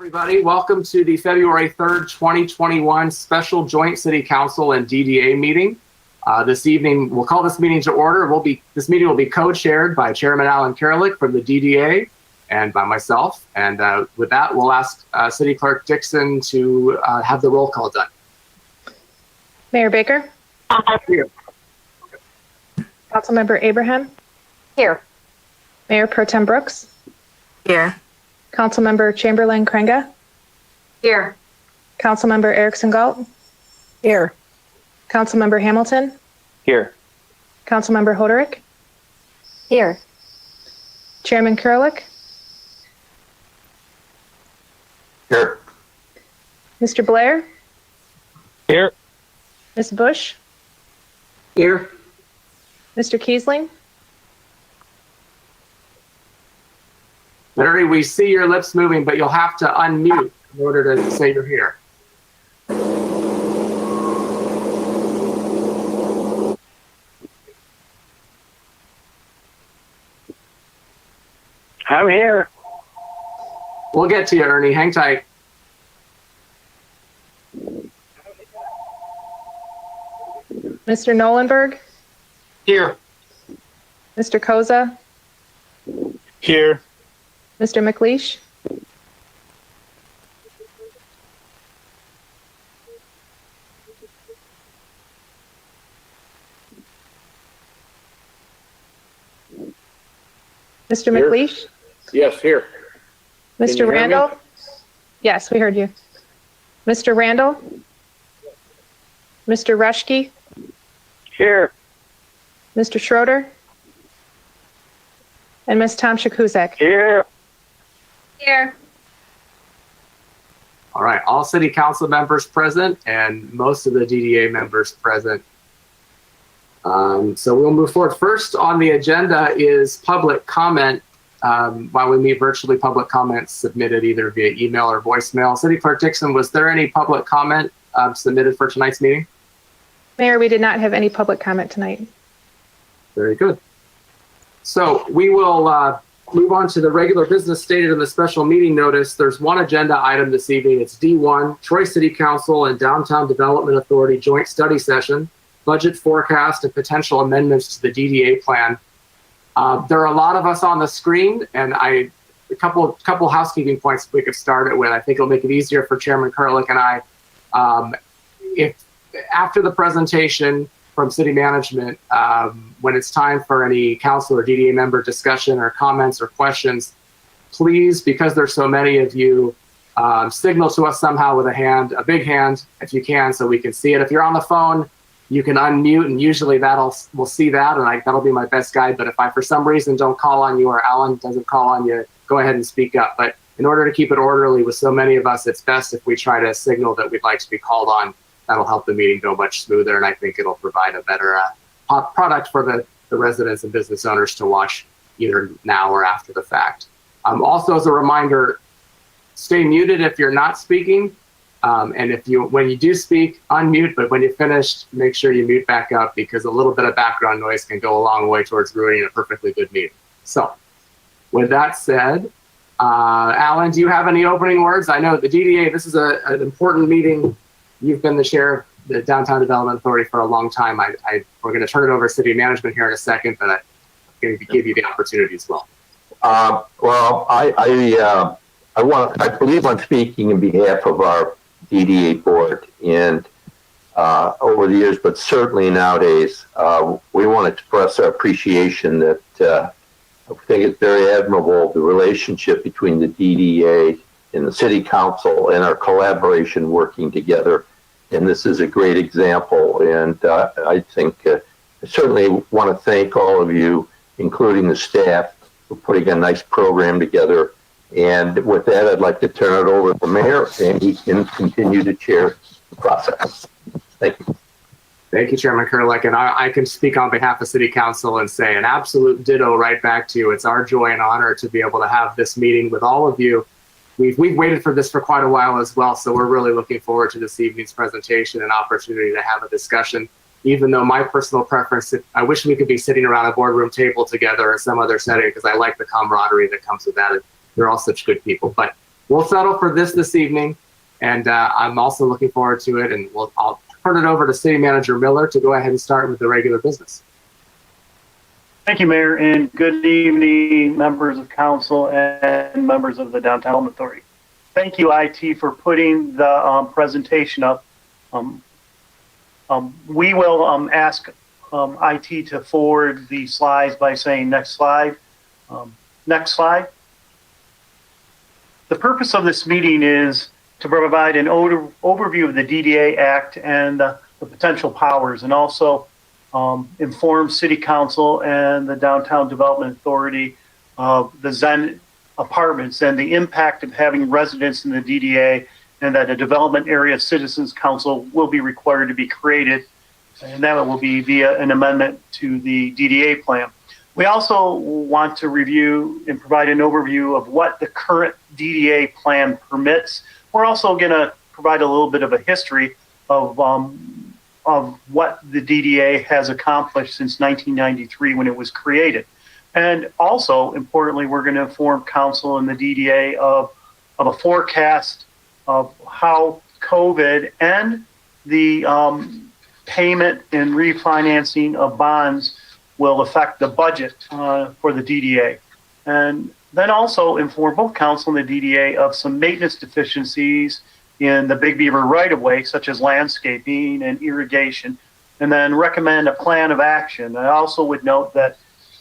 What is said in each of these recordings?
Everybody, welcome to the February 3rd, 2021 special joint City Council and DDA meeting. This evening, we'll call this meeting to order. This meeting will be co-chaired by Chairman Alan Karalik from the DDA and by myself. And with that, we'll ask City Clerk Dixon to have the roll call done. Mayor Baker? Here. Councilmember Abraham? Here. Mayor Pro Tem Brooks? Here. Councilmember Chamberlain Krenga? Here. Councilmember Erickson Galt? Here. Councilmember Hamilton? Here. Councilmember Hoderick? Here. Chairman Karalik? Here. Mr. Blair? Here. Ms. Bush? Here. Mr. Kiesling? Larry, we see your lips moving, but you'll have to unmute in order to say you're here. I'm here. We'll get to you, Ernie. Hang tight. Mr. Nolenberg? Here. Mr. Koza? Here. Mr. McLeish? Mr. Here. McLeish? Yes, here. Can you Mr. hear me? Randall? Yes, we heard you. Mr. Randall? Mr. Reschke? Here. Mr. Schroeder? And Ms. Tomczyk-Huzek? Here. Here. All right, all City Council members present and most of the DDA members present. So we'll move forward. First on the agenda is public comment. While we meet virtually, public comments submitted either via email or voicemail. City Clerk Dixon, was there any public comment submitted for tonight's meeting? Mayor, we did not have any public comment tonight. Very good. So we will move on to the regular business stated in the special meeting notice. There's one agenda item this evening. It's D1, Troy City Council and Downtown Development Authority joint study session, budget forecast and potential amendments to the DDA plan. There are a lot of us on the screen, and a couple housekeeping points we could start it with. I think it'll make it easier for Chairman Karalik and I. If after the presentation from City Management, when it's time for any council or DDA member discussion or comments or questions, please, because there's so many of you, signal to us somehow with a hand, a big hand, if you can, so we can see it. If you're on the phone, you can unmute, and usually we'll see that, and that'll be my best guide. But if I, for some reason, don't call on you or Alan doesn't call on you, go ahead and speak up. But in order to keep it orderly with so many of us, it's best if we try to signal that we'd like to be called on. That'll help the meeting go much smoother, and I think it'll provide a better product for the residents and business owners to watch either now or after the fact. Also, as a reminder, stay muted if you're not speaking. And when you do speak, unmute, but when you're finished, make sure you mute back up, because a little bit of background noise can go a long way towards ruining a perfectly good meeting. So with that said, Alan, do you have any opening words? I know the DDA, this is an important meeting. You've been the chair of the Downtown Development Authority for a long time. We're going to turn it over to City Management here in a second, but I'm going to give you the opportunity as well. Well, I believe I'm speaking in behalf of our DDA board, and over the years, but certainly nowadays, we want to express our appreciation that I think it's very admirable, the relationship between the DDA and the City Council and our collaboration working together. And this is a great example. And I think I certainly want to thank all of you, including the staff, for putting a nice program together. And with that, I'd like to turn it over to the mayor, and he can continue to chair the process. Thank you. Thank you, Chairman Karalik. And I can speak on behalf of City Council and say an absolute ditto right back to you. It's our joy and honor to be able to have this meeting with all of you. We've waited for this for quite a while as well, so we're really looking forward to this evening's presentation and opportunity to have a discussion. Even though my personal preference, I wish we could be sitting around a boardroom table together in some other setting, because I like the camaraderie that comes with that. They're all such good people. But we'll settle for this evening. And I'm also looking forward to it. And I'll turn it over to City Manager Miller to go ahead and start with the regular business. Thank you, Mayor, and good evening, members of council and members of the Downtown Authority. Thank you, IT, for putting the presentation up. We will ask IT to forward the slides by saying next slide. Next slide. The purpose of this meeting is to provide an overview of the DDA Act and the potential powers, and also inform City Council and the Downtown Development Authority of the Zen Apartments and the impact of having residents in the DDA, and that a Development Area Citizens Council will be required to be created, and that will be via an amendment to the DDA plan. We also want to review and provide an overview of what the current DDA plan permits. We're also going to provide a little bit of a history of what the DDA has accomplished since 1993 when it was created. And also, importantly, we're going to inform council and the DDA of a forecast of how COVID and the payment and refinancing of bonds will affect the budget for the DDA. And then also inform both council and the DDA of some maintenance deficiencies in the Big Beaver right-of-way, such as landscaping and irrigation, and then recommend a plan of action. I also would note that,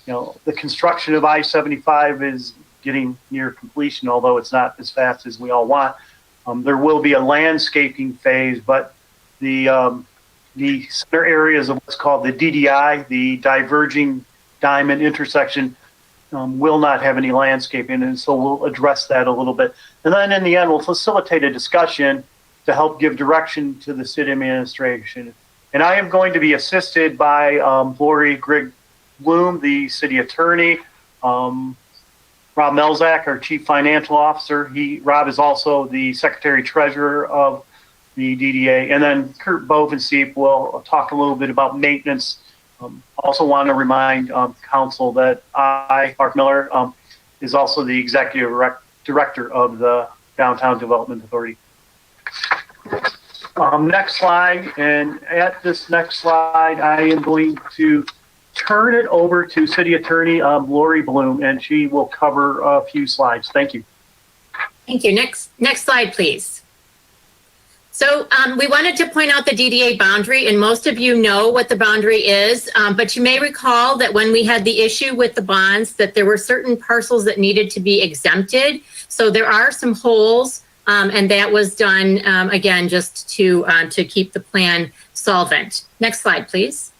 the construction of I-75 is getting near completion, although it's not as fast as we all want. There will be a landscaping phase, but the center areas of what's called the DDI, the diverging diamond intersection, will not have any landscaping, and so we'll address that a little bit. And then in the end, we'll facilitate a discussion to help give direction to the city administration. And I am going to be assisted by Lori Grigg Bloom, the city attorney, Rob Melzak, our chief financial officer. Rob is also the secretary treasurer of the DDA. And then Kurt Bovenseep will talk a little bit about maintenance. Also want to remind council that Mark Miller, is also the executive director of the Downtown Development Authority. Next slide, and at this next slide, I am going to turn it over to City Attorney Lori Bloom, and she will cover a few slides. Thank you. Thank you. Next slide, please. So we wanted to point out the DDA boundary, and most of you know what the boundary is, but you may recall that when we had the issue with the bonds, that there were certain parcels that needed to be exempted. So there are some holes, and that was done, again, just to keep the plan solvent. Next slide, please.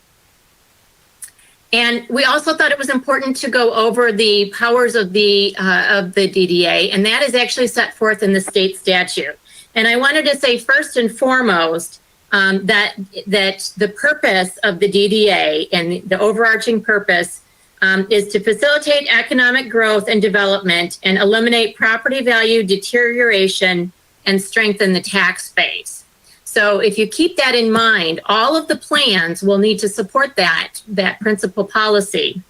And we also thought it was important to go over the powers of the DDA, and that is actually set forth in the state statute. And I wanted to say first and foremost that the purpose of the DDA and the overarching purpose is to facilitate economic growth and development and eliminate property value deterioration and strengthen the tax base. So if you keep that in mind, all of the plans will need to support that principal policy.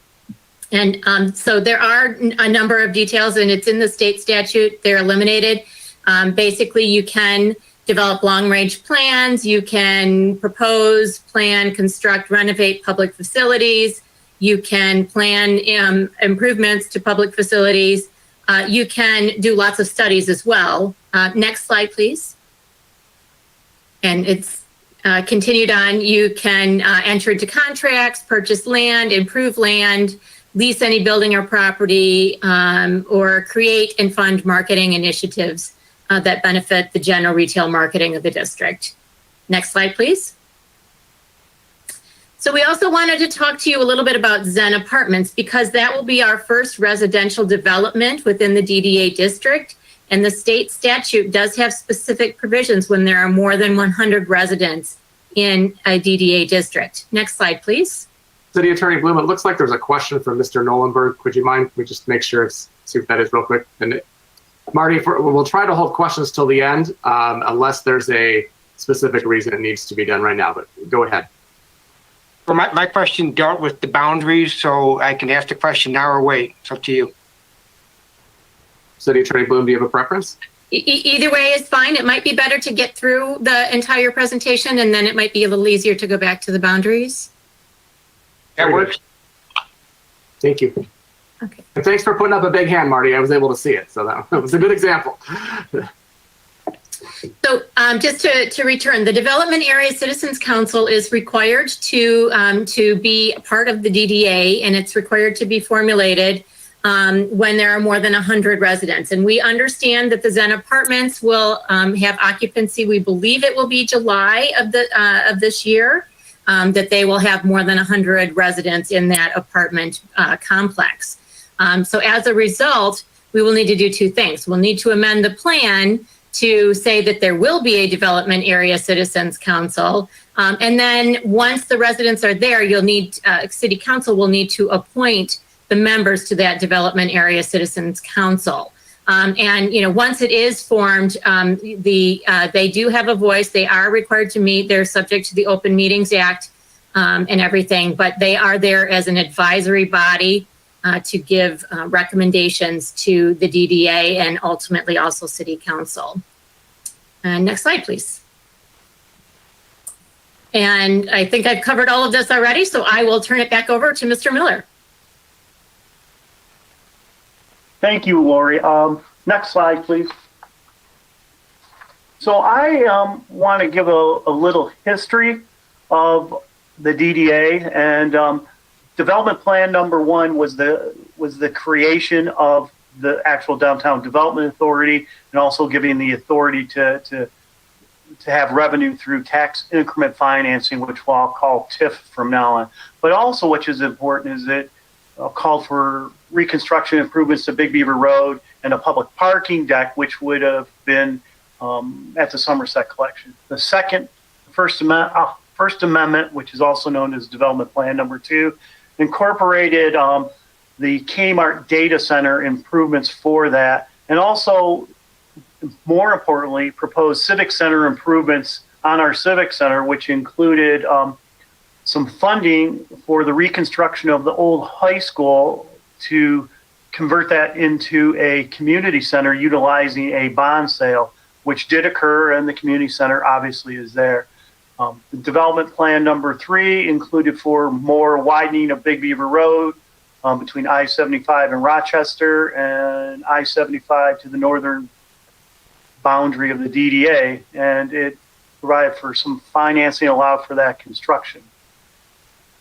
And so there are a number of details, and it's in the state statute. They're eliminated. Basically, you can develop long-range plans, you can propose, plan, construct, renovate public facilities, you can plan improvements to public facilities, you can do lots of studies as well. Next slide, please. And it's continued on. You can enter into contracts, purchase land, improve land, lease any building or property, or create and fund marketing initiatives that benefit the general retail marketing of the district. Next slide, please. So we also wanted to talk to you a little bit about Zen Apartments, because that will be our first residential development within the DDA district. And the state statute does have specific provisions when there are more than 100 residents in a DDA district. Next slide, please. City Attorney Bloom, it looks like there's a question from Mr. Nolenberg. Would you mind? We just make sure see what that is real quick. And Marty, we'll try to hold questions till the end, unless there's a specific reason it needs to be done right now, but go ahead. Well, my question dealt with the boundaries, so I can ask the question now or wait. It's up to you. City Attorney Bloom, do you have a preference? Either way is fine. It might be better to get through the entire presentation, and then it might be a little easier to go back to the boundaries. That works. Thank you. Okay. And thanks for putting up a big hand, Marty. I was able to see it, so that was a good example. So just to return, the Development Area Citizens Council is required to be part of the DDA, and it's required to be formulated when there are more than 100 residents. And we understand that the Zen Apartments will have occupancy. We believe it will be July of this year, that they will have more than 100 residents in that apartment complex. So as a result, we will need to do two things. We'll need to amend the plan to say that there will be a Development Area Citizens Council. And then once the residents are there, you'll need, City Council will need to appoint the members to that Development Area Citizens Council. And, you know, once it is formed, they do have a voice. They are required to meet. They're subject to the Open Meetings Act and everything, but they are there as an advisory body to give recommendations to the DDA and ultimately also City Council. And next slide, please. And I think I've covered all of this already, so I will turn it back over to Mr. Miller. Thank you, Lori. Next slide, please. So I want to give a little history of the DDA, and Development Plan number 1 was the creation of the actual Downtown Development Authority, and also giving the authority to have revenue through tax increment financing, which I'll call TIF from now on. But also, which is important, is it called for reconstruction improvements to Big Beaver Road and a public parking deck, which would have been at the Somerset Collection. The First Amendment, which is also known as Development Plan number 2, incorporated the Kmart data center improvements for that, and also, more importantly, proposed civic center improvements on our civic center, which included some funding for the reconstruction of the old high school to convert that into a community center utilizing a bond sale, which did occur, and the community center obviously is there. The Development Plan number 3 included for more widening of Big Beaver Road between I-75 and Rochester, and I-75 to the northern boundary of the DDA, and it provided for some financing allowed for that construction.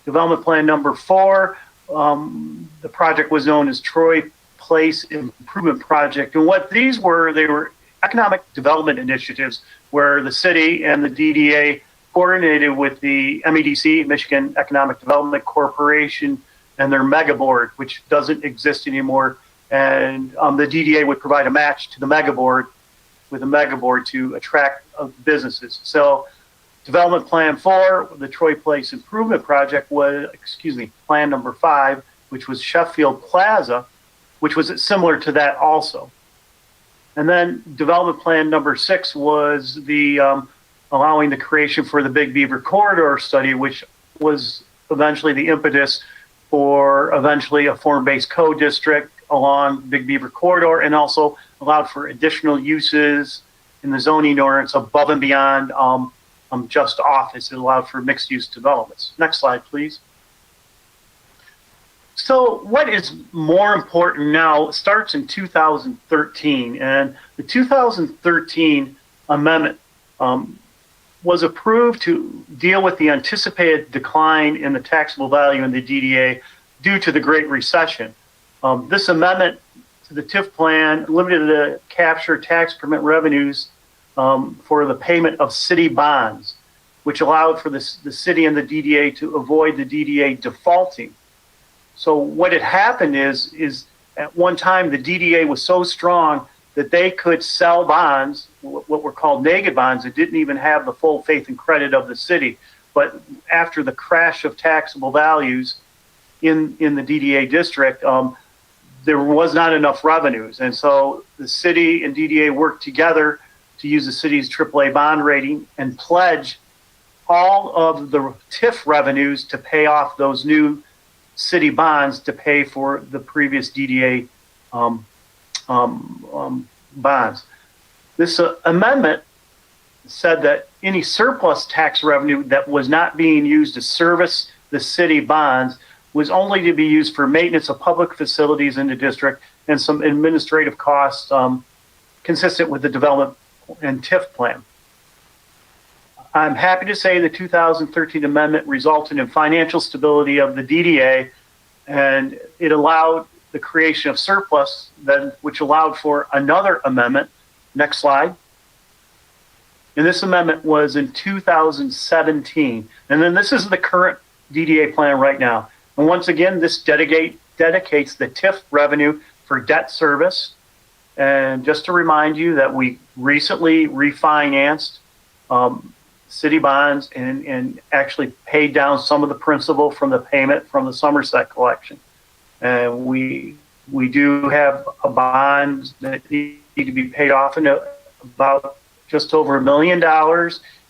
Development Plan number 4, the project was known as Troy Place Improvement Project, and what these were, they were economic development initiatives where the city and the DDA coordinated with the MEDC, Michigan Economic Development Corporation, and their mega board, which doesn't exist anymore. And the DDA would provide a match to the mega board, with a mega board to attract businesses. So Development Plan 4, the Troy Place Improvement Project was, Plan number 5, which was Sheffield Plaza, which was similar to that also. And then Development Plan number 6 was the allowing the creation for the Big Beaver Corridor study, which was eventually the impetus for eventually a form-based code district along Big Beaver Corridor, and also allowed for additional uses in the zoning ordinance above and beyond just office. It allowed for mixed-use developments. Next slide, please. So what is more important now starts in 2013, and the 2013 amendment was approved to deal with the anticipated decline in the taxable value in the DDA due to the Great Recession. This amendment to the TIF plan limited the capture tax permit revenues for the payment of city bonds, which allowed for the city and the DDA to avoid the DDA defaulting. So what had happened is at one time the DDA was so strong that they could sell bonds, what were called naked bonds, that didn't even have the full faith and credit of the city. But after the crash of taxable values in the DDA district, there was not enough revenues. And so the city and DDA worked together to use the city's AAA bond rating and pledge all of the TIF revenues to pay off those new city bonds to pay for the previous DDA bonds. This amendment said that any surplus tax revenue that was not being used to service the city bonds was only to be used for maintenance of public facilities in the district and some administrative costs consistent with the development and TIF plan. I'm happy to say the 2013 amendment resulted in financial stability of the DDA, and it allowed the creation of surplus, which allowed for another amendment. Next slide. And this amendment was in 2017. And then this is the current DDA plan right now. And once again, this dedicates the TIF revenue for debt service. And just to remind you that we recently refinanced city bonds and actually paid down some of the principal from the payment from the Somerset collection. And we do have a bond that need to be paid off in about just over $1 million,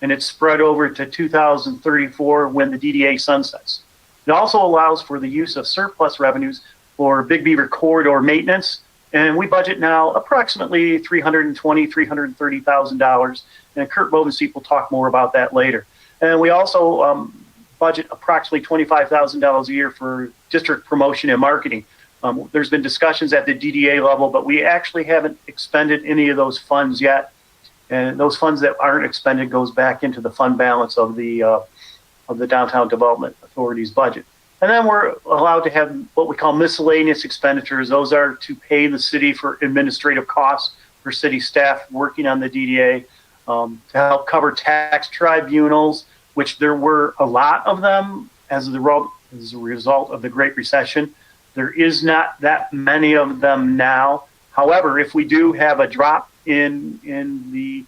and it's spread over to 2034 when the DDA sunsets. It also allows for the use of surplus revenues for Big Beaver corridor maintenance, and we budget now approximately $320,000, $330,000, and Kurt Bovensteep will talk more about that later. And we also budget approximately $25,000 a year for district promotion and marketing. There's been discussions at the DDA level, but we actually haven't expended any of those funds yet. And those funds that aren't expended goes back into the fund balance of the Downtown Development Authority's budget. And then we're allowed to have what we call miscellaneous expenditures. Those are to pay the city for administrative costs for city staff working on the DDA, to help cover tax tribunals, which there were a lot of them as a result of the Great Recession. There is not that many of them now. However, if we do have a drop in the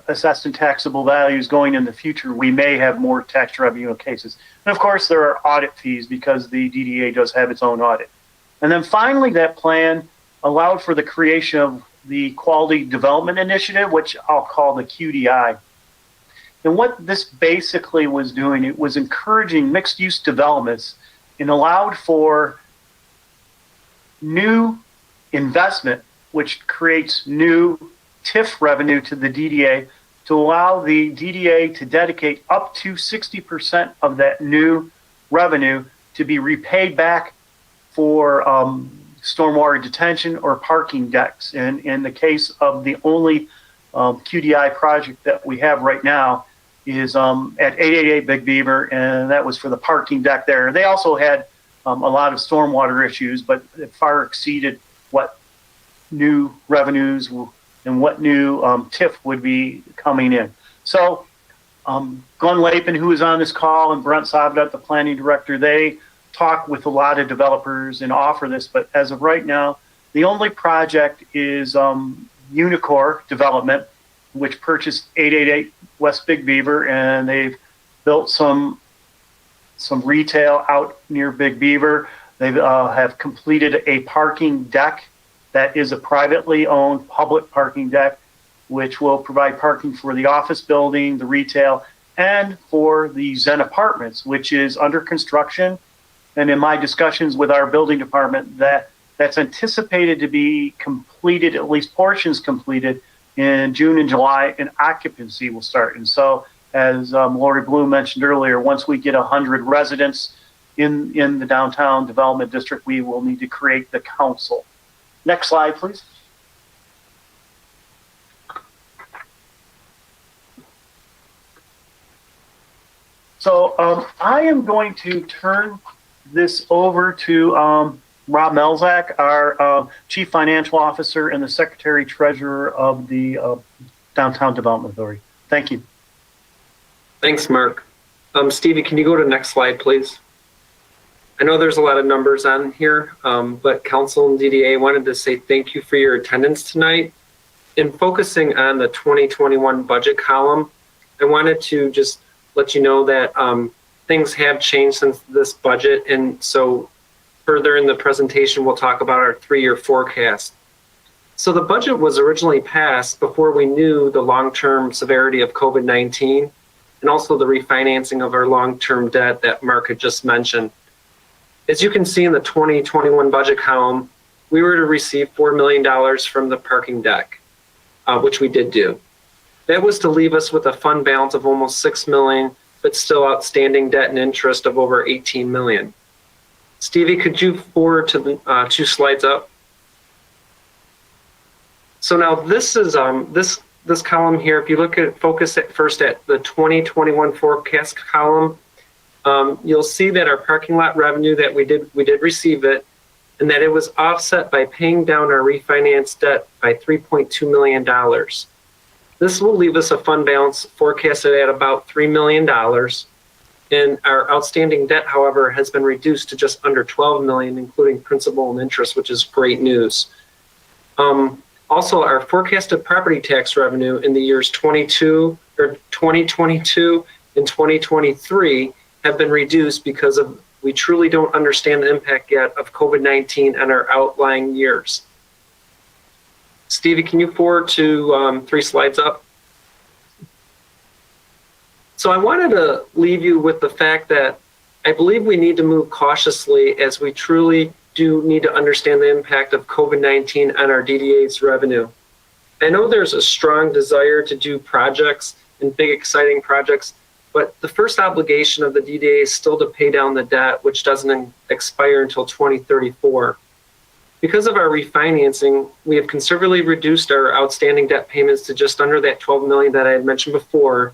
assessed and taxable values going in the future, we may have more tax tribunal cases. And of course, there are audit fees because the DDA does have its own audit. And then finally, that plan allowed for the creation of the Quality Development Initiative, which I'll call the QDI. And what this basically was doing, it was encouraging mixed-use developments and allowed for new investment, which creates new TIF revenue to the DDA, to allow the DDA to dedicate up to 60% of that new revenue to be repaid back for stormwater detention or parking decks. And in the case of the only QDI project that we have right now is at 888 Big Beaver, and that was for the parking deck there. They also had a lot of stormwater issues, but it far exceeded what new revenues and what new TIF would be coming in. So Glenn Lapin, who is on this call, and Brent Savdat, the planning director, they talk with a lot of developers and offer this, but as of right now, the only project is Unicor Development, which purchased 888 West Big Beaver, and they've built some retail out near Big Beaver. They have completed a parking deck that is a privately owned public parking deck, which will provide parking for the office building, the retail, and for the Zen Apartments, which is under construction. And in my discussions with our building department, that's anticipated to be completed, at least portions completed, in June and July, and occupancy will start. And so, as Lori Blue mentioned earlier, once we get 100 residents in the downtown development district, we will need to create the council. Next slide, please. So I am going to turn this over to Rob Melzak, our Chief Financial Officer and the Secretary Treasurer of the Downtown Development Authority. Thank you. Thanks, Mark. Stevie, can you go to the next slide, please? I know there's a lot of numbers on here, but Council and DDA wanted to say thank you for your attendance tonight. In focusing on the 2021 budget column, I wanted to just let you know that things have changed since this budget. And so further in the presentation, we'll talk about our 3-year forecast. So the budget was originally passed before we knew the long-term severity of COVID-19 and also the refinancing of our long-term debt that Mark had just mentioned. As you can see in the 2021 budget column, we were to receive $4 million from the parking deck. which we did do. That was to leave us with a fund balance of almost $6 million, but still outstanding debt and interest of over $18 million. Stevie, could you forward to the 2 slides up? So now this is this column here. If you look at focus at first at the 2021 forecast column, you'll see that our parking lot revenue that we did receive it, and that it was offset by paying down our refinance debt by $3.2 million. This will leave us a fund balance forecasted at about $3 million. And our outstanding debt, however, has been reduced to just under $12 million, including principal and interest, which is great news. Also, our forecasted property tax revenue in the years 2022 and 2023 have been reduced because we truly don't understand the impact yet of COVID-19 on our outlying years. Stevie, can you forward to 3 slides up? So I wanted to leave you with the fact that I believe we need to move cautiously as we truly do need to understand the impact of COVID-19 on our DDA's revenue. I know there's a strong desire to do projects and big exciting projects, but the first obligation of the DDA is still to pay down the debt, which doesn't expire until 2034. Because of our refinancing, we have conservatively reduced our outstanding debt payments to just under that $12 million that I had mentioned before.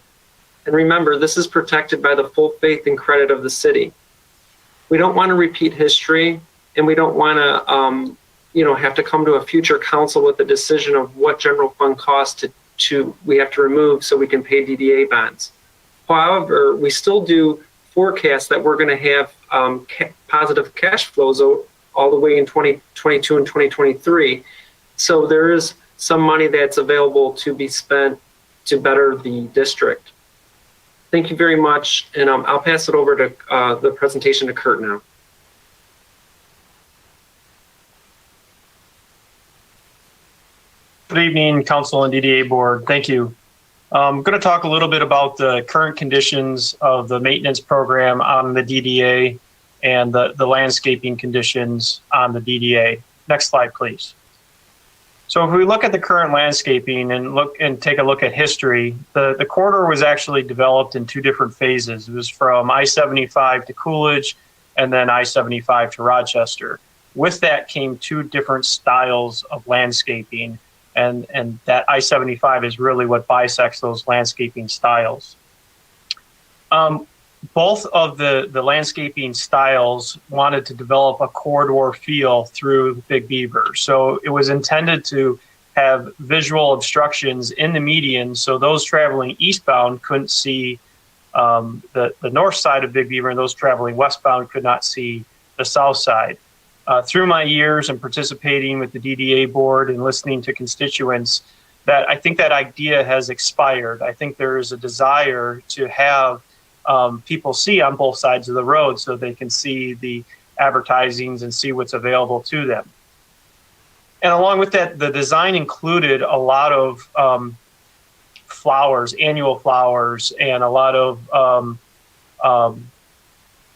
And remember, this is protected by the full faith and credit of the city. We don't want to repeat history, and we don't want to, have to come to a future council with a decision of what general fund costs we have to remove so we can pay DDA bonds. However, we still do forecast that we're going to have positive cash flows all the way in 2022 and 2023. So there is some money that's available to be spent to better the district. Thank you very much, and I'll pass it over to the presentation to Kurt now. Good evening, Council and DDA Board. Thank you. I'm going to talk a little bit about the current conditions of the maintenance program on the DDA and the landscaping conditions on the DDA. Next slide, please. So if we look at the current landscaping and take a look at history, the corridor was actually developed in 2 different phases. It was from I-75 to Coolidge and then I-75 to Rochester. With that came 2 different styles of landscaping, and that I-75 is really what bisects those landscaping styles. Both of the landscaping styles wanted to develop a corridor feel through Big Beaver. So it was intended to have visual obstructions in the median, so those traveling eastbound couldn't see the north side of Big Beaver, and those traveling westbound could not see the south side. Through my years and participating with the DDA board and listening to constituents, that I think that idea has expired. I think there is a desire to have people see on both sides of the road so they can see the advertisings and see what's available to them. And along with that, the design included a lot of flowers, annual flowers, and a lot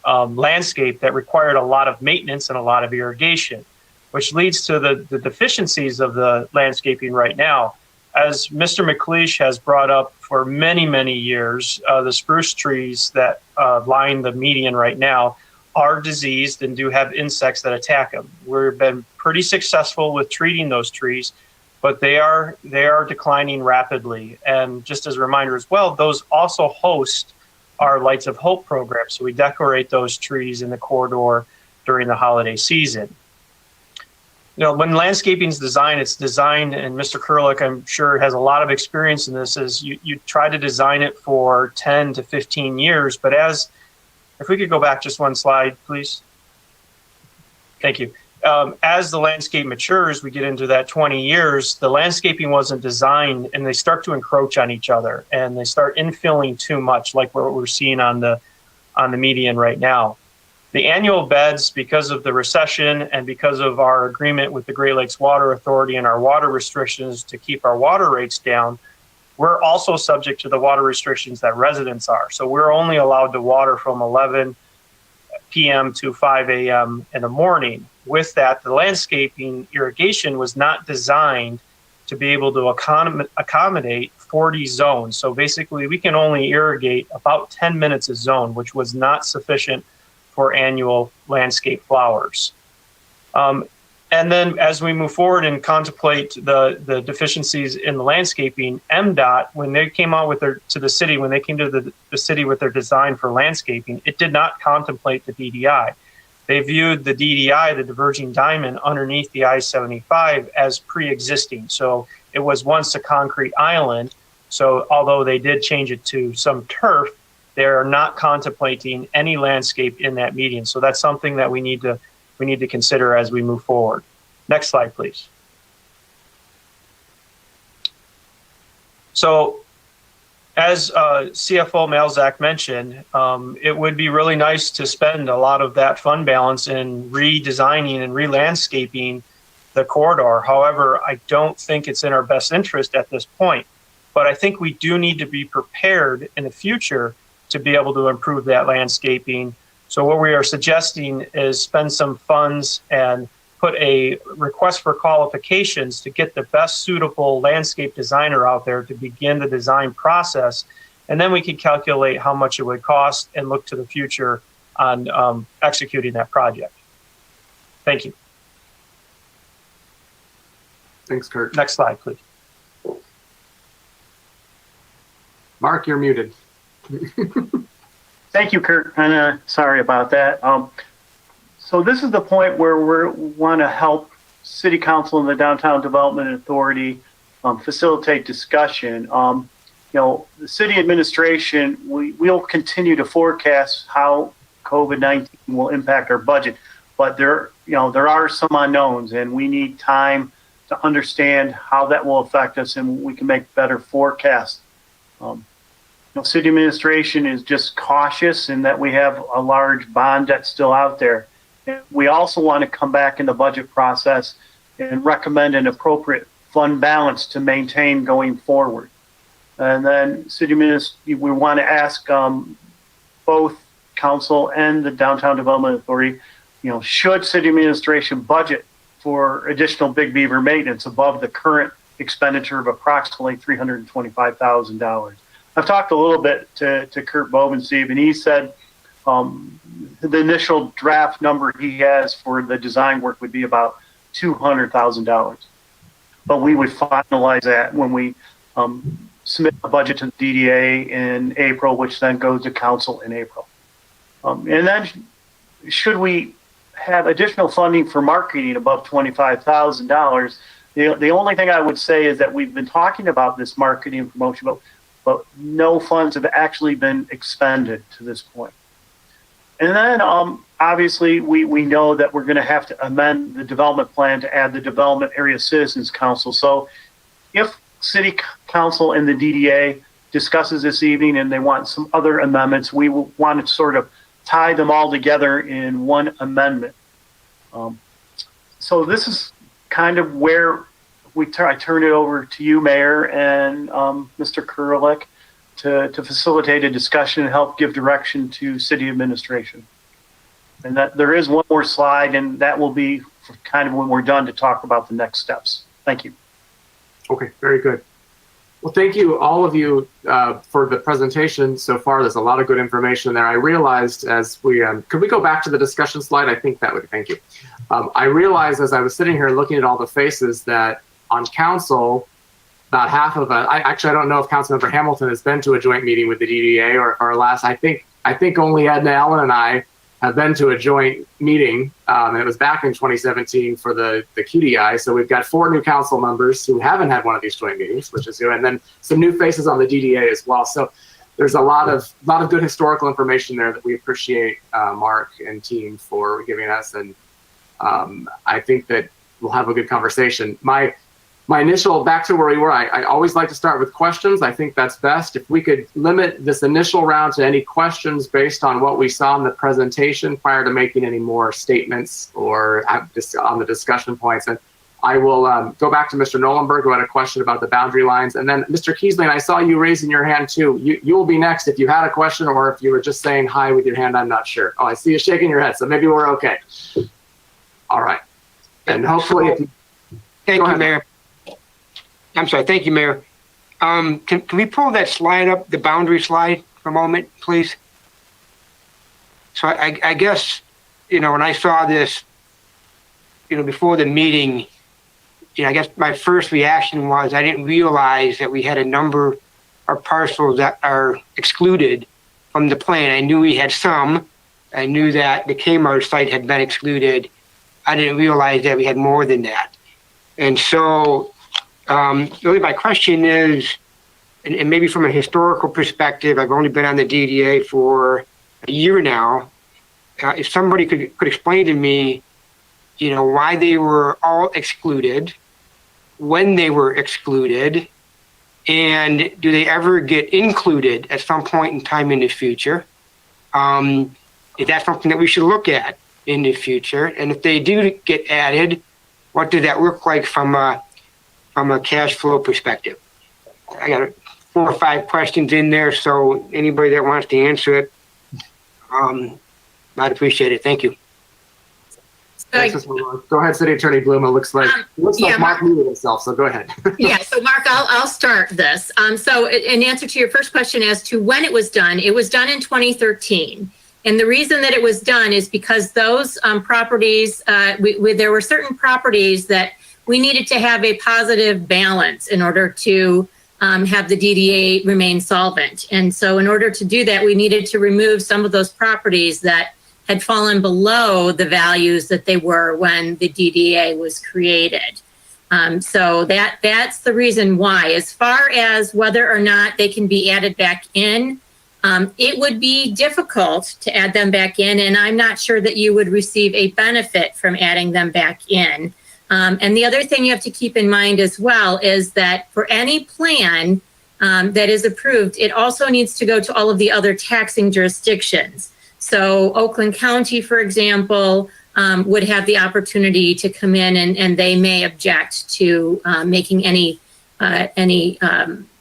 of landscape that required a lot of maintenance and a lot of irrigation, which leads to the deficiencies of the landscaping right now. As Mr. McLeish has brought up for many, many years, the spruce trees that line the median right now are diseased and do have insects that attack them. We've been pretty successful with treating those trees, but they are declining rapidly. And just as a reminder as well, those also host our Lights of Hope program. So we decorate those trees in the corridor during the holiday season. When landscaping is designed, it's designed, and Mr. Kurlik, I'm sure, has a lot of experience in this, is you try to design it for 10 to 15 years. But if we could go back just one slide, please. Thank you. As the landscape matures, we get into that 20 years, the landscaping wasn't designed, and they start to encroach on each other, and they start infilling too much, like what we're seeing on the median right now. The annual beds, because of the recession and because of our agreement with the Great Lakes Water Authority and our water restrictions to keep our water rates down, we're also subject to the water restrictions that residents are. So we're only allowed to water from 11 p.m. to 5 a.m. in the morning. With that, the landscaping irrigation was not designed to be able to accommodate 40 zones. So basically, we can only irrigate about 10 minutes a zone, which was not sufficient for annual landscape flowers. And then as we move forward and contemplate the deficiencies in the landscaping, MDOT, when they came out with to the city with their design for landscaping, it did not contemplate the DDI. They viewed the DDI, the diverging diamond underneath the I-75, as pre-existing. So it was once a concrete island. So although they did change it to some turf, they're not contemplating any landscape in that median. So that's something that we need to consider as we move forward. Next slide, please. So as CFO Malzak mentioned, it would be really nice to spend a lot of that fund balance in redesigning and re-landscaping the corridor. However, I don't think it's in our best interest at this point. But I think we do need to be prepared in the future to be able to improve that landscaping. So what we are suggesting is spend some funds and put a request for qualifications to get the best suitable landscape designer out there to begin the design process. And then we can calculate how much it would cost and look to the future on executing that project. Thank you. Thanks, Kurt. Next slide, please. Mark, you're muted. Thank you, Kurt. And sorry about that. So this is the point where we want to help City Council and the Downtown Development Authority facilitate discussion. The city administration, we'll continue to forecast how COVID-19 will impact our budget, but there are some unknowns, and we need time to understand how that will affect us, and we can make better forecasts. City administration is just cautious in that we have a large bond debt still out there. We also want to come back in the budget process and recommend an appropriate fund balance to maintain going forward. And then we want to ask both council and the Downtown Development Authority, should city administration budget for additional Big Beaver maintenance above the current expenditure of approximately $325,000. I've talked a little bit to Kurt Bovensteve, and he said the initial draft number he has for the design work would be about $200,000. But we would finalize that when we submit a budget to the DDA in April, which then goes to council in April. And then should we have additional funding for marketing above $25,000, the only thing I would say is that we've been talking about this marketing and promotion, but no funds have actually been expended to this point. And then obviously we know that we're going to have to amend the development plan to add the Development Area Citizens Council. So if City Council and the DDA discusses this evening and they want some other amendments, we will want to sort of tie them all together in one amendment. So this is kind of where I turn it over to you, Mayor, and Mr. Kurelik to facilitate a discussion and help give direction to city administration. And that there is one more slide, and that will be kind of when we're done to talk about the next steps. Thank you. Okay, very good. Well, thank you, all of you, for the presentation so far. There's a lot of good information there. I realized as we, could we go back to the discussion slide? I think that would, thank you. I realized as I was sitting here looking at all the faces that on council, about half of us, I don't know if Councilmember Hamilton has been to a joint meeting with the DDA or last, I think only Edna Allen and I have been to a joint meeting, and it was back in 2017 for the QDI. So we've got 4 new council members who haven't had one of these joint meetings, which is good, and then some new faces on the DDA as well. So there's a lot of good historical information there that we appreciate Mark and team for giving us, and I think that we'll have a good conversation. My initial, back to where we were, I always like to start with questions. I think that's best. If we could limit this initial round to any questions based on what we saw in the presentation prior to making any more statements or on the discussion points. And I will go back to Mr. Nolenberg, who had a question about the boundary lines. And then Mr. Keesling, I saw you raising your hand too. You will be next if you had a question, or if you were just saying hi with your hand, I'm not sure. Oh, I see you shaking your head, so maybe we're okay. All right. And hopefully, if you, Thank you, Mayor. I'm sorry. Thank you, Mayor. Can we pull that slide up, the boundary slide for a moment, please? So I guess, when I saw this, before the meeting, I guess my first reaction was I didn't realize that we had a number of parcels that are excluded from the plan. I knew we had some. I knew that the Kmart site had been excluded. I didn't realize that we had more than that. And so really my question is, and maybe from a historical perspective, I've only been on the DDA for a year now. If somebody could explain to me, why they were all excluded, when they were excluded, and do they ever get included at some point in time in the future? Is that something that we should look at in the future? And if they do get added, what does that look like from a cash flow perspective? I got 4 or 5 questions in there, so anybody that wants to answer it, I'd appreciate it. Thank you. Go ahead, City Attorney Bloom. It looks like Mark muted himself, so go ahead. Yeah, so Mark, I'll start this. So in answer to your first question as to when it was done in 2013. And the reason that it was done is because those properties, there were certain properties that we needed to have a positive balance in order to have the DDA remain solvent. And so in order to do that, we needed to remove some of those properties that had fallen below the values that they were when the DDA was created. So that's the reason why. As far as whether or not they can be added back in, it would be difficult to add them back in, and I'm not sure that you would receive a benefit from adding them back in. And the other thing you have to keep in mind as well is that for any plan that is approved, it also needs to go to all of the other taxing jurisdictions. So Oakland County, for example, would have the opportunity to come in and they may object to making any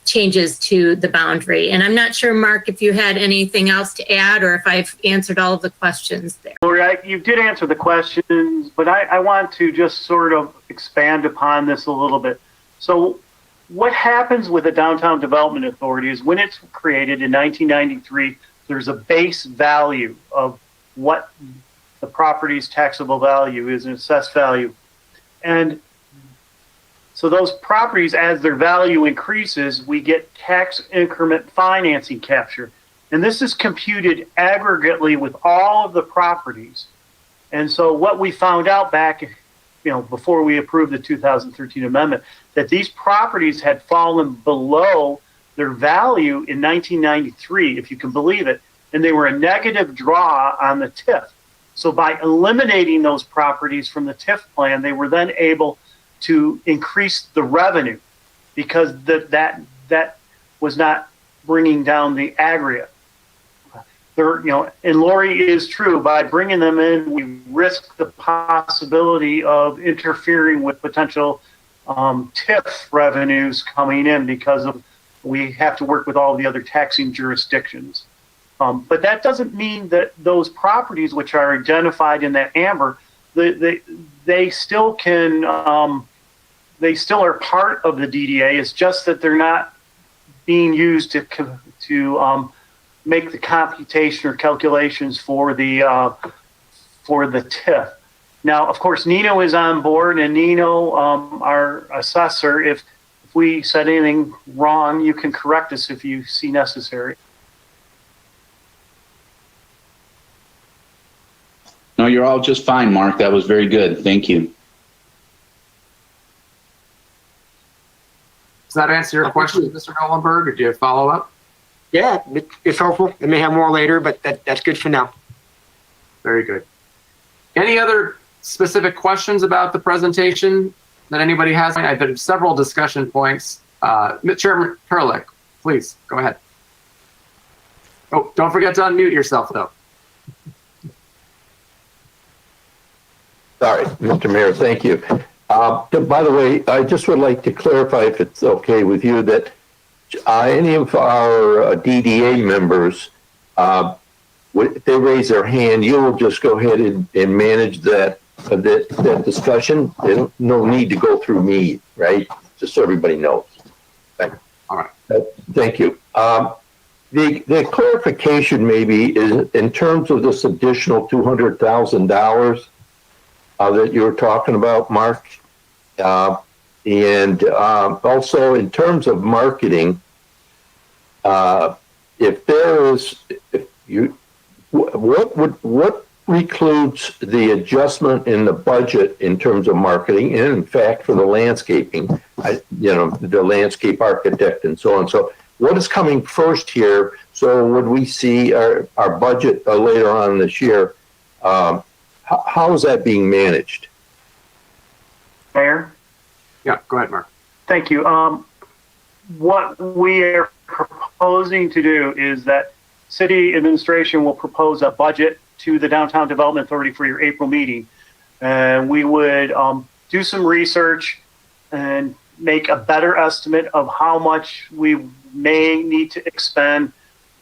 changes to the boundary. And I'm not sure, Mark, if you had anything else to add or if I've answered all of the questions there. Lori, you did answer the questions, but I want to just sort of expand upon this a little bit. So what happens with the Downtown Development Authority is when it's created in 1993, there's a base value of what the property's taxable value is, an assessed value. And so those properties, as their value increases, we get tax increment financing capture. And this is computed aggregately with all of the properties. And so what we found out back, before we approved the 2013 amendment, that these properties had fallen below their value in 1993, if you can believe it, and they were a negative draw on the TIF. So by eliminating those properties from the TIF plan, they were then able to increase the revenue because that was not bringing down the aggregate. And Lori is true, by bringing them in, we risk the possibility of interfering with potential TIF revenues coming in because we have to work with all the other taxing jurisdictions. But that doesn't mean that those properties which are identified in that amber, they still can, they still are part of the DDA. It's just that they're not being used to make the computation or calculations for the TIF. Now, of course, Nino is on board, and Nino, our assessor, if we said anything wrong, you can correct us if you see necessary. No, you're all just fine, Mark. That was very good. Thank you. Does that answer your question, Mr. Nolenberg, or do you have follow up? Yeah, it's helpful. I may have more later, but that's good for now. Very good. Any other specific questions about the that anybody has? I've had several discussion points. Chairman Perlich, please go ahead. Oh, don't forget to unmute yourself, though. Sorry, Mr. Mayor, thank you. By the way, I just would like to clarify, if it's okay with you, that any of our DDA members, if they raise their hand, you will just go ahead and manage that discussion. No need to go through me, right? just so everybody knows. All right. Thank you. The clarification maybe is in terms of this additional $200,000 that you were talking about, Mark. And also in terms of marketing, what precludes the adjustment in the budget in terms of marketing, and in fact for the landscaping, the landscape architect and so on. So what is coming first here? So when we see our budget later on this year, how is that being managed? Mayor? Yeah, go ahead, Mark. Thank you. What we are proposing to do is that city administration will propose a budget to the Downtown Development Authority for your April meeting. And we would do some research and make a better estimate of how much we may need to expend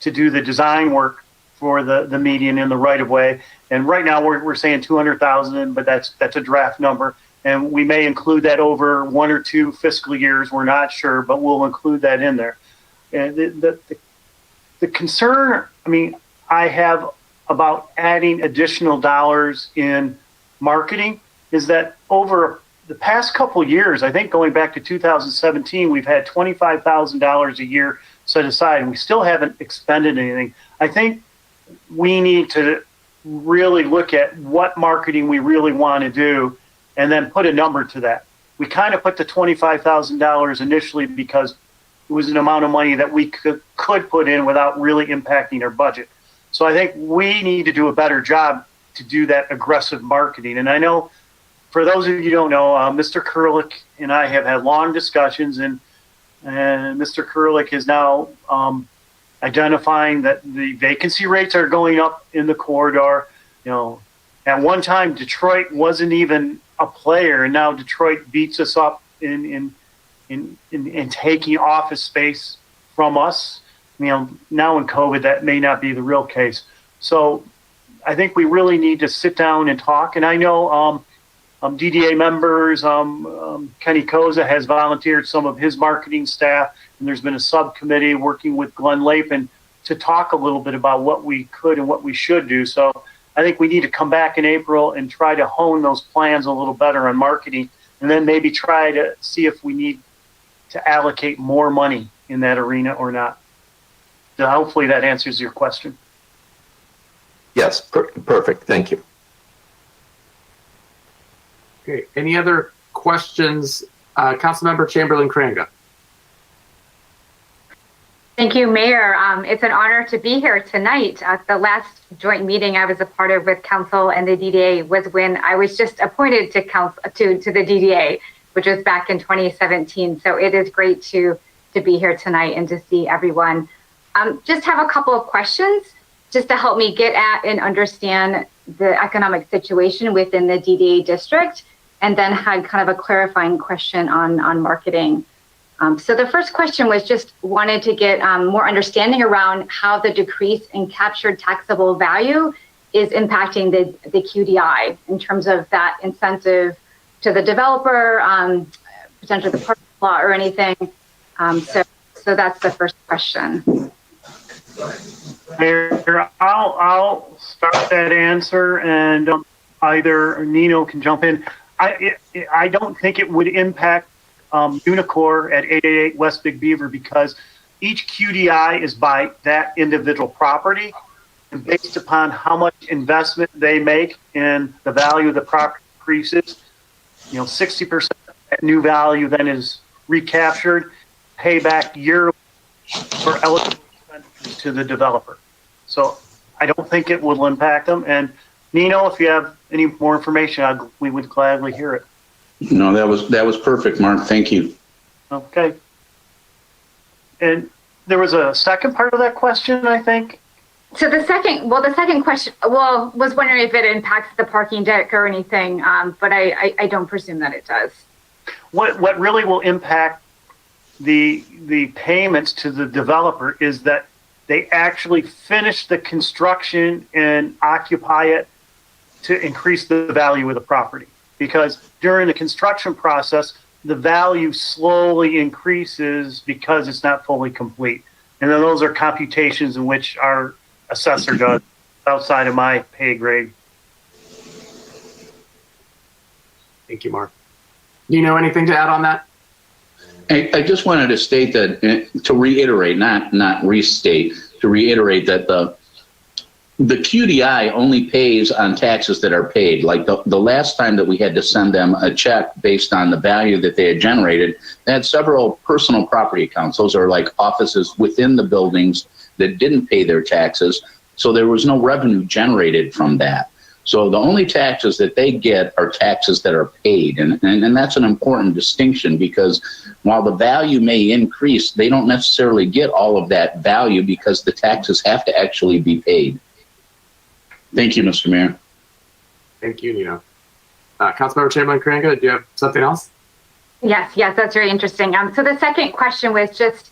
to do the design work for the median in the right of way. And right now we're saying 200,000, but that's a draft number. And we may include that over 1 or 2 fiscal years. We're not sure, but we'll include that in there. And the concern, I have about adding additional dollars in marketing is that over the past couple years, I think going back to 2017, we've had $25,000 a year set aside, and we still haven't expended anything. I think we need to really look at what marketing we really want to do and then put a number to that. We kind of put the $25,000 initially because it was an amount of money that we could put in without really impacting our budget. So I think we need to do a better job to do that aggressive marketing. And I know for those of you who don't know, Mr. Kurlik and I have had long discussions, and Mr. Kurlik is now identifying that the vacancy rates are going up in the corridor. At one time, Detroit wasn't even a player, and now Detroit beats us up in taking office space from us. Now in COVID, that may not be the real case. So I think we really need to sit down and talk. And I know DDA members, Kenny Koza has volunteered some of his marketing staff, and there's been a subcommittee working with Glenn Lapin to talk a little bit about what we could and what we should do. So I think we need to come back in April and try to hone those plans a little better on marketing, and then maybe try to see if we need to allocate more money in that arena or not. So hopefully that answers your question. Yes, perfect. Thank you. Okay. Any other questions? Councilmember Chamberlain Kranga. Thank you, Mayor. It's an honor to be here tonight. The last joint meeting I was a part of with council and the DDA was when I was just appointed to the DDA, which was back in 2017. So it is great to be here tonight and to see everyone. Just have a couple of questions just to help me get at and understand the economic situation within the DDA district, and then had kind of a clarifying question on marketing. So the first question was just wanted to get more understanding around how the decrease in captured taxable value is impacting the QDI in terms of that incentive to the developer, potentially the parking lot or anything. So that's the first question. Mayor, I'll start that answer, and either Nino can jump in. I don't think it would impact Unicor at 888 West Big Beaver, because each QDI is by that individual property, and based upon how much investment they make and the value of the property increases, 60% new value then is recaptured, payback yearly for eligible expenditures to the developer. So I don't think it will impact them. And Nino, if you have any more information, we would gladly hear it. No, that was perfect, Mark. Thank you. Okay. And there was a second part of that question, I think. So the second question, was wondering if it impacts the parking deck or anything, but I don't presume that it does. What really will impact the payments to the developer is that they actually finish the construction and occupy it to increase the value of the property. Because during the construction process, the value slowly increases because it's not fully complete. And then those are computations in which our assessor does outside of my pay grade. Thank you, Mark. Do you know anything to add on that? I just wanted to state that, to reiterate, not restate, to reiterate that the QDI only pays on taxes that are paid. Like the last time that we had to send them a check based on the value that they had generated, they had several personal property accounts. Those are like offices within the buildings that didn't pay their taxes. So there was no revenue generated from that. So the only taxes that they get are taxes that are paid. And that's an important distinction, because while the value may increase, they don't necessarily get all of that value because the taxes have to actually be paid. Thank you, Mr. Mayor. Thank you, Nino. Councilmember Chamberlain-Carranca, do you have something else? Yes, that's very interesting. So the second question was just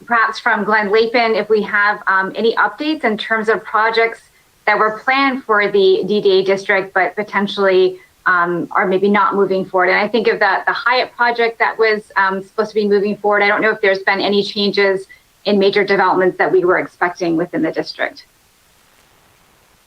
perhaps from Glenn Lapin, if we have any updates in terms of projects that were planned for the DDA district, but potentially are maybe not moving forward. And I think of the Hyatt project that was supposed to be moving forward. I don't know if there's been any changes in major developments that we were expecting within the district.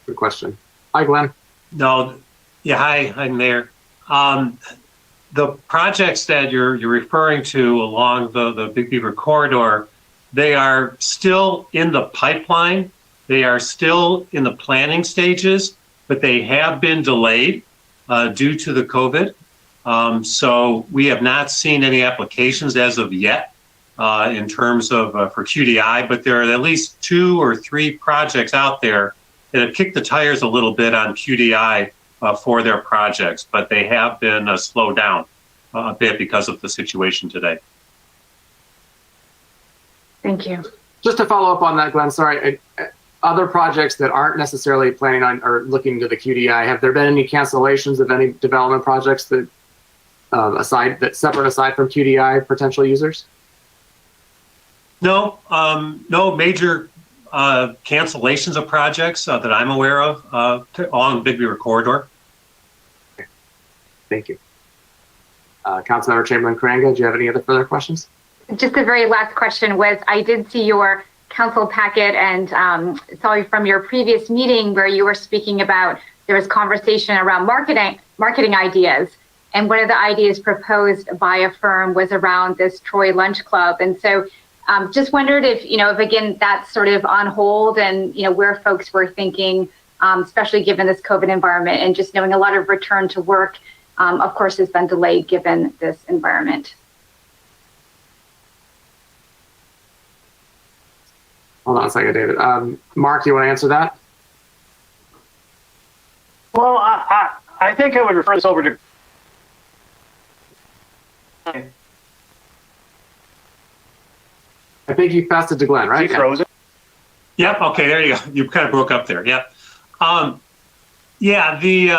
Good question. Hi, Glenn. No, yeah, hi, I'm Mayor. The projects that you're referring to along the Big Beaver corridor, they are still in the pipeline. They are still in the planning stages, but they have been delayed due to the COVID. So we have not seen any applications as of yet in terms of for QDI, but there are at least 2 or 3 projects out there that have kicked the tires a little bit on QDI for their projects, but they have been slowed down a bit because of the situation today. Thank you. Just to follow up on that, Glenn, sorry, other projects that aren't necessarily planning on or looking to the QDI, have there been any cancellations of any development projects that separate aside from QDI potential users? No, no major cancellations of projects that I'm aware of along the Big Beaver corridor. Okay. Thank you. Councilmember Chamberlain-Carranca, do you have any other further questions? Just the very last question was, I did see your council packet and saw from your previous meeting where you were speaking about there was conversation around marketing ideas. And one of the ideas proposed by a firm was around this Troy Lunch Club. And so just wondered if again, that's sort of on hold and, where folks were thinking, especially given this COVID environment and just knowing a lot of return to work, of course, has been delayed given this environment. Hold on a second, David. Mark, do you want to answer that? Well, I think I would refer this over to. I think you passed it to Glenn, right? Is he frozen? Yep. Okay. There you go. You kind of broke up there. Yep. Yeah. Kenny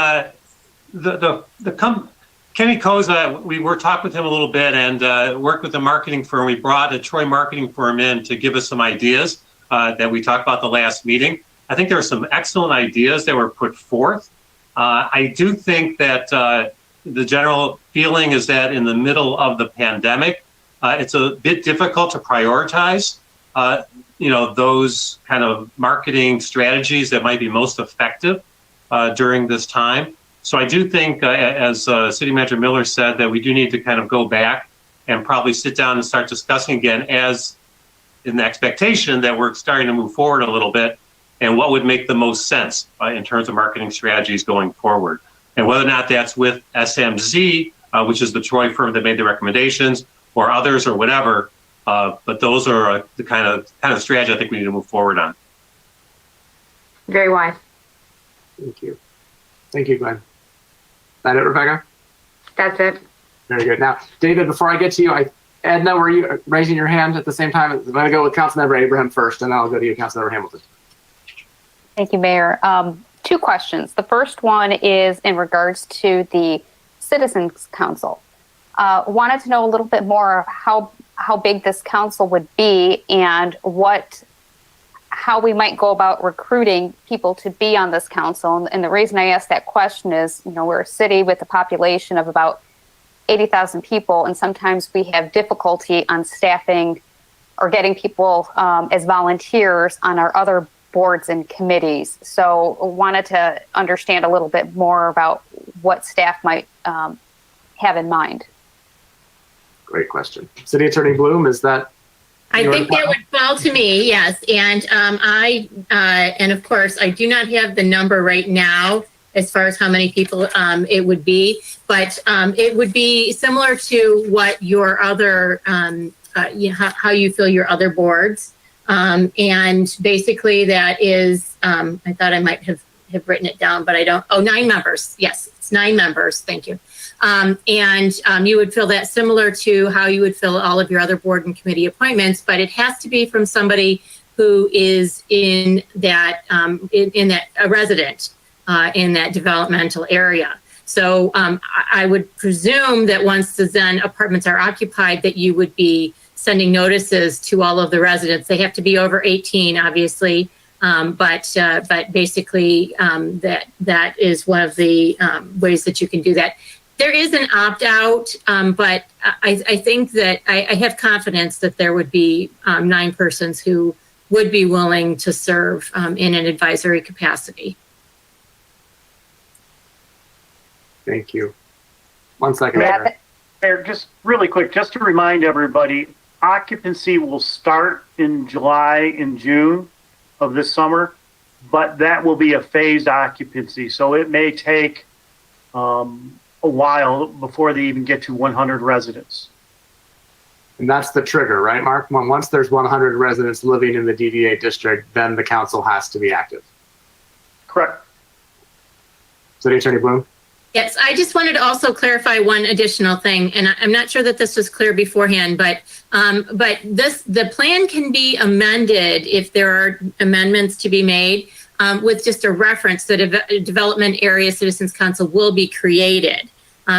Koza, we were talking with him a little bit and worked with the marketing firm. We brought a Troy marketing firm in to give us some ideas that we talked about the last meeting. I think there were some excellent ideas that were put forth. I do think that the general feeling is that in the middle of the pandemic, it's a bit difficult to prioritize, those kind of marketing strategies that might be most effective during this time. So I do think, as City Manager Miller said, that we do need to kind of go back and probably sit down and start discussing again, as in the expectation that we're starting to move forward a little bit, and what would make the most sense in terms of marketing strategies going forward. And whether or not that's with SMZ, which is the Troy firm that made the recommendations, or others or whatever, but those are the kind of strategy I think we need to move forward on. Very wise. Thank you. Thank you, Glenn. Is that it, Rebecca? That's it. Very good. Now, David, before I get to you, Edna, were you raising your hand at the same time? I'm going to go with Councilmember Abraham first, and then I'll go to you, Councilmember Hamilton. Thank you, Mayor. 2 questions. The first one is in regards to the Citizens Council. Wanted to know a little bit more how big this council would be and how we might go about recruiting people to be on this council. And the reason I ask that question is, we're a city with a population of about 80,000 people, and sometimes we have difficulty on staffing or getting people as volunteers on our other boards and committees. So wanted to understand a little bit more about what staff might have in mind. Great question. City Attorney Bloom, is that? I think that would fall to me, yes. And and of course, I do not have the number right now as far as how many people it would be, but it would be similar to what your other, how you fill your other boards. And basically that is, I thought I might have written it down, but I don't. Oh, 9 members. Yes, it's 9 members. Thank you. And you would fill that similar to how you would fill all of your other board and committee appointments, but it has to be from somebody who is in that, a resident in that developmental area. So I would presume that once the Zen apartments are occupied, that you would be sending notices to all of the residents. They have to be over 18, obviously, but basically that is one of the ways that you can do that. There is an opt-out, but I think that I have confidence that there would be 9 persons who would be willing to serve in an advisory capacity. Thank you. 1 second. Yeah, Mayor, just really quick, just to remind everybody, occupancy will start in July and June of this summer, but that will be a phased occupancy. So it may take a while before they even get to 100 residents. And that's the trigger, right, Mark? Once there's 100 residents living in the DDA district, then the council has to be active. Correct. City Attorney Bloom? Yes, I just wanted to also clarify one additional thing, and I'm not sure that this was clear beforehand, but the plan can be amended if there are amendments to be made with just a reference that a development area citizens council will be created.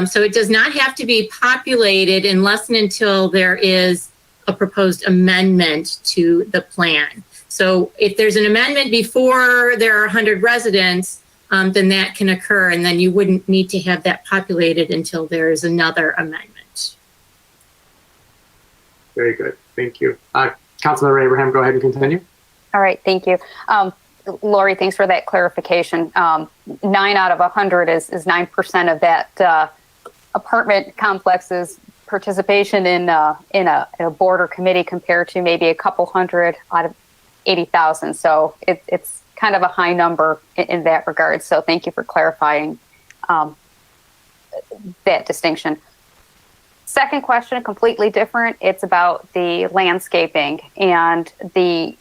So it does not have to be populated unless and until there is a proposed amendment to the plan. So if there's an amendment before there are 100 residents, then that can occur, and then you wouldn't need to have that populated until there is another amendment. Very good. Thank you. Councilmember Abraham, go ahead and continue. all right, thank you. Lori, thanks for that clarification. 9 out of 100 is 9% of that apartment complex's participation in a board or committee compared to maybe a couple hundred out of 80,000. So it's kind of a high number in that regard. So thank you for clarifying that distinction. Second question, completely different. It's about the landscaping and the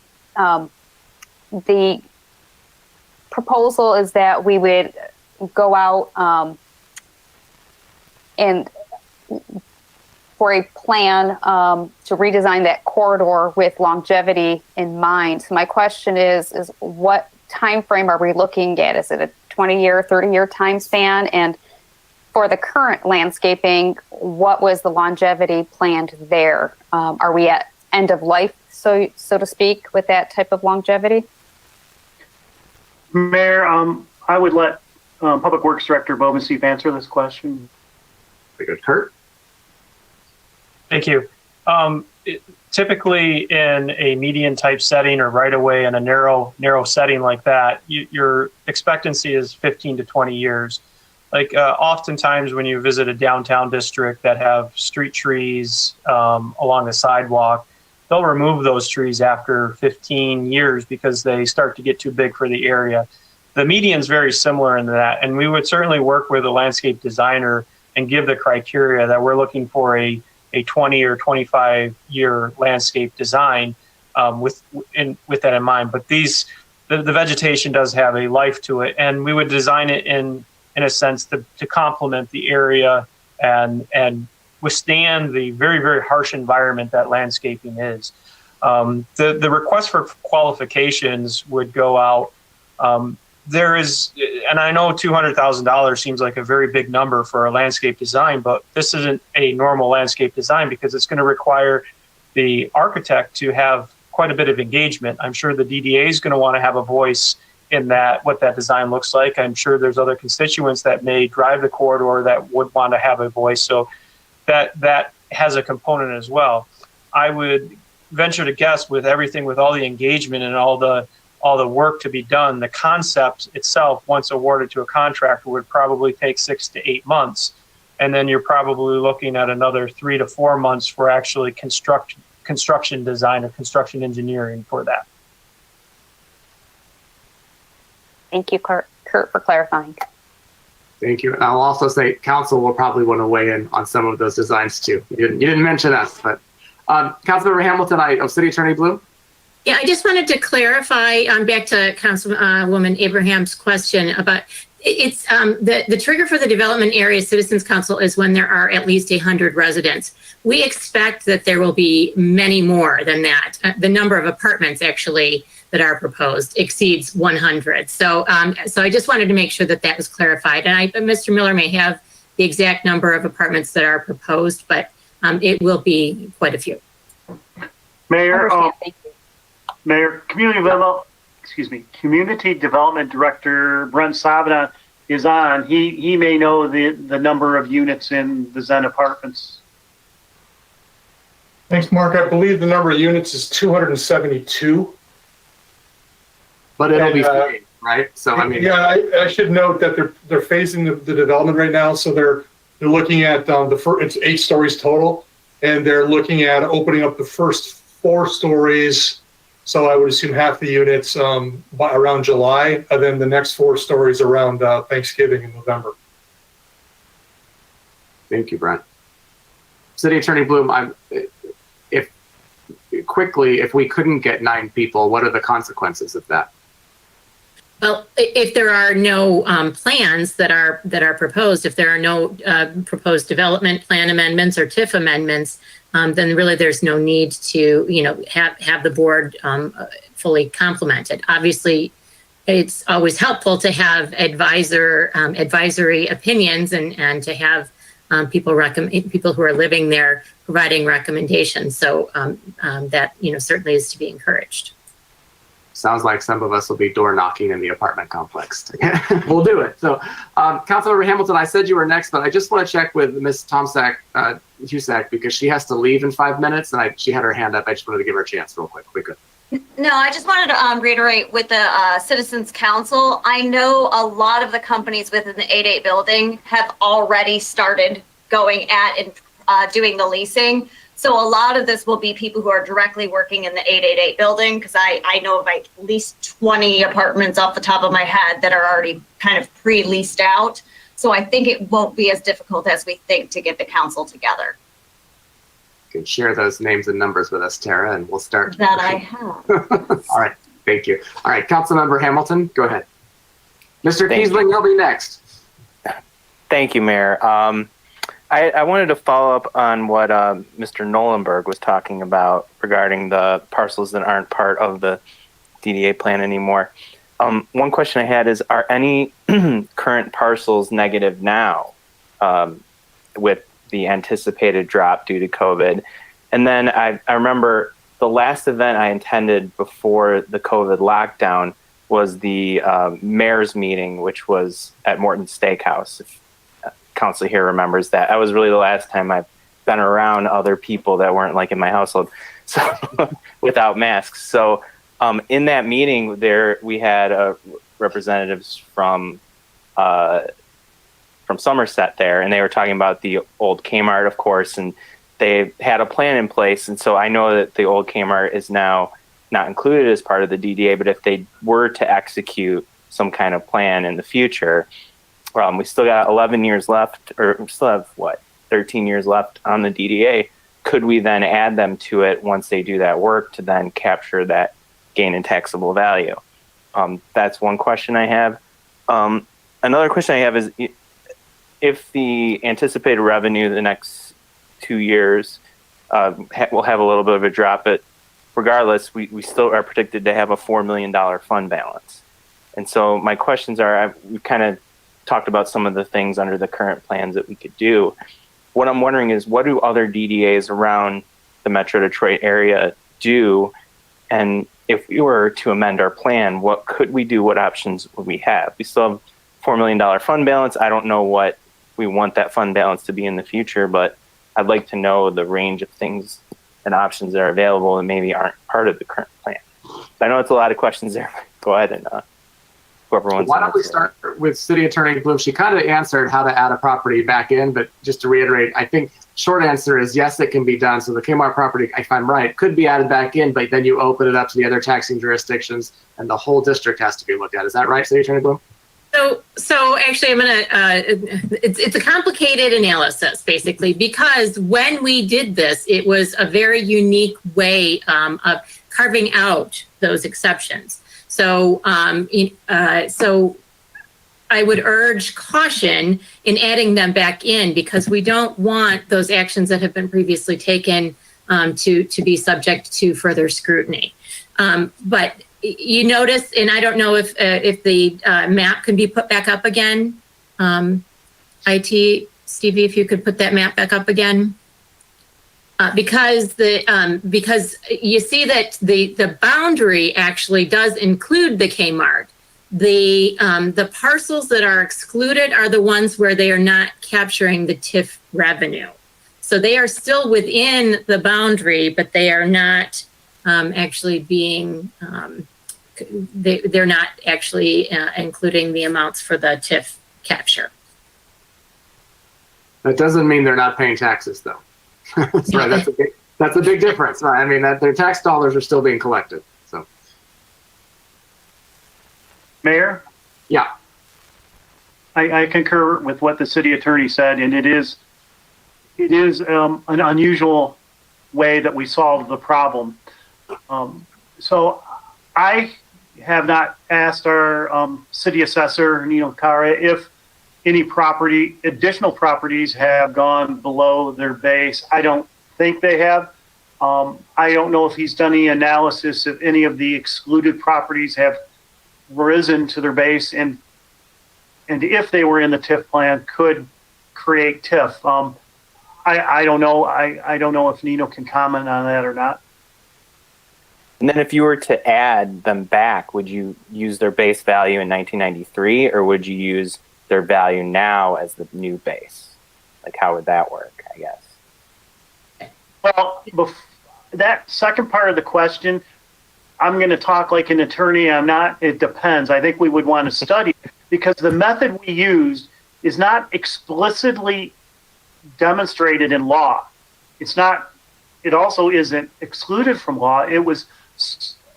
proposal is that we would go out and for a plan to redesign that corridor with longevity in mind. So my question is what time frame are we looking at? Is it a 20-year, 30-year time span? And for the current landscaping, what was the longevity planned there? Are we at end of life, so to speak, with that type of longevity? Mayor, I would let Public Works Director Bo Massif answer this question. Very good. Kurt? Thank you. Typically in a median type setting or right away in a narrow setting like that, your expectancy is 15 to 20 years. Like oftentimes when you visit a downtown district that have street trees along the sidewalk, they'll remove those trees after 15 years because they start to get too big for the area. The median is very similar in that, and we would certainly work with a landscape designer and give the criteria that we're looking for a 20 or 25 year landscape design with that in mind. But the vegetation does have a life to it, and we would design it in a sense to complement the area and withstand the very, very harsh environment that landscaping is. The request for qualifications would go out. There is, and I know $200,000 seems like a very big number for a landscape design, but this isn't a normal landscape design because it's going to require the architect to have quite a bit of engagement. I'm sure the DDA is going to want to have a voice in that, what that design looks like. I'm sure there's other constituents that may drive the corridor that would want to have a voice. So that has a component as well. I would venture to guess with everything, with all the engagement and all the work to be done, the concept itself, once awarded to a contractor, would probably take 6 to 8 months. And then you're probably looking at another 3 to 4 months for actually construction design or construction engineering for that. Thank you, Kurt, for clarifying. Thank you. And I'll also say council will probably want to weigh in on some of those designs too. You didn't mention us, but Councilmember Hamilton, City Attorney Bloom. Yeah, I just wanted to clarify back to Councilwoman Abraham's question about it's the trigger for the Development Area Citizens Council is when there are at least 100 residents. We expect that there will be many more than that. The number of apartments actually that are proposed exceeds 100. So I just wanted to make sure that that was clarified. And Mr. Miller may have the exact number of apartments that are proposed, but it will be quite a few. Mayor, Thank you. Mayor, Community Development Director Brent Savana is on. He may know the number of units in the Zen Apartments. Thanks, Mark. I believe the number of units is 272. But it'll be free, right? So I mean, yeah, I should note that they're phasing the development right now. So they're looking at it's 8 stories total, and they're looking at opening up the first 4 stories. So I would assume half the units by around July, and then the next 4 stories around Thanksgiving in November. Thank you, Brent. City Attorney Bloom, if we couldn't get 9 people, what are the consequences of that? Well, if there are no plans that are proposed, if there are no proposed development plan amendments or TIF amendments, then really there's no need to have the board fully complemented. Obviously, it's always helpful to have advisory opinions and to have people who are living there providing recommendations. So that certainly is to be encouraged. Sounds like some of us will be door knocking in the apartment complex. We'll do it. So, Councilmember Hamilton, I said you were next, but I just want to check with Ms. Husak because she has to leave in 5 minutes, and she had her hand up. I just wanted to give her a chance real quick. We could. No, I just wanted to reiterate with the Citizens Council. I know a lot of the companies within the 8-8 building have already started going at and doing the leasing. So a lot of this will be people who are directly working in the 888 building, because I know of at least 20 apartments off the top of my head that are already kind of pre-leased out. So I think it won't be as difficult as we think to get the council together. You can share those names and numbers with us, Tara, and we'll start. That I have. All right. Thank you. All right. Councilmember Hamilton, go ahead. Mr. Kiesling, you'll be next. Thank you, Mayor. I wanted to follow up on what Mr. Nolenberg was talking about regarding the parcels that aren't part of the DDA plan anymore. One question I had is, are any current parcels negative now with the anticipated drop due to COVID? And then I remember the last event I attended before the COVID lockdown was the mayor's meeting, which was at Morton Steakhouse. If council here remembers that. That was really the last time I've been around other people that weren't like in my household, so without masks. So in that meeting there, we had representatives from Somerset there, and they were talking about the old Kmart, of course, and they had a plan in place. And so I know that the old Kmart is now not included as part of the DDA, but if they were to execute some kind of plan in the future, we still got 11 years left, or we still have 13 years left on the DDA. Could we then add them to it once they do that work to then capture that gain in taxable value? That's one question I have. Another question I have is, if the anticipated revenue the next 2 years will have a little bit of a drop, but regardless, we still are predicted to have a $4 million fund balance. And so my questions are, we've kind of talked about some of the things under the current plans that we could do. What I'm wondering is, what do other DDAs around the Metro Detroit area do? And if we were to amend our plan, what could we do? What options would we have? We still have $4 million fund balance. I don't know what we want that fund balance to be in the future, but I'd like to know the range of things and options that are available and maybe aren't part of the current plan. I know it's a lot of questions there. Go ahead and whoever wants. Why don't we start with City Attorney Bloom? She kind of answered how to add a property back in, but just to reiterate, I think short answer is yes, it can be done. So the Kmart property, if I'm right, could be added back in, but then you open it up to the other taxing jurisdictions and the whole district has to be looked at. Is that right, City Attorney Bloom? So actually, I'm gonna. It's a complicated analysis, basically, because when we did this, it was a very unique way of carving out those exceptions. So, so I would urge caution in adding them back in because we don't want those actions that have been previously taken to be subject to further scrutiny. But you notice, and I don't know if the map can be put back up again. IT, Stevie, if you could put that map back up again. Because you see that the boundary actually does include the Kmart. The parcels that are excluded are the ones where they are not capturing the TIF revenue. So they are still within the boundary, but they are not actually being, they're not actually including the amounts for the TIF capture. That doesn't mean they're not paying taxes, though. Right, that's a big difference. Right? I mean, that their tax dollars are still being collected. So, Mayor? Yeah. I concur with what the city attorney said, and it is an unusual way that we solve the problem. So I have not asked our city assessor, Nino Cara, if any additional properties have gone below their base. I don't think they have. I don't know if he's done any analysis if any of the excluded properties have risen to their base and if they were in the TIF plan could create TIF. I don't know. I don't know if Nino can comment on that or not. And then if you were to add them back, would you use their base value in 1993 or would you use their value now as the new base? Like, how would that work, I guess? Well, that second part of the question, I'm going to talk like an attorney. I'm not. It depends. I think we would want to study because the method we used is not explicitly demonstrated in law. It's not. It also isn't excluded from law. It was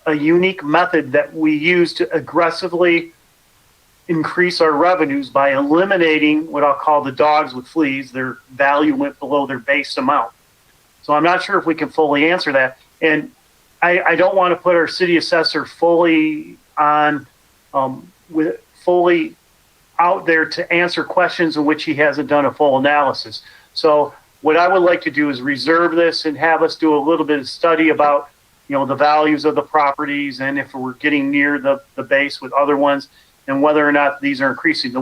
a unique method that we used to aggressively increase our revenues by eliminating what I'll call the dogs with fleas. Their value went below their base amount. So I'm not sure if we can fully answer that. And I don't want to put our city assessor fully on, fully out there to answer questions in which he hasn't done a full analysis. So what I would like to do is reserve this and have us do a little bit of study about, the values of the properties and if we're getting near the base with other ones and whether or not these are increasing. The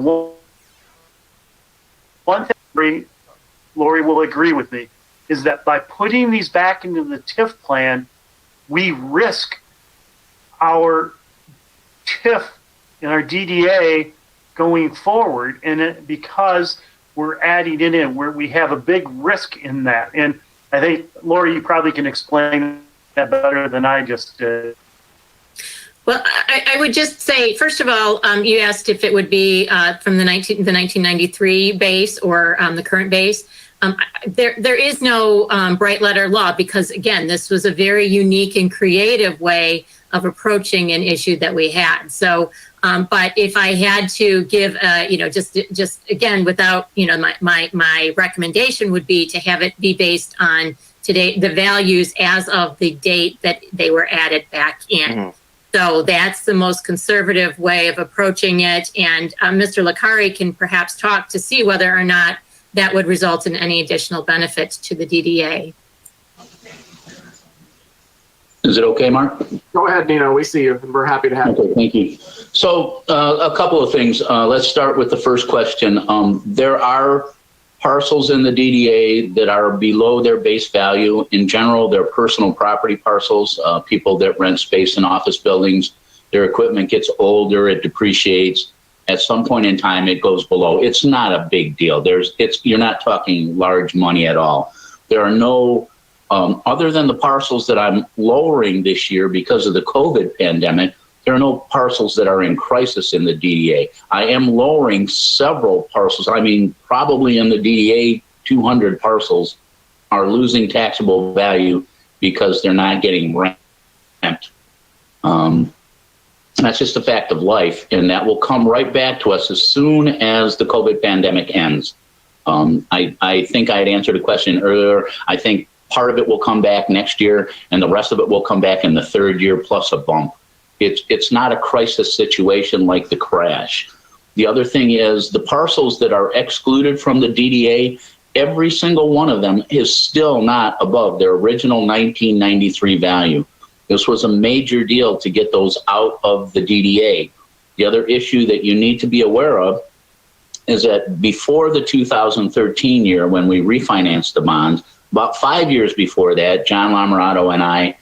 one thing, Lori will agree with me, is that by putting these back into the TIF plan, we risk our TIF and our DDA going forward, and because we're adding it in, where we have a big risk in that. And I think, Lori, you probably can explain that better than I just did. Well, I would just say, first of all, you asked if it would be from the 1993 base or the current base. There is no bright letter law because, again, this was a very unique and creative way of approaching an issue that we had. So, but if I had to give, just again, without, my recommendation would be to have it be based on today, the values as of the date that they were added back in. Mm-hmm. So that's the most conservative way of approaching it. And Mr. Licari can perhaps talk to see whether or not that would result in any additional benefits to the DDA. Is it okay, Mark? Go ahead, Nino. We see you, and we're happy to have you. Okay, thank you. So a couple of things. Let's start with the first question. There are parcels in the DDA that are below their base value. In general, they're personal property parcels, people that rent space in office buildings. Their equipment gets older, it depreciates. At some point in time, it goes below. It's not a big deal. You're not talking large money at all. There are no, other than the parcels that I'm lowering this year because of the COVID pandemic, there are no parcels that are in crisis in the DDA. I am lowering several parcels. I mean, probably in the DDA, 200 parcels are losing taxable value because they're not getting rent. That's just a fact of life, and that will come right back to us as soon as the COVID pandemic ends. I think I had answered a question earlier. I think part of it will come back next year, and the rest of it will come back in the third year plus a bump. It's not a crisis situation like the crash. The other thing is the parcels that are excluded from the DDA, every single one of them is still not above their original 1993 value. This was a major deal to get those out of the DDA. The other issue that you need to be aware of is that before the 2013 year, when we refinanced the bonds, about 5 years before that, John Lamorato and I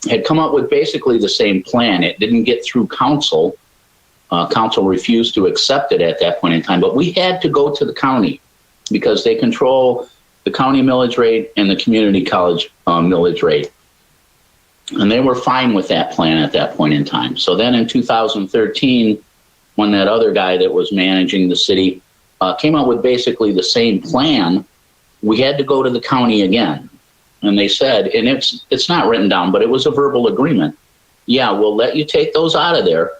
had come up with basically the same plan. It didn't get through council. Council refused to accept it at that point in time, but we had to go to the county because they control the county millage rate and the community college millage rate. And they were fine with that plan at that point in time. So then in 2013, when that other guy that was managing the city came up with basically the same plan, we had to go to the county again. And they said, and it's not written down, but it was a verbal agreement. Yeah, we'll let you take those out of there,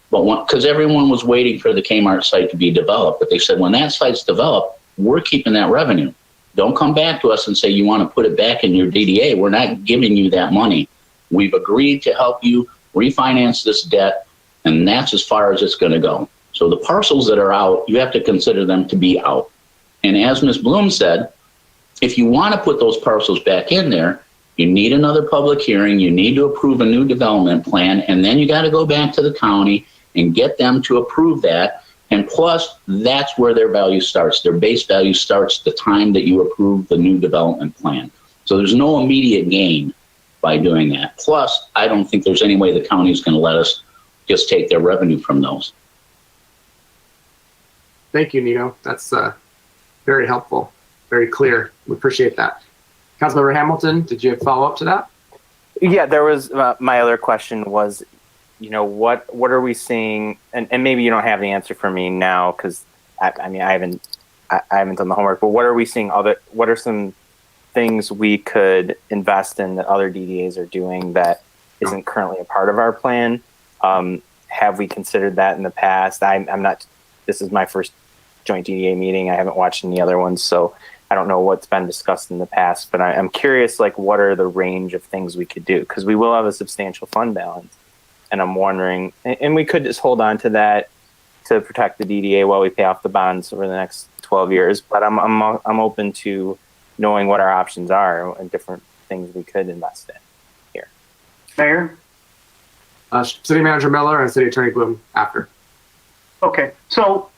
but because everyone was waiting for the Kmart site to be developed. But they said, when that site's developed, we're keeping that revenue. Don't come back to us and say you want to put it back in your DDA. We're not giving you that money. We've agreed to help you refinance this debt, and that's as far as it's going to go. So the parcels that are out, you have to consider them to be out. And as Ms. Bloom said, if you want to put those parcels back in there, you need another public hearing, you need to approve a new development plan, and then you got to go back to the county and get them to approve that. And plus, that's where their value starts. Their base value starts the time that you approve the new development plan. So there's no immediate gain by doing that. Plus, I don't think there's any way the county is going to let us just take their revenue from those. Thank you, Nino. That's very helpful, very clear. We appreciate that. Councilmember Hamilton, did you follow up to that? Yeah, there was my other question was, what are we seeing? And maybe you don't have the answer for me now because I haven't done the homework. But what are we seeing? What are some things we could invest in that other DDAs are doing that isn't currently a part of our plan? Have we considered that in the past? I'm not. This is my first joint DDA meeting. I haven't watched any other ones, so I don't know what's been discussed in the past. But I'm curious, what are the range of things we could do? Because we will have a substantial fund balance, and I'm wondering, and we could just hold on to that to protect the DDA while we pay off the bonds over the next 12 years. But I'm open to knowing what our options are and different things we could invest in here. Mayor? City Manager Miller and City Attorney Bloom after. Okay, so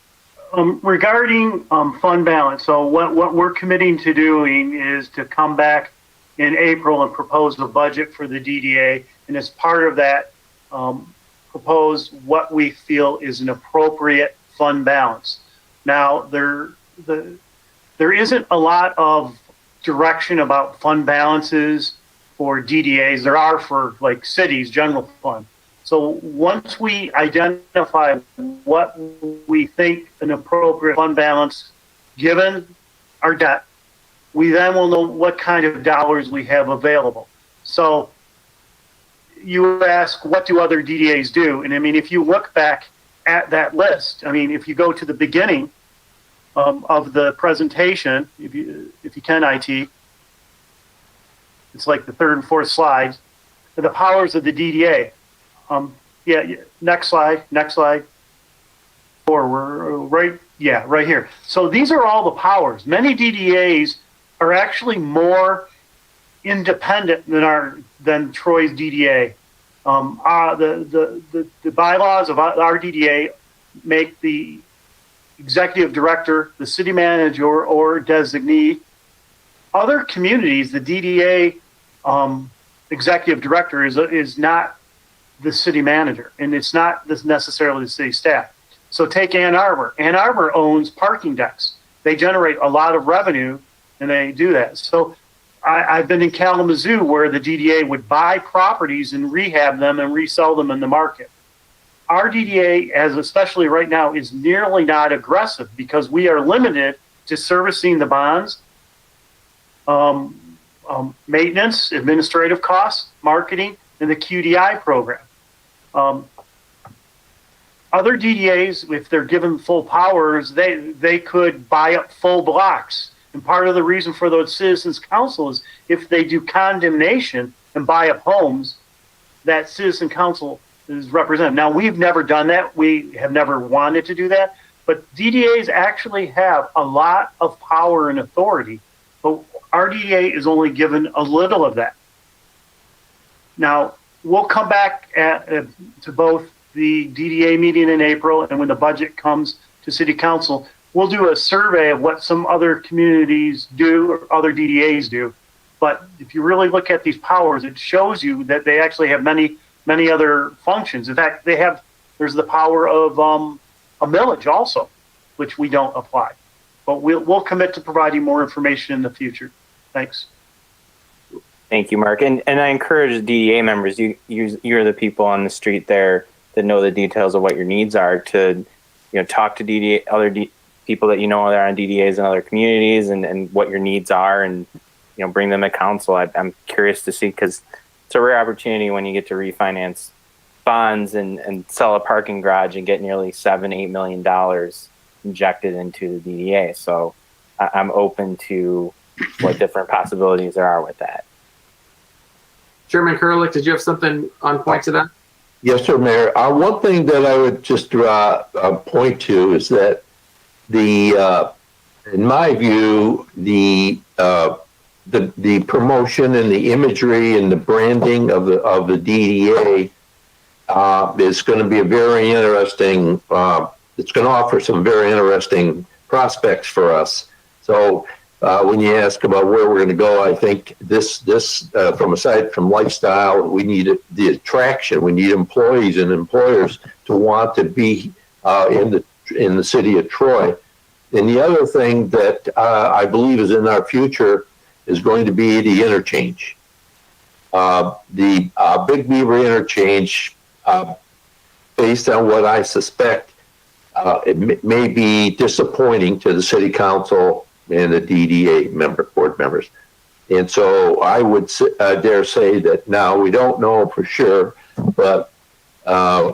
regarding fund balance, so what we're committing to doing is to come back in April and propose a budget for the DDA, and as part of that, propose what we feel is an appropriate fund balance. Now, there isn't a lot of direction about fund balances for DDAs. There are for cities general fund. So once we identify what we think an appropriate fund balance given our debt, we then will know what kind of dollars we have available. So you ask, what do other DDAs do? And if you look back at that list, if you go to the beginning of the presentation, if you can, IT, it's like the third and fourth slides, the powers of the DDA. Next slide. Forward, right here. So these are all the powers. Many DDAs are actually more independent than Troy's DDA. The bylaws of our DDA make the executive director, the city manager or designee. Other communities, the DDA executive director is not the city manager, and it's not necessarily the city staff. So take Ann Arbor. Ann Arbor owns parking decks. They generate a lot of revenue, and they do that. So I've been in Kalamazoo where the DDA would buy properties and rehab them and resell them in the market. Our DDA, as especially right now, is nearly not aggressive because we are limited to servicing the bonds, maintenance, administrative costs, marketing, and the QDI program. Other DDAs, if they're given full powers, they could buy up full blocks. And part of the reason for the Citizens Council is if they do condemnation and buy up homes, that Citizen Council is represented. Now, we've never done that. We have never wanted to do that. But DDAs actually have a lot of power and authority. But our DDA is only given a little of that. Now, we'll come back to both the DDA meeting in April and when the budget comes to City Council, we'll do a survey of what some other communities do or other DDAs do. But if you really look at these powers, it shows you that they actually have many other functions. In fact, there's the power of a millage also, which we don't apply. But we'll commit to providing more information in the future. Thanks. Thank you, Mark. And I encourage DDA members, you're the people on the street there that know the details of what your needs are to, talk to DDA, people that that are on DDAs in other communities and what your needs are and, bring them to council. I'm curious to see, because it's a rare opportunity when you get to refinance bonds and sell a parking garage and get nearly $7-8 million injected into the DDA. So I'm open to what different possibilities there are with that. Chairman Kurlik, did you have something on point to that? Yes, sir, Mayor. One thing that I would just point to is that in my view, the promotion and the imagery and the branding of the DDA is going to be a very interesting. It's going to offer some very interesting prospects for us. So when you ask about where we're going to go, I think this from lifestyle, we need the attraction. We need employees and employers to want to be in the city of Troy. And the other thing that I believe is in our future is going to be the interchange. The Big Beaver interchange, based on what I suspect, it may be disappointing to the city council and the DDA board members. And so I would dare say that now we don't know for sure, but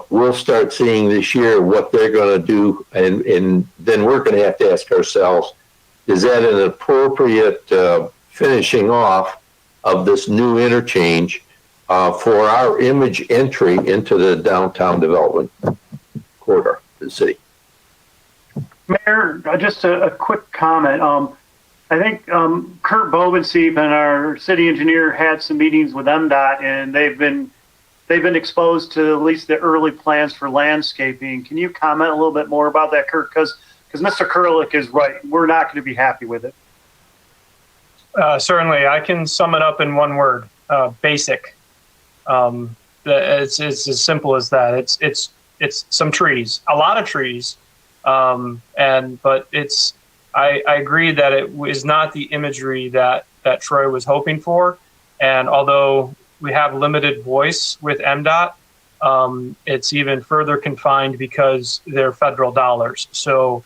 we'll start seeing this year what they're going to do. And then we're going to have to ask ourselves, is that an appropriate finishing off of this new interchange for our image entry into the downtown development corridor of the city? Mayor, just a quick comment. I think Kurt Bovenseep and our city engineer had some meetings with MDOT, and they've been exposed to at least the early plans for landscaping. Can you comment a little bit more about that, Kurt? Because Mr. Kurlik is right. We're not going to be happy with it. Certainly, I can sum it up in one word: basic. It's as simple as that. It's some trees, a lot of trees. But I agree that it is not the imagery that Troy was hoping for. And although we have limited voice with MDOT, it's even further confined because they're federal dollars. So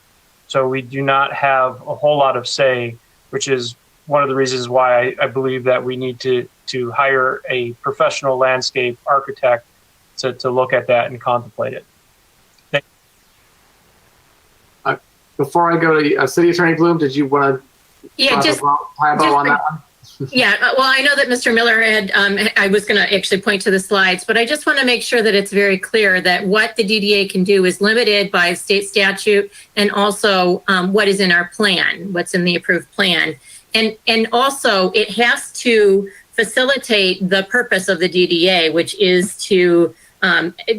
we do not have a whole lot of say, which is one of the reasons why I believe that we need to hire a professional landscape architect to look at that and contemplate it. Before I go to City Attorney Bloom, did you want to on that one? Yeah, well, I know that Mr. Miller had, I was going to actually point to the slides, but I just want to make sure that it's very clear that what the DDA can do is limited by state statute and also what is in our plan, what's in the approved plan. And also it has to facilitate the purpose of the DDA, which is to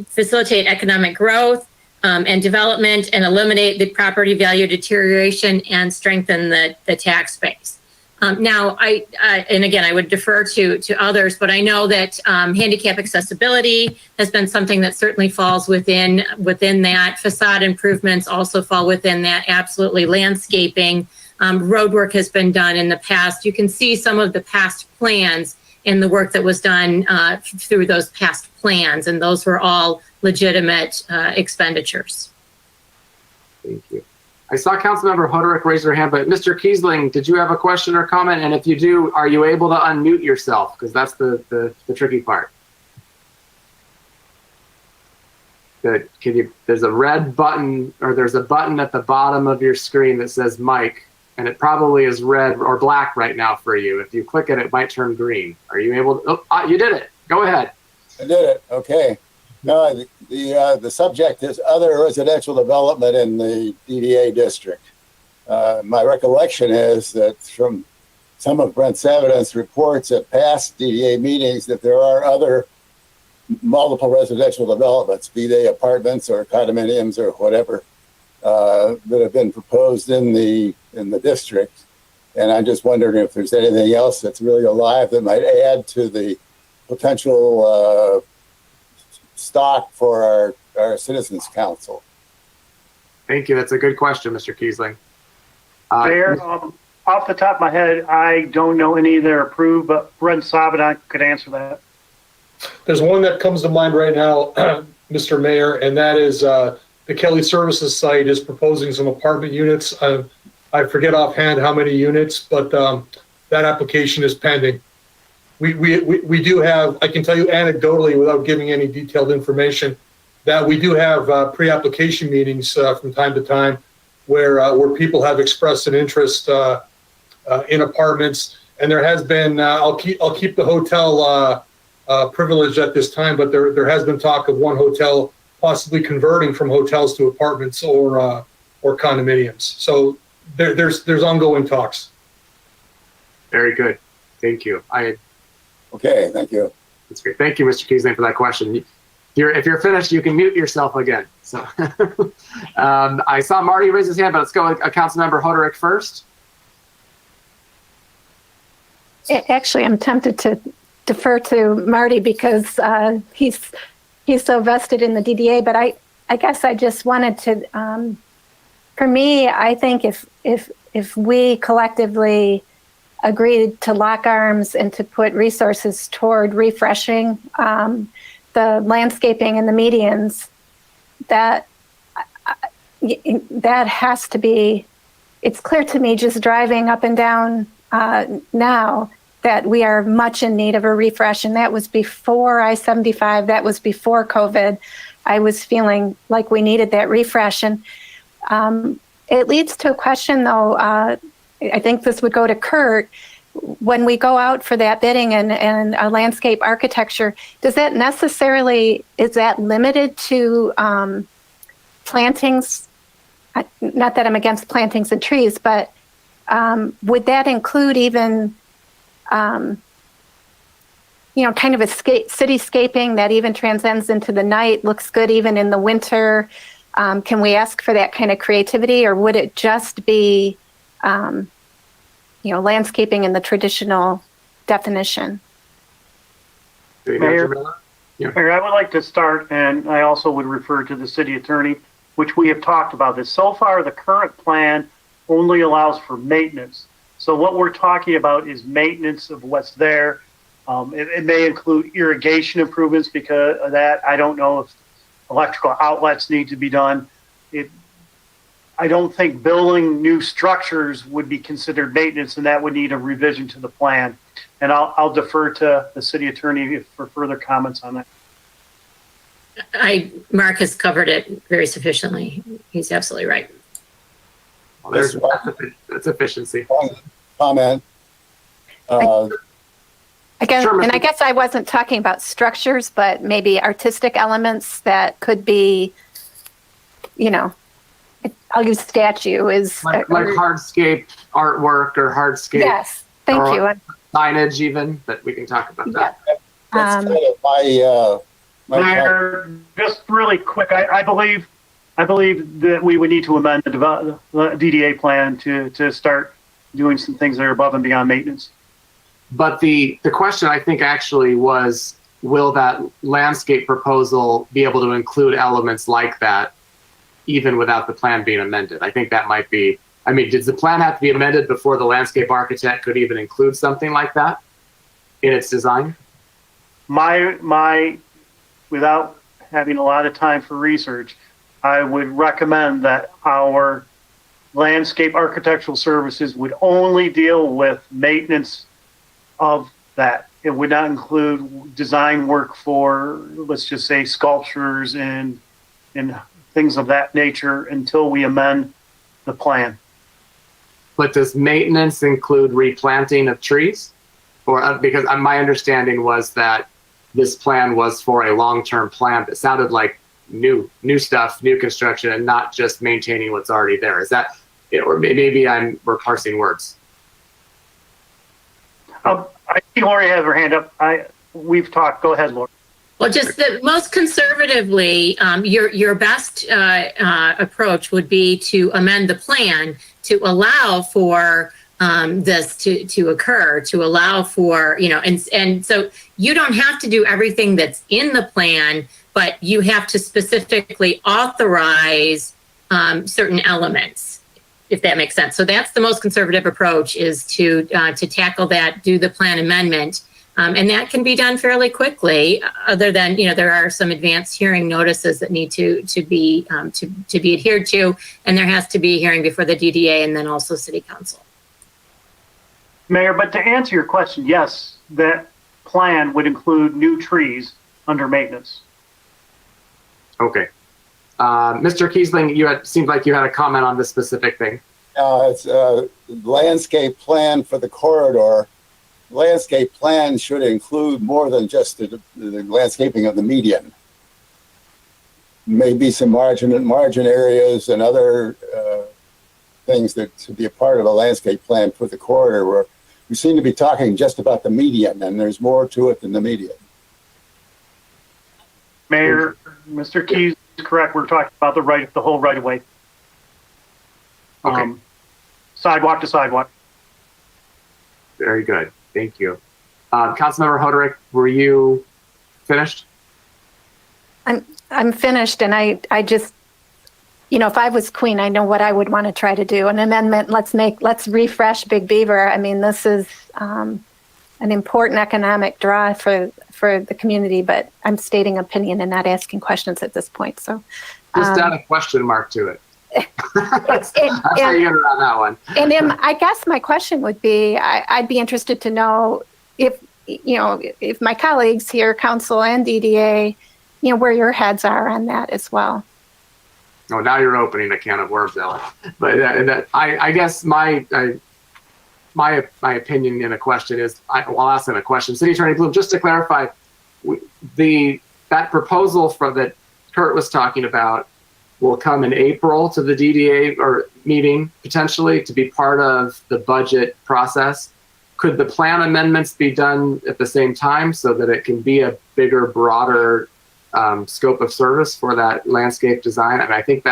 facilitate economic growth, and development and eliminate the property value deterioration and strengthen the tax base. Now, and again, I would defer to others, but I know that handicap accessibility has been something that certainly falls within that. Facade improvements also fall within that, absolutely. Landscaping. road work has been done in the past. You can see some of the past plans and the work that was done through those past plans, and those were all legitimate expenditures. Thank you. I saw Councilmember Hoderick raise her hand, but Mr. Kiesling, did you have a question or comment? And if you do, are you able to unmute yourself? Because that's the tricky part. Good. There's a red button, or there's a button at the bottom of your screen that says mic, and it probably is red or black right now for you. If you click it, it might turn green. Are you able to? Oh, you did it. Go ahead. I did it. Okay. No, the subject is other residential development in the DDA district. My recollection is that from some of Brent Savidan's reports at past DDA meetings that there are other multiple residential developments, be they apartments or condominiums or whatever, that have been proposed in the district. And I'm just wondering if there's anything else that's really alive that might add to the potential stock for our Citizens Council. Thank you. That's a good question, Mr. Kiesling. Mayor, off the top of my head, I don't know any that are approved, but Brent Savidan could answer that. There's one that comes to mind right now, Mr. Mayor, and that is the Kelly Services site is proposing some apartment units. I forget offhand how many units, but that application is pending. We do have, I can tell you anecdotally without giving any detailed information, that we do have pre-application meetings from time to time where people have expressed an interest in apartments. And there has been, I'll keep the hotel privileged at this time, but there has been talk of one hotel possibly converting from hotels to apartments or condominiums. So there's ongoing talks. Very good. Thank you. Okay, thank you. That's great. Thank you, Mr. Kiesling, for that question. If you're finished, you can mute yourself again. So I saw Marty raise his hand, but let's go with Councilmember Hoderick first. Actually, I'm tempted to defer to Marty because he's so vested in the DDA, but I guess I just wanted to, for me, I think if we collectively agreed to lock arms and to put resources toward refreshing the landscaping and the medians, that has to be, it's clear to me just driving up and down now that we are much in need of a refresh. And that was before I-75, that was before COVID. I was feeling like we needed that refresh. And it leads to a question though, I think this would go to Kurt. When we go out for that bidding and a landscape architecture, does that necessarily, is that limited to plantings? Not that I'm against plantings and trees, but would that include even, kind of a cityscaping that even transcends into the night, looks good even in the winter? Can we ask for that kind of creativity, or would it just be landscaping in the traditional definition? Mayor, I would like to start, and I also would refer to the city attorney, which we have talked about this. So far, the current plan only allows for maintenance. So what we're talking about is maintenance of what's there. It may include irrigation improvements because of that. I don't know if electrical outlets need to be done. I don't think building new structures would be considered maintenance, and that would need a revision to the plan. And I'll defer to the city attorney for further comments on that. Mark has covered it very sufficiently. He's absolutely right. Well, that's efficiency. Comment. I guess I wasn't talking about structures, but maybe artistic elements that could be, I'll use statue is like hardscape artwork or hardscape. Yes, thank you. Signage even, but we can talk about that. That's kind of my Mayor, just really quick, I believe that we would need to amend the DDA plan to start doing some things that are above and beyond maintenance. But the question I think actually was, will that landscape proposal be able to include elements like that even without the plan being amended? I think that might be I mean, does the plan have to be amended before the landscape architect could even include something like that in its design? My, without having a lot of time for research, I would recommend that our landscape architectural services would only deal with maintenance of that. It would not include design work for, let's just say, sculptures and things of that nature until we amend the plan. But does maintenance include replanting of trees? Or because my understanding was that this plan was for a long-term plan that sounded like new stuff, new construction, and not just maintaining what's already there. Is that, or maybe we're parsing words? I see Lori has her hand up. We've talked. Go ahead, Lori. Well, just the most conservatively, your best approach would be to amend the plan to allow for this to occur, to allow for, and so you don't have to do everything that's in the plan, but you have to specifically authorize certain elements, if that makes sense. So that's the most conservative approach, is to tackle that, do the plan amendment. And that can be done fairly quickly, other than, there are some advanced hearing notices that need to be adhered to, and there has to be a hearing before the DDA and then also City Council. Mayor, but to answer your question, yes, that plan would include new trees under maintenance. Okay. Mr. Kiesling, seemed like you had a comment on this specific thing. It's a landscape plan for the corridor. Landscape plan should include more than just the landscaping of the median. Maybe some margin areas and other things that should be a part of a landscape plan for the corridor, where we seem to be talking just about the median, and there's more to it than the median. Mayor, Mr. Keys is correct. We're talking about the whole right of way. Okay. Sidewalk to sidewalk. Very good. Thank you. Councilmember Hoderick, were you finished? I'm finished, and I just, if I was queen, I know what I would want to try to do. An amendment, let's refresh Big Beaver. I mean, this is an important economic draw for the community, but I'm stating opinion and not asking questions at this point. So just add a question mark to it. That's how you get around that one. And I guess my question would be, I'd be interested to know if my colleagues here, council and DDA, where your heads are on that as well. Oh, now you're opening a can of worms, Ellen. But I guess my opinion in a question is, I'll ask in a question. City Attorney Bloom, just to clarify, that proposal that Kurt was talking about will come in April to the DDA or meeting, potentially, to be part of the budget process. Could the plan amendments be done at the same time so that it can be a bigger, broader scope of service for that landscape design? I mean, I think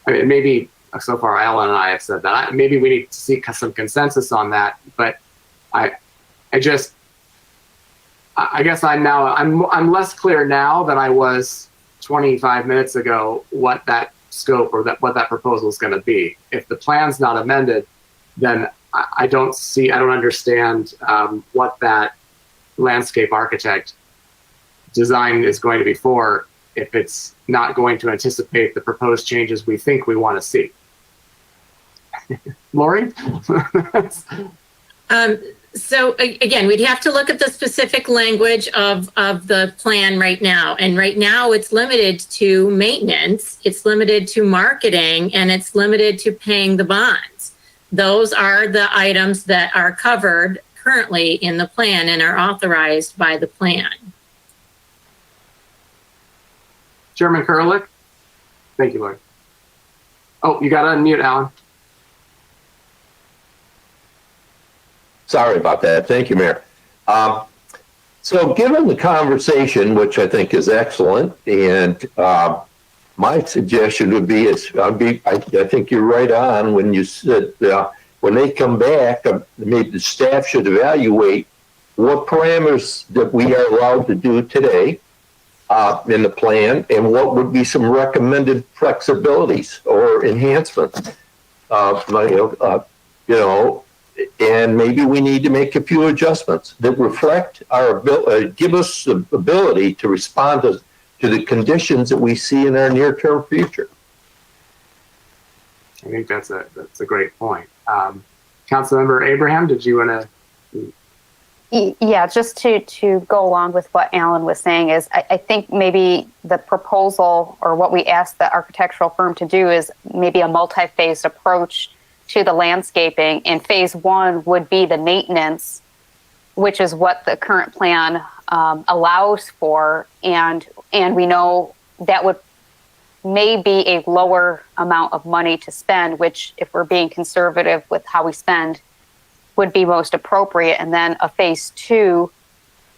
maybe so far Ellen and I have said that. Maybe we need to seek some consensus on that. But I guess I'm less clear now than I was 25 minutes ago what that scope or what that proposal is going to be. If the plan's not amended, then I don't understand what that landscape architect design is going to be for, if it's not going to anticipate the proposed changes we think we want to see. Lori? So again, we'd have to look at the specific language of the plan right now. And right now it's limited to maintenance, it's limited to marketing, and it's limited to paying the bonds. Those are the items that are covered currently in the plan and are authorized by the plan. Chairman Kurlik? Thank you, Lori. Oh, you got to unmute, Alan. Sorry about that. Thank you, Mayor. So given the conversation, which I think is excellent, and my suggestion would be, I think you're right on when you said when they come back, maybe the staff should evaluate what parameters that we are allowed to do today in the plan, and what would be some recommended flexibilities or enhancements. and maybe we need to make a few adjustments that reflect our ability, give us the ability to respond to the conditions that we see in our near-term future. I think that's a great point. Councilmember Abraham, did you want to? Yeah, just to go along with what Alan was saying is I think maybe the proposal or what we asked the architectural firm to do is maybe a multi-phased approach to the landscaping. And phase one would be the maintenance, which is what the current plan allows for. And we know that would may be a lower amount of money to spend, which if we're being conservative with how we spend, would be most appropriate. And then a phase two,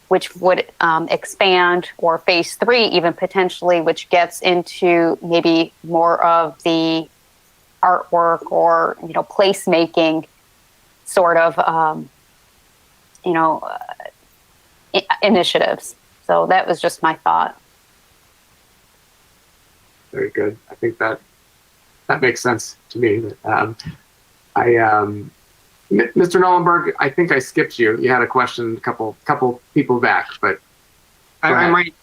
which would expand, or phase three even potentially, which gets into maybe more of the artwork or, placemaking sort of, initiatives. So that was just my thought. Very good. I think that makes sense to me. Mr. Nollenberg, I think I skipped you. You had a question a couple people back, but I might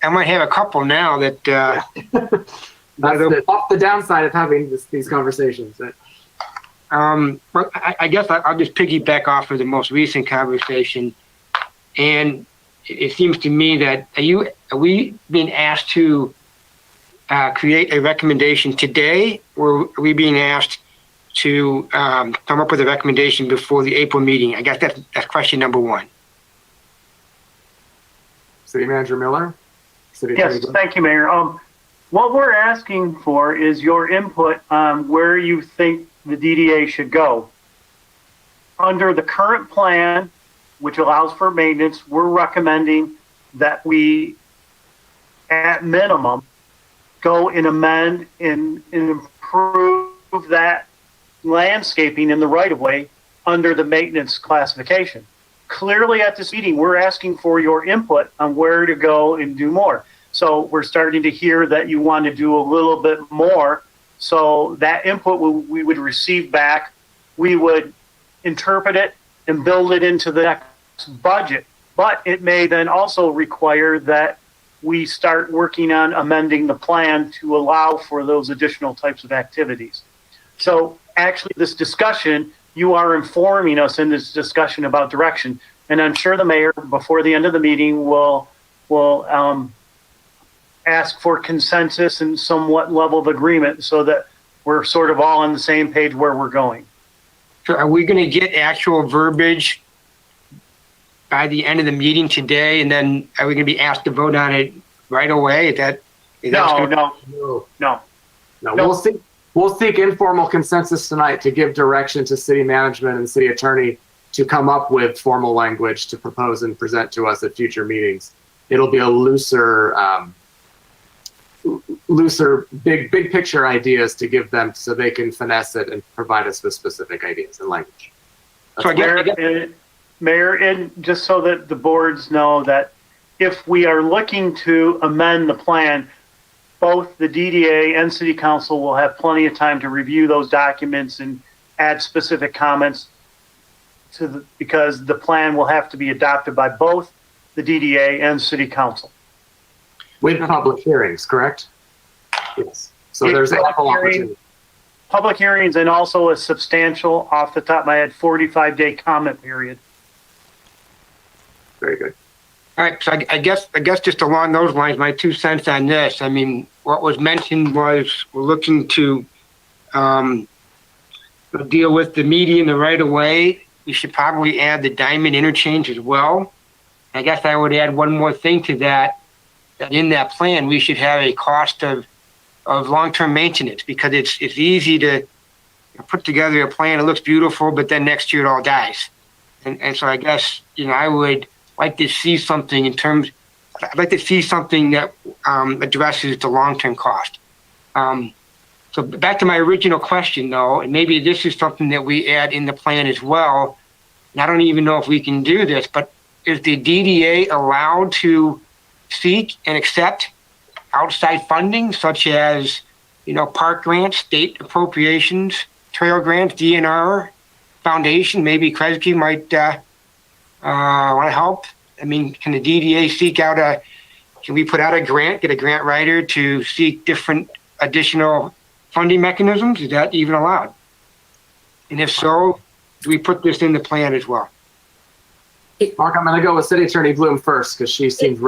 have a couple now that. That's the downside of having these conversations. Well, I guess I'll just piggyback off of the most recent conversation, and it seems to me that are we being asked to create a recommendation today, or are we being asked to come up with a recommendation before the April meeting? I guess that's question number one. City Manager Miller? Yes, thank you, Mayor. What we're asking for is your input on where you think the DDA should go. Under the current plan, which allows for maintenance, we're recommending that we, at minimum, go and amend and improve that landscaping in the right-of-way under the maintenance classification. Clearly at this meeting, we're asking for your input on where to go and do more. So we're starting to hear that you want to do a little bit more. So that input we would receive back, we would interpret it and build it into the next budget. But it may then also require that we start working on amending the plan to allow for those additional types of activities. So actually this discussion, you are informing us in this discussion about direction. And I'm sure the mayor, before the end of the meeting, will ask for consensus and somewhat level of agreement so that we're sort of all on the same page where we're going. So are we going to get actual verbiage by the end of the meeting today, and then are we going to be asked to vote on it right away? No. We'll seek informal consensus tonight to give direction to city management and city attorney to come up with formal language to propose and present to us at future meetings. It'll be a looser, big picture ideas to give them so they can finesse it and provide us with specific ideas and language. So Mayor, and just so that the boards know that if we are looking to amend the plan, both the DDA and City Council will have plenty of time to review those documents and add specific comments because the plan will have to be adopted by both the DDA and City Council. With public hearings, correct? Yes. So there's ample opportunity. Public hearings and also a substantial, off the top of my head, 45-day comment period. Very good. All right, so I guess just along those lines, my 2 cents on this. I mean, what was mentioned was we're looking to deal with the median the right of way. We should probably add the diamond interchange as well. I guess I would add one more thing to that in that plan, we should have a cost of long-term maintenance, because it's easy to put together a plan. It looks beautiful, but then next year it all dies. And so I guess, I would like to see something I'd like to see something that addresses the long-term cost. So back to my original question, though, and maybe this is something that we add in the plan as well. And I don't even know if we can do this, but is the DDA allowed to seek and accept outside funding, such as, park grants, state appropriations, trail grants, DNR Foundation, maybe Kresge might want to help. I mean, can the DDA can we put out a grant, get a grant writer to seek different additional funding mechanisms? Is that even allowed? And if so, do we put this in the plan as well? Mark, I'm going to go with City Attorney Bloom first because she seems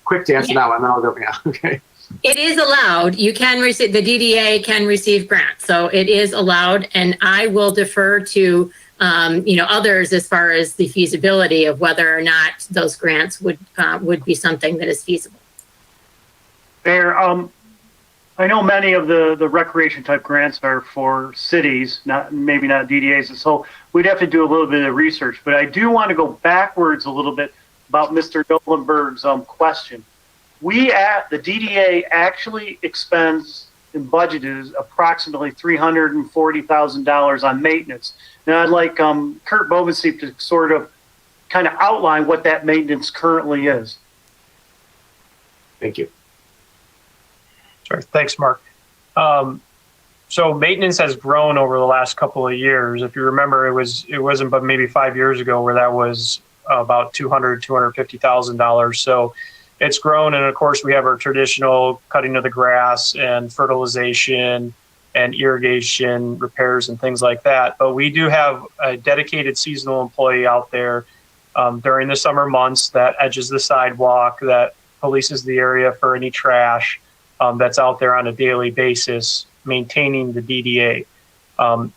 quick to answer that one. Then I'll go. Yeah, okay. It is allowed. You can receive, the DDA can receive grants. So it is allowed. And I will defer to, others as far as the feasibility of whether or not those grants would be something that is feasible. Mayor, I know many of the recreation type grants are for cities, maybe not DDAs. And so we'd have to do a little bit of research, but I do want to go backwards a little bit about Mr. Nolenberg's question. The DDA actually expends and budgeted approximately $340,000 on maintenance. Now I'd like Kurt Bovensteep to sort of kind of outline what that maintenance currently is. Thank you. Sorry, thanks, Mark. So maintenance has grown over the last couple of years. If you remember, it wasn't but maybe 5 years ago where that was about $250,000. So it's grown, and of course we have our traditional cutting of the grass and fertilization and irrigation repairs and things like that. But we do have a dedicated seasonal employee out there during the summer months that edges the sidewalk, that polices the area for any trash, that's out there on a daily basis, maintaining the DDA.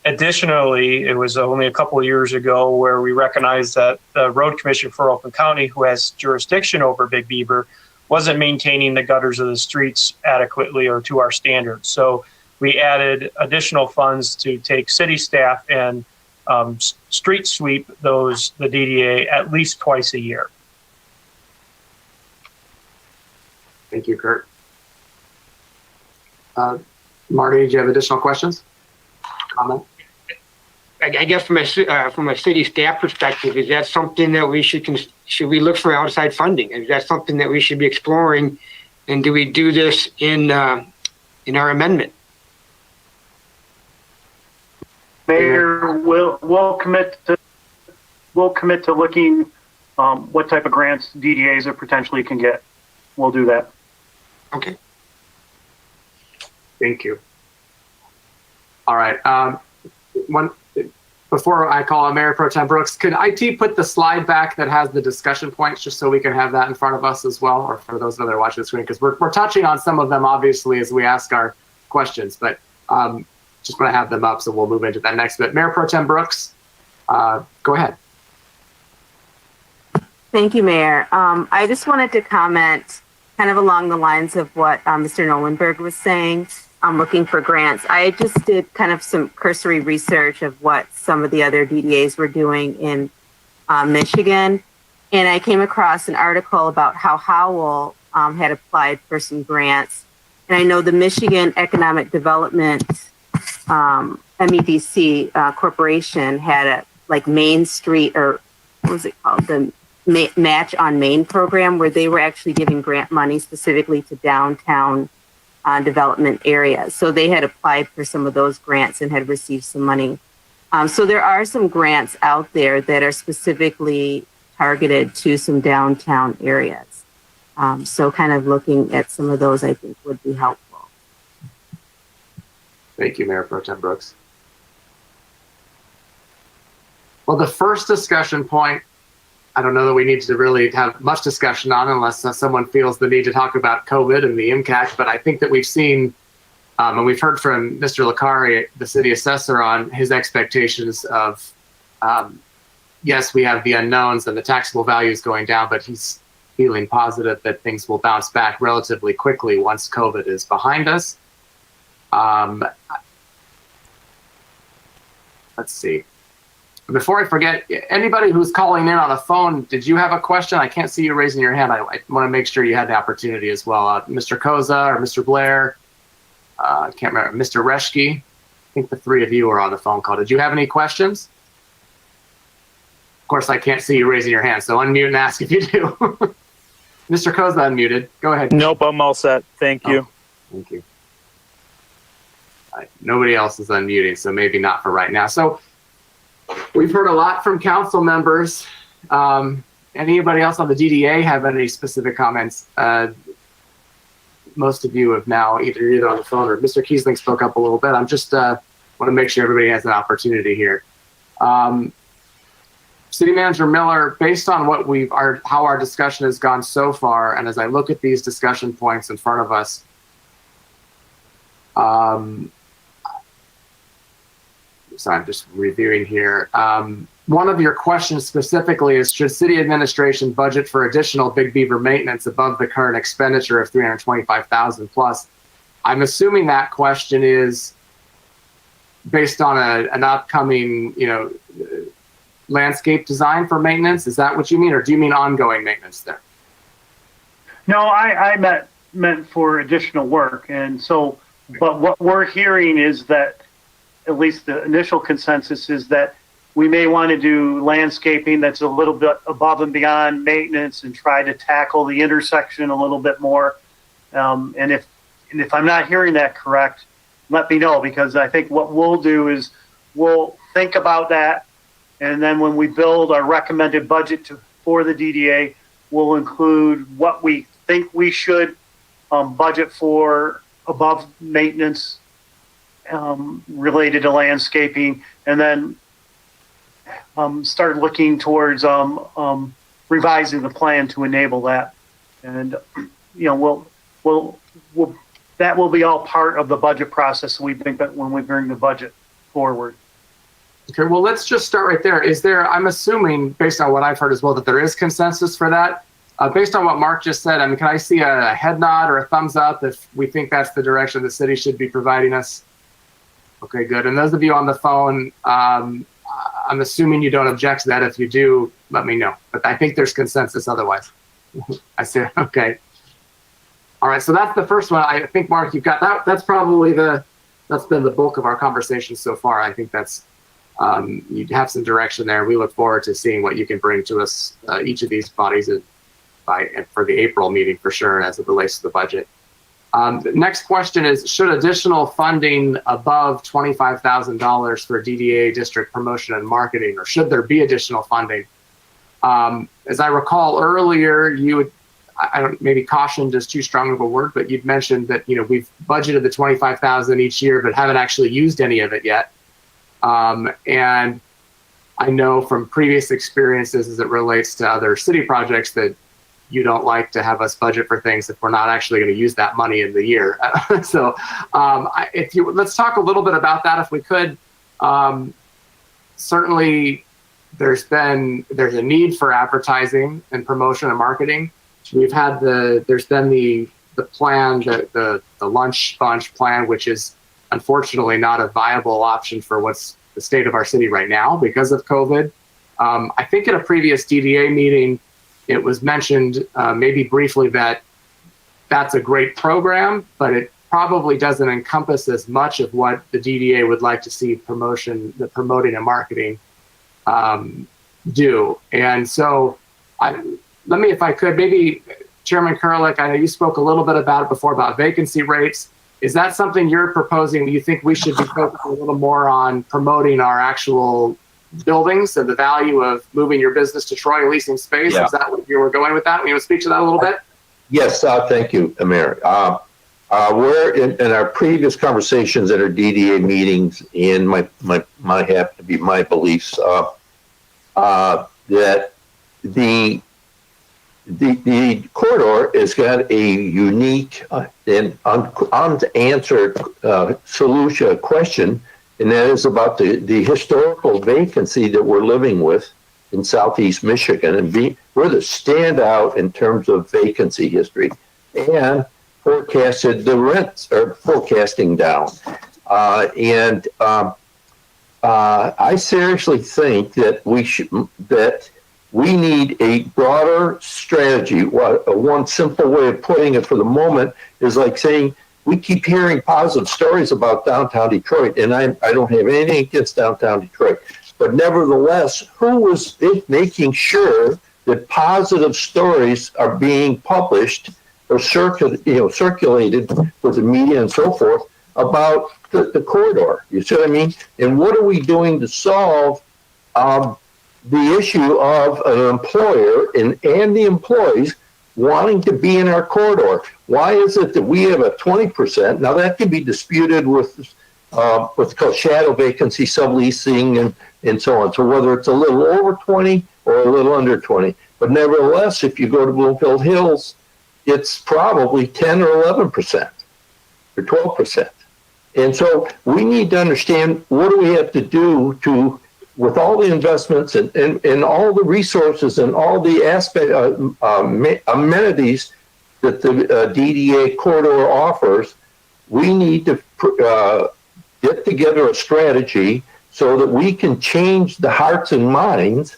Additionally, it was only a couple of years ago where we recognized that the Road Commission for Oakland County, who has jurisdiction over Big Beaver, wasn't maintaining the gutters of the streets adequately or to our standards. So we added additional funds to take city staff and street sweep the DDA at least twice a year. Thank you, Kurt. Marty, do you have additional questions? Comment? I guess from a city staff perspective, is that something that we should we look for outside funding? Is that something that we should be exploring? And do we do this in our amendment? Mayor, we'll commit to looking what type of grants DDAs are potentially can get. We'll do that. Okay. Thank you. All right. Before I call on Mayor Pro Tem Brooks, could IT put the slide back that has the discussion points just so we can have that in front of us as well, or for those that are watching the screen, because we're touching on some of them obviously as we ask our questions, but just want to have them up, so we'll move into that next bit. Mayor Pro Tem Brooks, go ahead. Thank you, Mayor. I just wanted to comment kind of along the lines of what Mr. Nolenberg was saying. I'm looking for grants. I just did kind of some cursory research of what some of the other DDAs were doing in Michigan. And I came across an article about how Howell had applied for some grants. And I know the Michigan Economic Development MEDC Corporation had a Main Street, or what was it called? The Match on Main program, where they were actually giving grant money specifically to downtown development areas. So they had applied for some of those grants and had received some money. So there are some grants out there that are specifically targeted to some downtown areas. So kind of looking at some of those, I think, would be helpful. Thank you, Mayor Pro Tem Brooks. Well, the first discussion point, I don't know that we need to really have much discussion on unless someone feels the need to talk about COVID and the impact. But I think that we've seen, and we've heard from Mr. Licari, the city assessor, on his expectations of, yes, we have the unknowns and the taxable values going down, but he's feeling positive that things will bounce back relatively quickly once COVID is behind us. Let's see. Before I forget, anybody who's calling in on the phone, did you have a question? I can't see you raising your hand. I want to make sure you had the opportunity as well. Mr. Koza or Mr. Blair, I can't remember, Mr. Reschke. I think the three of you are on the phone call. Did you have any questions? Of course, I can't see you raising your hand, so unmute and ask if you do. Mr. Koza unmuted. Go ahead. Nope, I'm all set. Thank you. Thank you. Nobody else is unmuting, so maybe not for right now. So we've heard a lot from council members. Anybody else on the DDA have any specific comments? Most of you have now either on the phone or Mr. Kiesling spoke up a little bit. I'm just want to make sure everybody has an opportunity here. City Manager Miller, based on what how our discussion has gone so far, and as I look at these discussion points in front of us, so I'm just reviewing here. One of your questions specifically is, should city administration budget for additional Big Beaver maintenance above the current expenditure of $325,000 plus? I'm assuming that question is based on an upcoming, landscape design for maintenance. Is that what you mean, or do you mean ongoing maintenance there? No, I meant for additional work. And so, but what we're hearing is that, at least the initial consensus is that we may want to do landscaping that's a little bit above and beyond maintenance and try to tackle the intersection a little bit more. And if I'm not hearing that correct, let me know, because I think what we'll do is we'll think about that. And then when we build our recommended budget for the DDA, we'll include what we think we should budget for above maintenance related to landscaping, and then start looking towards revising the plan to enable that. And we'll that will be all part of the budget process. We think that when we bring the budget forward. Okay, well, let's just start right there. I'm assuming, based on what I've heard as well, that there is consensus for that. Based on what Mark just said, can I see a head nod or a thumbs up if we think that's the direction the city should be providing us? Okay, good. And those of you on the phone, I'm assuming you don't object to that. If you do, let me know. But I think there's consensus otherwise. I see. Okay. All right, so that's the first one. I think, Mark, you've got that. That's probably that's been the bulk of our conversation so far. I think that's, you have some direction there. We look forward to seeing what you can bring to us, each of these bodies for the April meeting for sure, as it relates to the budget. The next question is, should additional funding above $25,000 for DDA district promotion and marketing, or should there be additional funding? As I recall earlier, maybe cautioned is too strong of a word, but you'd mentioned that, we've budgeted the $25,000 each year, but haven't actually used any of it yet. And I know from previous experiences as it relates to other city projects that you don't like to have us budget for things if we're not actually going to use that money in the year. So let's talk a little bit about that if we could. Certainly there's a need for advertising and promotion and marketing. There's been the plan, the lunch bunch plan, which is unfortunately not a viable option for what's the state of our city right now because of COVID. I think at a previous DDA meeting, it was mentioned maybe briefly that that's a great program, but it probably doesn't encompass as much of what the DDA would like to see promoting and marketing do. And so let me, if I could, maybe Chairman Kurlik, I know you spoke a little bit about it before about vacancy rates. Is that something you're proposing? Do you think we should be focusing a little more on promoting our actual buildings and the value of moving your business to Troy, leasing space? Yeah. Is that what you were going with that? You want to speak to that a little bit? Yes, thank you, Amir. We're in our previous conversations at our DDA meetings, and might happen to be my beliefs, that the corridor has got a unique and unanswered question, and that is about the historical vacancy that we're living with in Southeast Michigan, and we're the standout in terms of vacancy history, and forecasted the rents are forecasting down. I seriously think that we need a broader strategy. One simple way of putting it for the moment is like saying, we keep hearing positive stories about downtown Detroit, and I don't have anything against downtown Detroit, but nevertheless, who is making sure that positive stories are being published or circulated with the media and so forth about the corridor. You see what I mean? And what are we doing to solve the issue of an employer and the employees wanting to be in our corridor? Why is it that we have a 20%? Now that can be disputed with what's called shadow vacancy, subleasing, and so on. So whether it's a little over 20 or a little under 20, but nevertheless, if you go to Bloomfield Hills, it's probably 10 or 11% or 12%. And so we need to understand, what do we have to do to, with all the investments and all the resources and all the amenities that the DDA corridor offers, we need to get together a strategy so that we can change the hearts and minds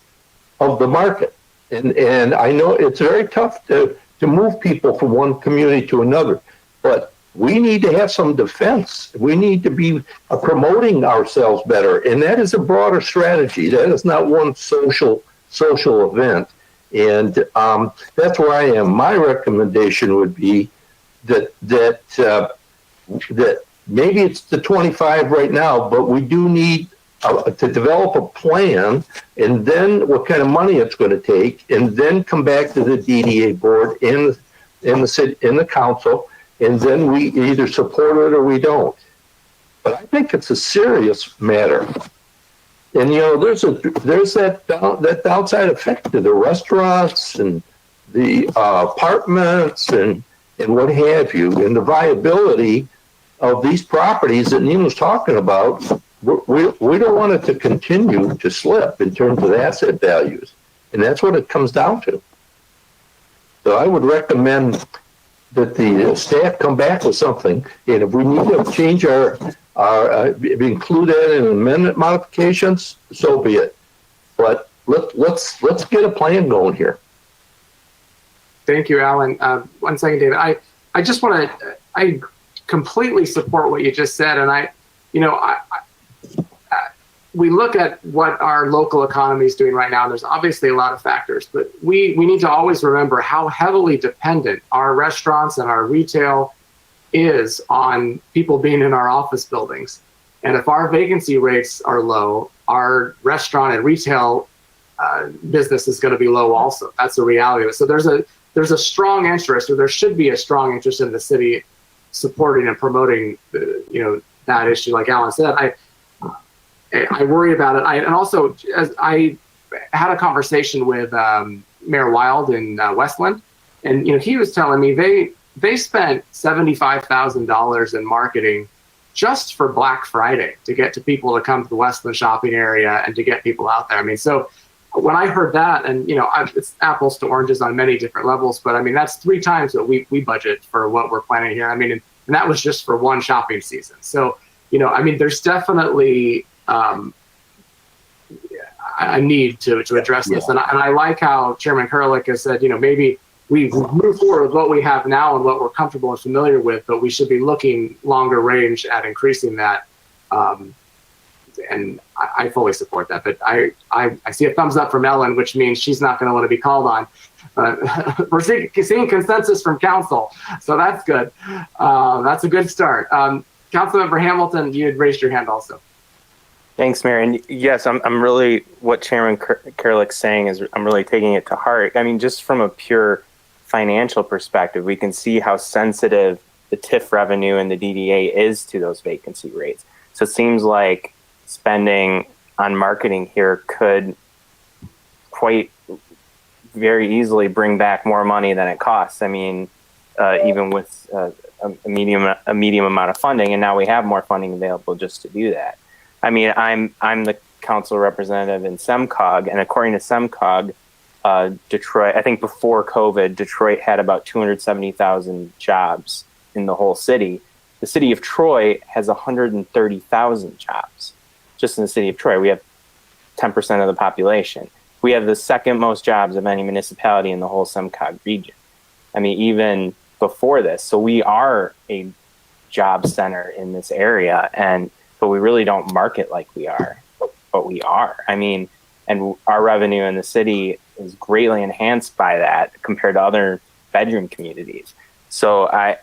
of the market. And I know it's very tough to move people from one community to another, but we need to have some defense. We need to be promoting ourselves better. And that is a broader strategy. That is not one social event. And that's where I am. My recommendation would be that maybe it's the 25 right now, but we do need to develop a plan, and then what kind of money it's going to take, and then come back to the DDA board in the city, in the council, and then we either support it or we don't. But I think it's a serious matter. And there's that downside effect to the restaurants and the apartments and what have you, and the viability of these properties that Nina was talking about. We don't want it to continue to slip in terms of asset values, and that's what it comes down to. So I would recommend that the staff come back with something, and if we need to change our include that in amendment modifications, so be it. But let's get a plan going here. Thank you, Alan. 1 second, David. I just want to. I completely support what you just said, and we look at what our local economy is doing right now, and there's obviously a lot of factors, but we need to always remember how heavily dependent our restaurants and our retail is on people being in our office buildings. And if our vacancy rates are low, our restaurant and retail business is going to be low also. That's the reality of it. So there's a strong interest, or there should be a strong interest in the city supporting and promoting that issue. Like Alan said, I worry about it. And also, as I had a conversation with Mayor Wild in Westland, and he was telling me they spent $75,000 in marketing just for Black Friday to get people to come to the Westland shopping area and to get people out there. I mean, so when I heard that, and it's apples to oranges on many different levels, but I mean that's 3 times what we budget for what we're planning here. I mean, and that was just for one shopping season. So I mean, there's definitely a need to address this. And I like how Chairman Kerlick has said, maybe we move forward with what we have now and what we're comfortable and familiar with, but we should be looking longer range at increasing that. And I fully support that. But I see a thumbs up from Ellen, which means she's not going to want to be called on. We're seeing consensus from council, so that's good. That's a good start. Councilmember Hamilton, you had raised your hand also. Thanks, Mayor. And yes, I'm really, what Chairman Kerlick's saying is, I'm really taking it to heart. I mean, just from a pure financial perspective, we can see how sensitive the TIF revenue and the DDA is to those vacancy rates. So it seems like spending on marketing here could quite very easily bring back more money than it costs. I mean, even with a medium amount of funding, and now we have more funding available just to do that. I mean, I'm the council representative in SEMCOG, and according to SEMCOG, Detroit, I think before COVID, Detroit had about 270,000 jobs in the whole city. The city of Troy has 130,000 jobs just in the city of Troy. We have 10% of the population. We have the second most jobs of any municipality in the whole SEMCOG region. I mean, even before this. So we are a job center in this area, but we really don't market like we are, but we are. I mean, and our revenue in the city is greatly enhanced by that compared to other bedroom communities. So I'm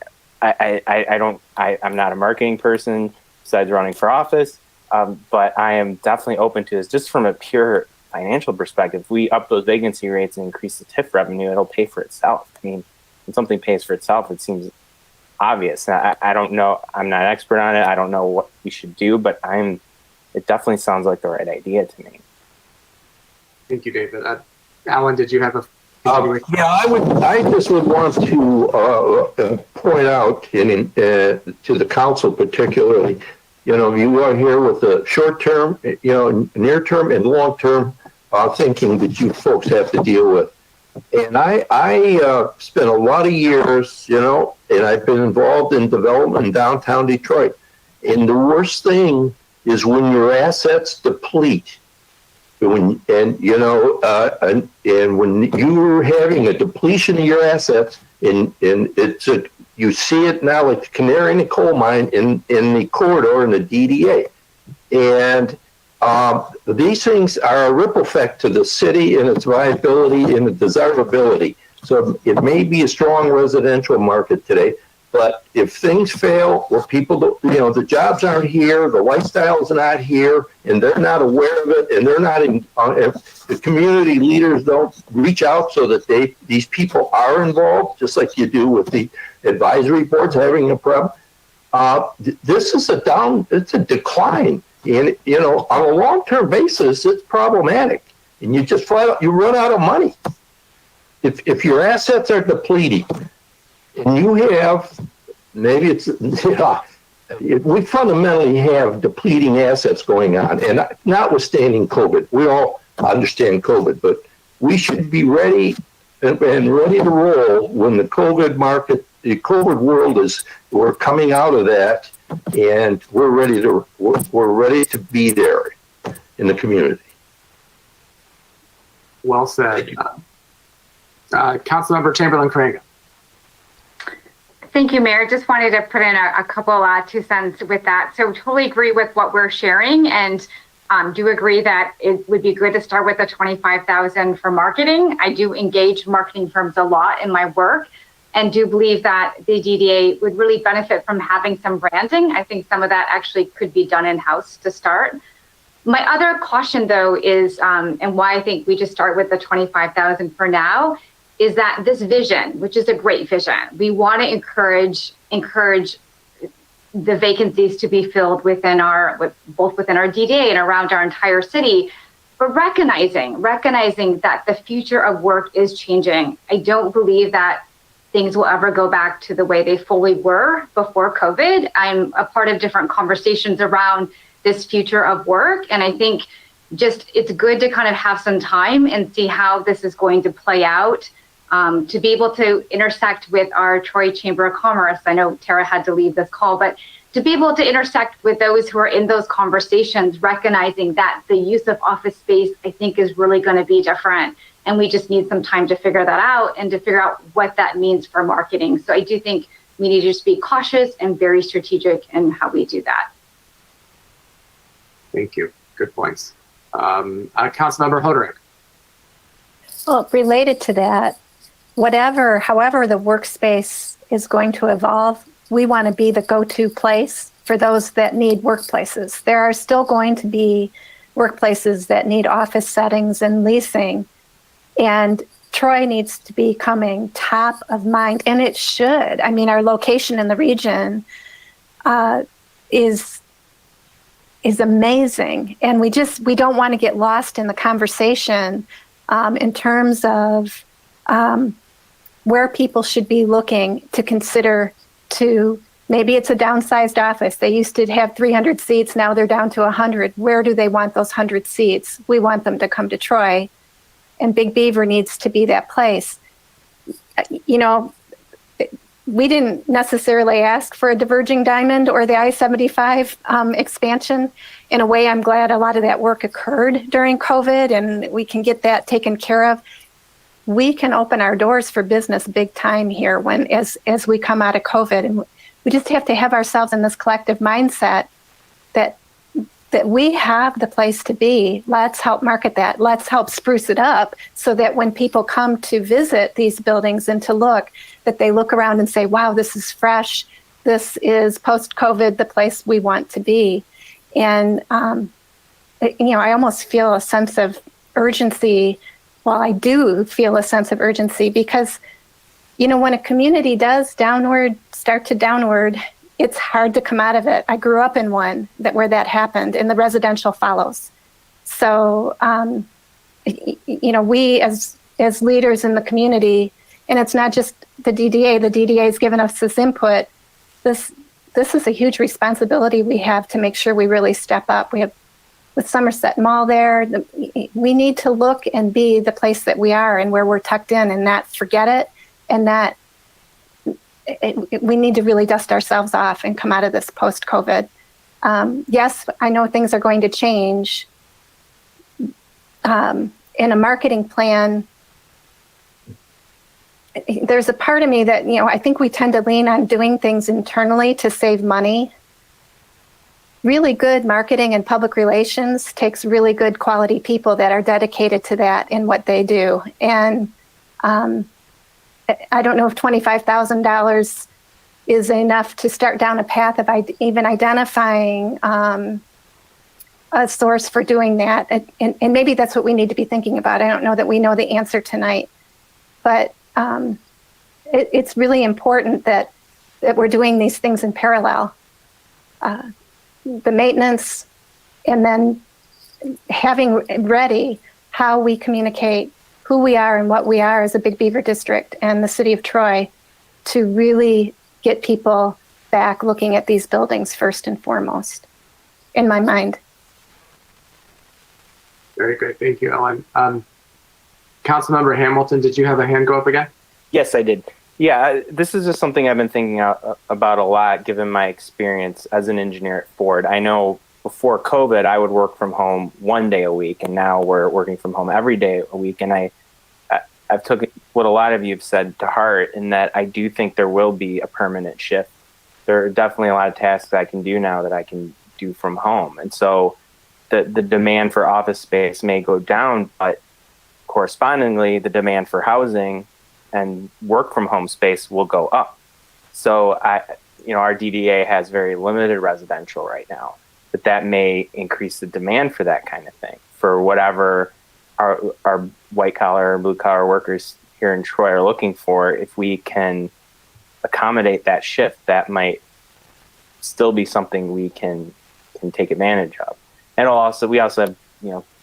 not a marketing person, besides running for office. But I am definitely open to this just from a pure financial perspective. If we up those vacancy rates and increase the TIF revenue, it'll pay for itself. I mean, when something pays for itself, it seems obvious. Now, I don't know. I'm not an expert on it. I don't know what we should do, but it definitely sounds like the right idea to me. Thank you, David. Alan, did you have a? I just would want to point out to the council particularly, you are here with the short term, near term and long term thinking that you folks have to deal with. And I spent a lot of years, and I've been involved in development in downtown Detroit. And the worst thing is when your assets deplete. When when you're having a depletion of your assets, and you see it now like the canary in the coal mine in the corridor in the DDA, and these things are a ripple effect to the city and its viability and its desirability. So it may be a strong residential market today, but if things fail, where people, the jobs aren't here, the lifestyle is not here, and they're not aware of it, and they're not if the community leaders don't reach out so that these people are involved, just like you do with the advisory boards having a problem. This is it's a decline, and on a long-term basis, it's problematic, and you just you run out of money. If your assets are depleting, and you have, maybe we fundamentally have depleting assets going on, and notwithstanding COVID, we all understand COVID, but we should be ready and ready to roll when the COVID world we're coming out of that, and we're ready to be there in the community. Well said. Councilmember Chamberlain-Craig. Thank you, Mayor. Just wanted to put in a couple 2 cents with that. So totally agree with what we're sharing, and do agree that it would be good to start with the $25,000 for marketing. I do engage marketing firms a lot in my work, and do believe that the DDA would really benefit from having some branding. I think some of that actually could be done in-house to start. My other caution, though, is, and why I think we just start with the $25,000 for now, is that this vision, which is a great vision, we want to encourage the vacancies to be filled both within our DDA and around our entire city, but recognizing that the future of work is changing. I don't believe that things will ever go back to the way they fully were before COVID. I'm a part of different conversations around this future of work, and I think it's good to kind of have some time and see how this is going to play out. To be able to intersect with our Troy Chamber of Commerce. I know Tara had to leave this call, but to be able to intersect with those who are in those conversations, recognizing that the use of office space, I think, is really going to be different. And we just need some time to figure that out and to figure out what that means for marketing. So I do think we need to just be cautious and very strategic in how we do that. Thank you. Good points. Councilmember Hoderick. Well, related to that, however the workspace is going to evolve, we want to be the go-to place for those that need workplaces. There are still going to be workplaces that need office settings and leasing, and Troy needs to be coming top of mind, and it should. I mean, our location in the region is amazing, and we don't want to get lost in the conversation in terms of where people should be looking to consider maybe it's a downsized office. They used to have 300 seats. Now they're down to 100. Where do they want those 100 seats? We want them to come to Troy, and Big Beaver needs to be that place. We didn't necessarily ask for a diverging diamond or the I-75 expansion. In a way, I'm glad a lot of that work occurred during COVID, and we can get that taken care of. We can open our doors for business big time here as we come out of COVID, and we just have to have ourselves in this collective mindset that we have the place to be. Let's help market that. Let's help spruce it up so that when people come to visit these buildings and to look, that they look around and say, wow, this is fresh. this is post-COVID the place we want to be. And, I almost feel a sense of urgency. Well, I do feel a sense of urgency because, when a community does start to downward, it's hard to come out of it. I grew up in one where that happened, and the residential follows. So, we as leaders in the community, and it's not just the DDA. The DDA has given us this input. This is a huge responsibility we have to make sure we really step up. We have with Somerset Mall there. We need to look and be the place that we are and where we're tucked in, and not forget it. And that we need to really dust ourselves off and come out of this post-COVID. Yes, I know things are going to change. In a marketing plan, there's a part of me that, I think we tend to lean on doing things internally to save money. Really good marketing and public relations takes really good quality people that are dedicated to that in what they do. And I don't know if $25,000 is enough to start down a path of even identifying a source for doing that. And maybe that's what we need to be thinking about. I don't know that we know the answer tonight, but it's really important that we're doing these things in parallel. The maintenance, and then having ready how we communicate who we are and what we are as a Big Beaver district and the city of Troy to really get people back looking at these buildings first and foremost, in my mind. Very good. Thank you, Ellen. Councilmember Hamilton, did you have a hand go up again? Yes, I did. Yeah, this is just something I've been thinking about a lot, given my experience as an engineer at Ford. I know before COVID, I would work from home 1 day a week, and now we're working from home every day a week. And I've took what a lot of you have said to heart, in that I do think there will be a permanent shift. There are definitely a lot of tasks I can do now that I can do from home. And so the demand for office space may go down, but correspondingly, the demand for housing and work from home space will go up. So our DDA has very limited residential right now, but that may increase the demand for that kind of thing, for whatever our white collar or blue collar workers here in Troy are looking for. If we can accommodate that shift, that might still be something we can take advantage of. And we also have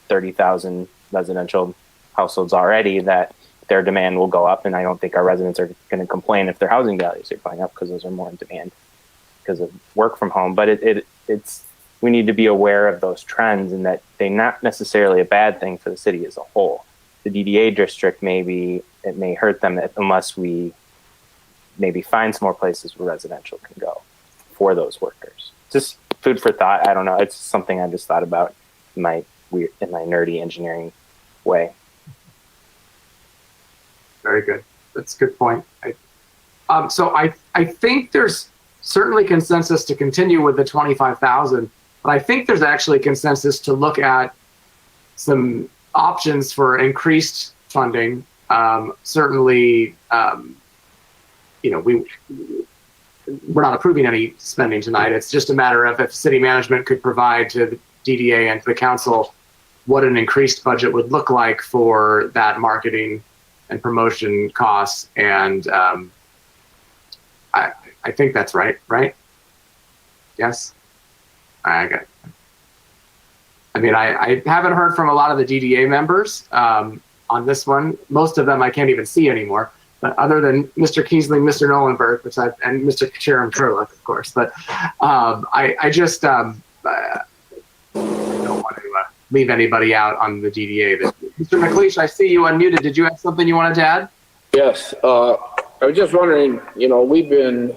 30,000 residential households already that their demand will go up, and I don't think our residents are going to complain if their housing values are going up, because those are more in demand because of work from home. But we need to be aware of those trends, and that they're not necessarily a bad thing for the city as a whole. The DDA district, it may hurt them unless we maybe find some more places where residential can go for those workers. Just food for thought. I don't know. It's something I just thought about in my nerdy engineering way. Very good. That's a good point. So I think there's certainly consensus to continue with the 25,000, but I think there's actually consensus to look at some options for increased funding. Certainly, we're not approving any spending tonight. It's just a matter of if city management could provide to the DDA and to the council what an increased budget would look like for that marketing and promotion costs. And I think that's right? Yes? I haven't heard from a lot of the DDA members on this one. Most of them I can't even see anymore, but other than Mr. Keesley, Mr. Nolenberg, and Mr. Sharon Turlock, of course. But I just don't want to leave anybody out on the DDA. Mr. McLeish, I see you unmuted. Did you have something you wanted to add? Yes. I was just wondering, we've been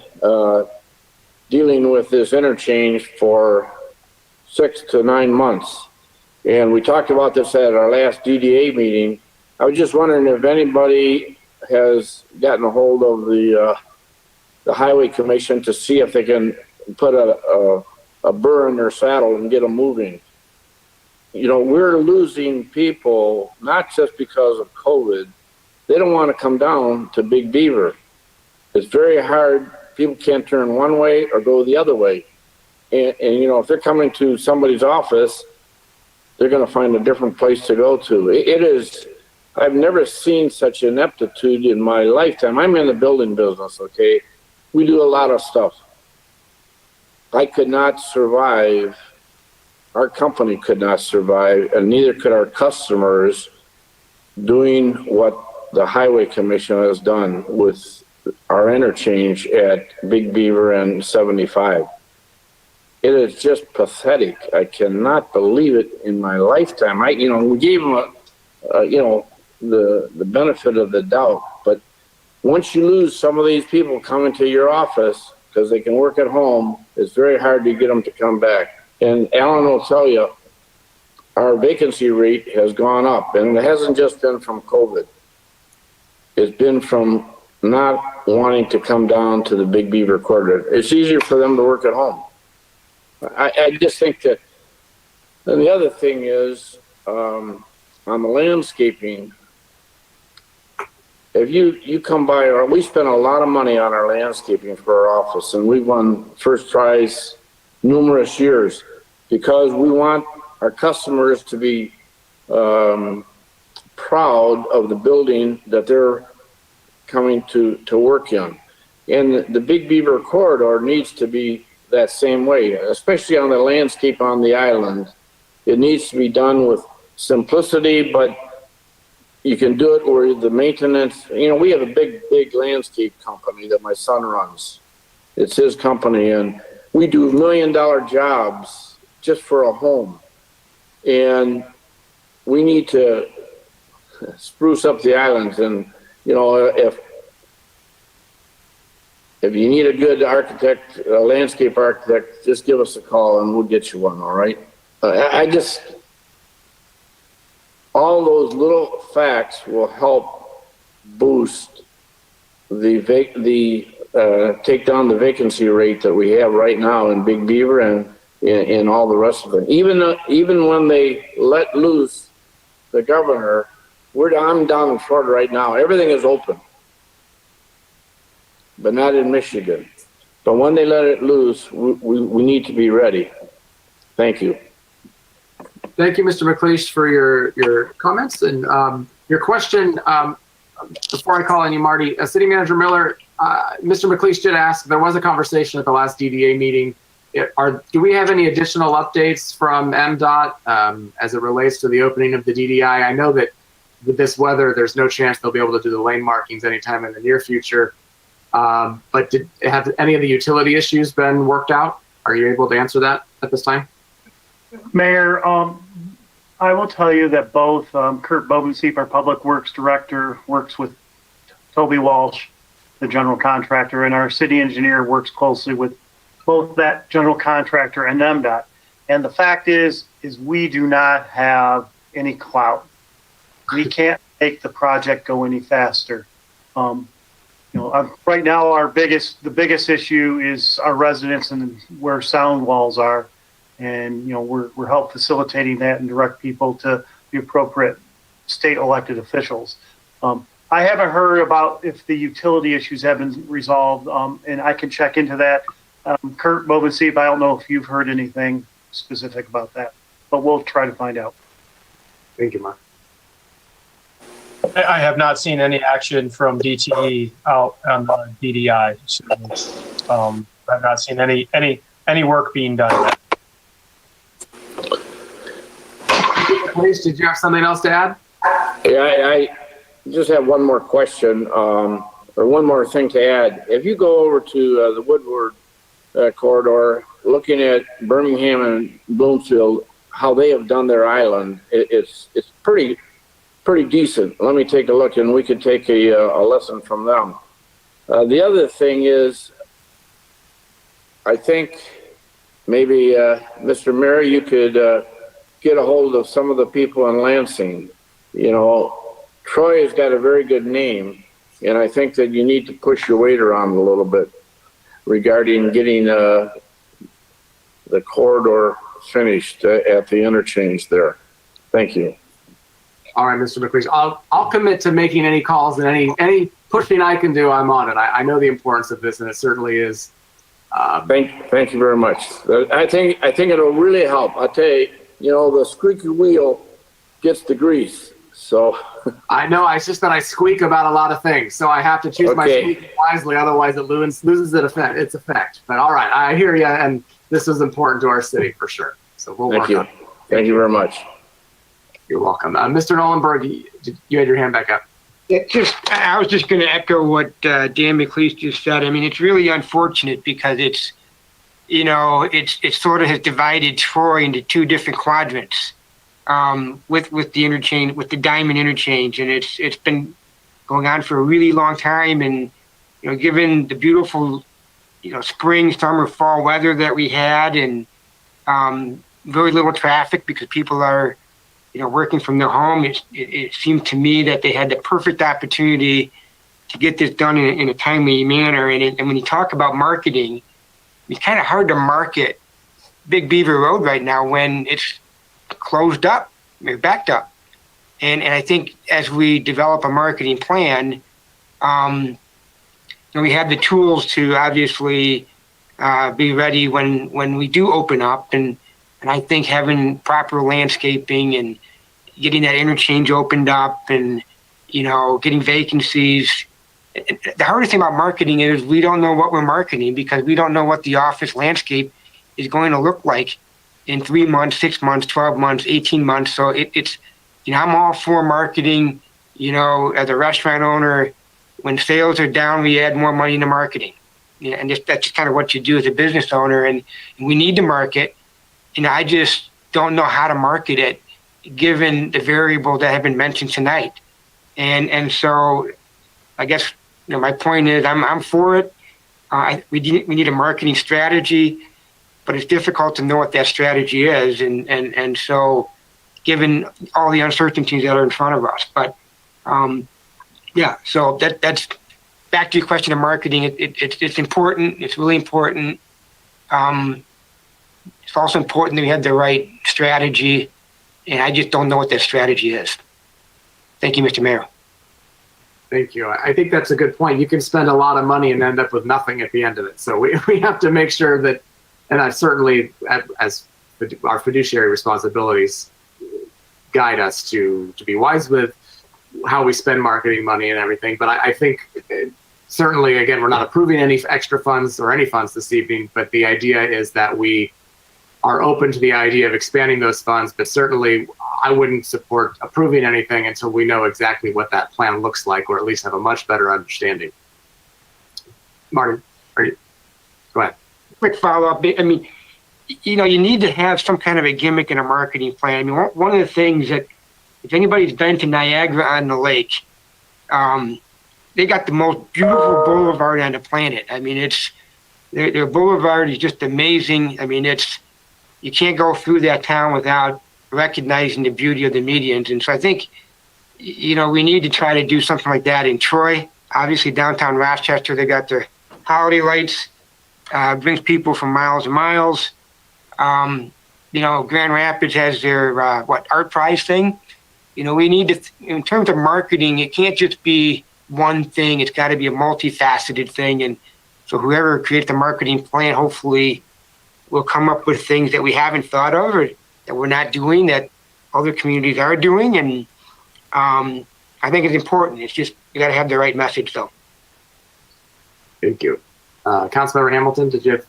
dealing with this interchange for 6 to 9 months. And we talked about this at our last DDA meeting. I was just wondering if anybody has gotten a hold of the Highway Commission to see if they can put a burr in their saddle and get them moving. We're losing people, not just because of COVID. They don't want to come down to Big Beaver. It's very hard people can't turn one way or go the other way. And if they're coming to somebody's office, they're going to find a different place to go to. It is, I've never seen such ineptitude in my lifetime. I'm in the building business, okay? We do a lot of stuff. I could not survive. Our company could not survive, and neither could our customers doing what the Highway Commission has done with our interchange at Big Beaver and 75. It is just pathetic. I cannot believe it in my lifetime. We gave them the benefit of the doubt, but once you lose some of these people coming to your office because they can work at home, it's very hard to get them to come back. And Alan will tell you, our vacancy rate has gone up, and it hasn't just been from COVID. It's been from not wanting to come down to the Big Beaver corridor. It's easier for them to work at home. I just think that, and the other thing is, on the landscaping, if you come by, we spend a lot of money on our landscaping for our office, and we've won first prize numerous years because we want our customers to be proud of the building that they're coming to work in. And the Big Beaver corridor needs to be that same way, especially on the landscape on the island. It needs to be done with simplicity, but you can do it where the maintenance, we have a big landscape company that my son runs. It's his company, and we do $1 million jobs just for a home. And we need to spruce up the islands. And, if you need a good architect, a landscape architect, just give us a call and we'll get you one, all right? All those little facts will help boost take down the vacancy rate that we have right now in Big Beaver and in all the rest of it. Even when they let loose the governor, I'm down in Florida right now. Everything is open, but not in Michigan. But when they let it loose, we need to be ready. Thank you. Thank you, Mr. McLeish, for your comments and your question. Before I call on you, Marty, City Manager Miller, Mr. McLeish did ask, there was a conversation at the last DDA meeting. Do we have any additional updates from MDOT as it relates to the opening of the DDI? I know that with this weather, there's no chance they'll be able to do the lane markings anytime in the near future. But have any of the utility issues been worked out? Are you able to answer that at this time? Mayor, I will tell you that both Kurt Bovenseep, our Public Works Director, works with Toby Walsh, the general contractor, and our city engineer works closely with both that general contractor and MDOT. And the fact is we do not have any clout. We can't make the project go any faster. Right now, the biggest issue is our residents and where sound walls are. And, we're help facilitating that and direct people to the appropriate state elected officials. I haven't heard about if the utility issues have been resolved, and I can check into that. Kurt Bovenseep, I don't know if you've heard anything specific about that, but we'll try to find out. Thank you, Mark. I have not seen any action from DTE out on the DDI. So, I've not seen any work being done yet. Please, did you have something else to add? Yeah, I just have one more question, or one more thing to add. If you go over to the Woodward corridor, looking at Birmingham and Bloomfield, how they have done their island, it's pretty decent. Let me take a look, and we could take a lesson from them. The other thing is, I think maybe Mr. Mayor, you could get a hold of some of the people in Lansing. Troy has got a very good name, and I think that you need to push your weight around a little bit regarding getting the corridor finished at the interchange there. Thank you. All right, Mr. McLeish. I'll commit to making any calls and any pushing I can do, I'm on it. I know the importance of this, and it certainly is. Thank you very much. I think it'll really help. I tell you, the squeaky wheel gets the grease. So I know. It's just that I squeak about a lot of things, so I have to choose my squeak wisely. Otherwise, it loses its effect. But all right, I hear you, and this is important to our city for sure. So we'll work on it. Thank you very much. You're welcome. Mr. Nolenberg, you had your hand back up. I was just going to echo what Dan McLeese just said. I mean, it's really unfortunate because it's sort of has divided Troy into two different quadrants with the interchange, with the Diamond interchange, and it's been going on for a really long time. And given the beautiful spring, summer, fall weather that we had, and very little traffic because people are working from their home, it seemed to me that they had the perfect opportunity to get this done in a timely manner. And when you talk about marketing, it's kind of hard to market Big Beaver Road right now when it's closed up, they're backed up. And I think as we develop a marketing plan, we have the tools to obviously be ready when we do open up. And I think having proper landscaping and getting that interchange opened up and, getting vacancies. The hardest thing about marketing is we don't know what we're marketing because we don't know what the office landscape is going to look like in 3 months, 6 months, 12 months, 18 months. So it's I'm all for marketing. As a restaurant owner, when sales are down, we add more money into marketing. And that's just kind of what you do as a business owner. And we need to market. I just don't know how to market it given the variables that have been mentioned tonight. And so I guess, my point is I'm for it. We need a marketing strategy, but it's difficult to know what that strategy is. And so given all the uncertainties that are in front of us, but so that's back to your question of marketing. It's important. It's really important. It's also important that we have the right strategy, and I just don't know what that strategy is. Thank you, Mr. Mayor. Thank you. I think that's a good point. You can spend a lot of money and end up with nothing at the end of it. So we have to make sure that, and I certainly, as our fiduciary responsibilities guide us to be wise with how we spend marketing money and everything. But I think certainly, again, we're not approving any extra funds or any funds this evening, but the idea is that we are open to the idea of expanding those funds, but certainly I wouldn't support approving anything until we know exactly what that plan looks like, or at least have a much better understanding. Martin, go ahead. Quick follow-up. I mean, you need to have some kind of a gimmick in a marketing plan. I mean, one of the things that, if anybody's been to Niagara on the Lake, they got the most beautiful boulevard on the planet. I mean, their boulevard is just amazing. I mean, you can't go through that town without recognizing the beauty of the medians. And so I think, we need to try to do something like that in Troy. Obviously, downtown Rochester, they got their holiday lights, brings people from miles and miles. Grand Rapids has their, Art Prize thing. We need to, in terms of marketing, it can't just be one thing. It's got to be a multifaceted thing. And so whoever creates the marketing plan, hopefully will come up with things that we haven't thought of or that we're not doing that other communities are doing. And I think it's important. It's just, you got to have the right message though. Thank you. Councilmember Hamilton, did you have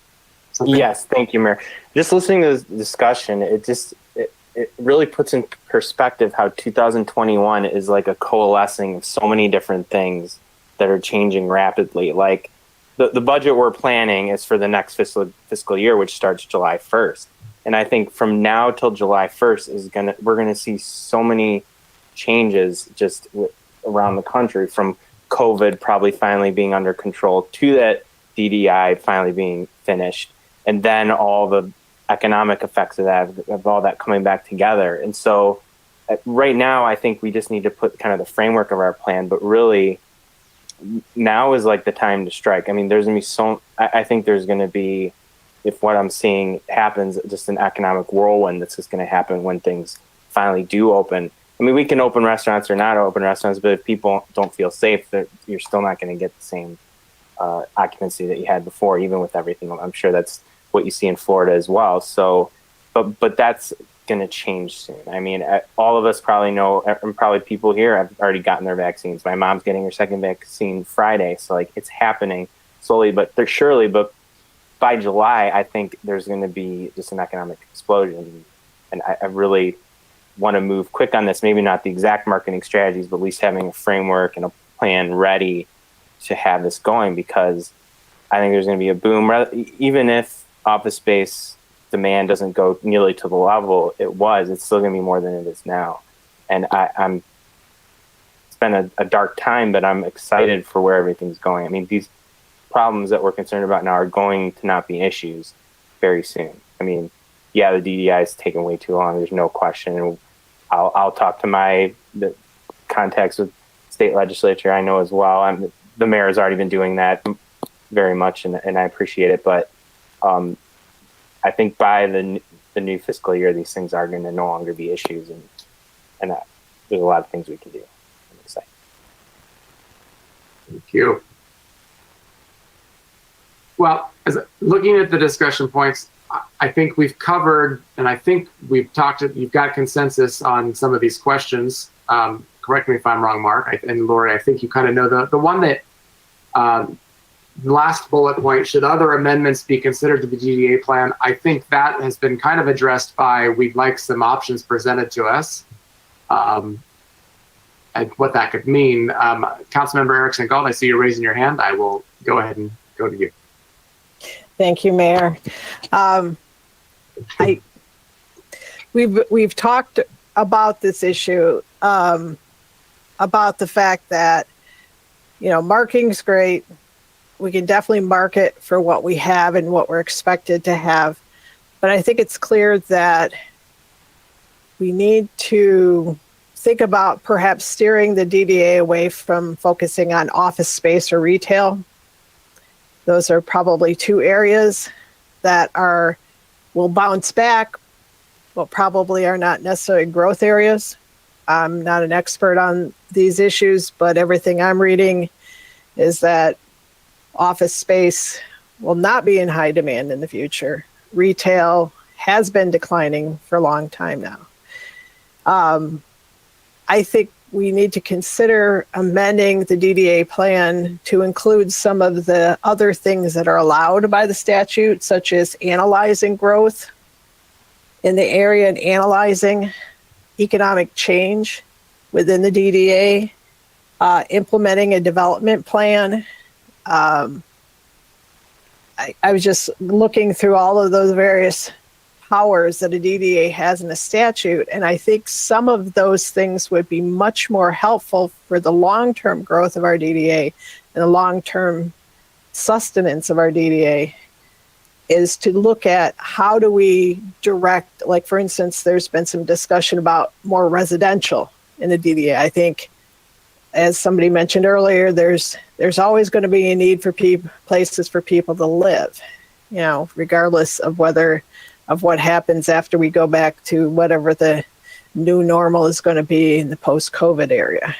something? Yes, thank you, Mayor. Just listening to this discussion, it really puts in perspective how 2021 is like a coalescing of so many different things that are changing rapidly. Like the budget we're planning is for the next fiscal year, which starts July 1st. And I think from now till July 1st we're gonna see so many changes just around the country, from COVID probably finally being under control to that DDI finally being finished, and then all the economic effects of all that coming back together. And so right now, I think we just need to put kind of the framework of our plan, but really now is like the time to strike. I mean, there's going to be I think there's going to be, if what I'm seeing happens, just an economic whirlwind that's just going to happen when things finally do open. I mean, we can open restaurants or not open restaurants, but if people don't feel safe, you're still not going to get the same occupancy that you had before, even with everything. I'm sure that's what you see in Florida as well. So, but that's going to change soon. I mean, all of us probably know, and probably people here have already gotten their vaccines. My mom's getting her second vaccine Friday. So like it's happening slowly, but surely, but by July, I think there's going to be just an economic explosion. And I really want to move quick on this, maybe not the exact marketing strategies, but at least having a framework and a plan ready to have this going, because I think there's going to be a boom. Even if office space demand doesn't go nearly to the level it was, it's still going to be more than it is now. And it's been a dark time, but I'm excited for where everything's going. I mean, these problems that we're concerned about now are going to not be issues very soon. I mean, yeah, the DDI is taking way too long. There's no question. I'll talk to the contacts with state legislature. I know as well. The mayor has already been doing that very much, and I appreciate it. But I think by the new fiscal year, these things are going to no longer be issues, and there's a lot of things we can do. I'm excited. Thank you. Well, looking at the discussion points, I think we've covered, and I think we've talked. You've got consensus on some of these questions. Correct me if I'm wrong, Mark and Lori. I think you kind of know the one that last bullet point. Should other amendments be considered to the DDA plan? I think that has been kind of addressed by we'd like some options presented to us, and what that could mean. Councilmember Erickson Gold, I see you raising your hand. I will go ahead and go to you. Thank you, Mayor. We've talked about this issue, about the fact that, marketing's great. We can definitely market for what we have and what we're expected to have. But I think it's clear that we need to think about perhaps steering the DDA away from focusing on office space or retail. Those are probably two areas that will bounce back, but probably are not necessarily growth areas. I'm not an expert on these issues, but everything I'm reading is that office space will not be in high demand in the future. Retail has been declining for a long time now. I think we need to consider amending the DDA plan to include some of the other things that are allowed by the statute, such as analyzing growth in the area and analyzing economic change within the DDA, implementing a development plan. I was just looking through all of those various powers that a DDA has in the statute, and I think some of those things would be much more helpful for the long-term growth of our DDA and the long-term sustenance of our DDA, is to look at how do we direct, like for instance, there's been some discussion about more residential in the DDA. I think, as somebody mentioned earlier, there's always going to be a need for places for people to live, regardless of what happens after we go back to whatever the new normal is going to be in the post-COVID area.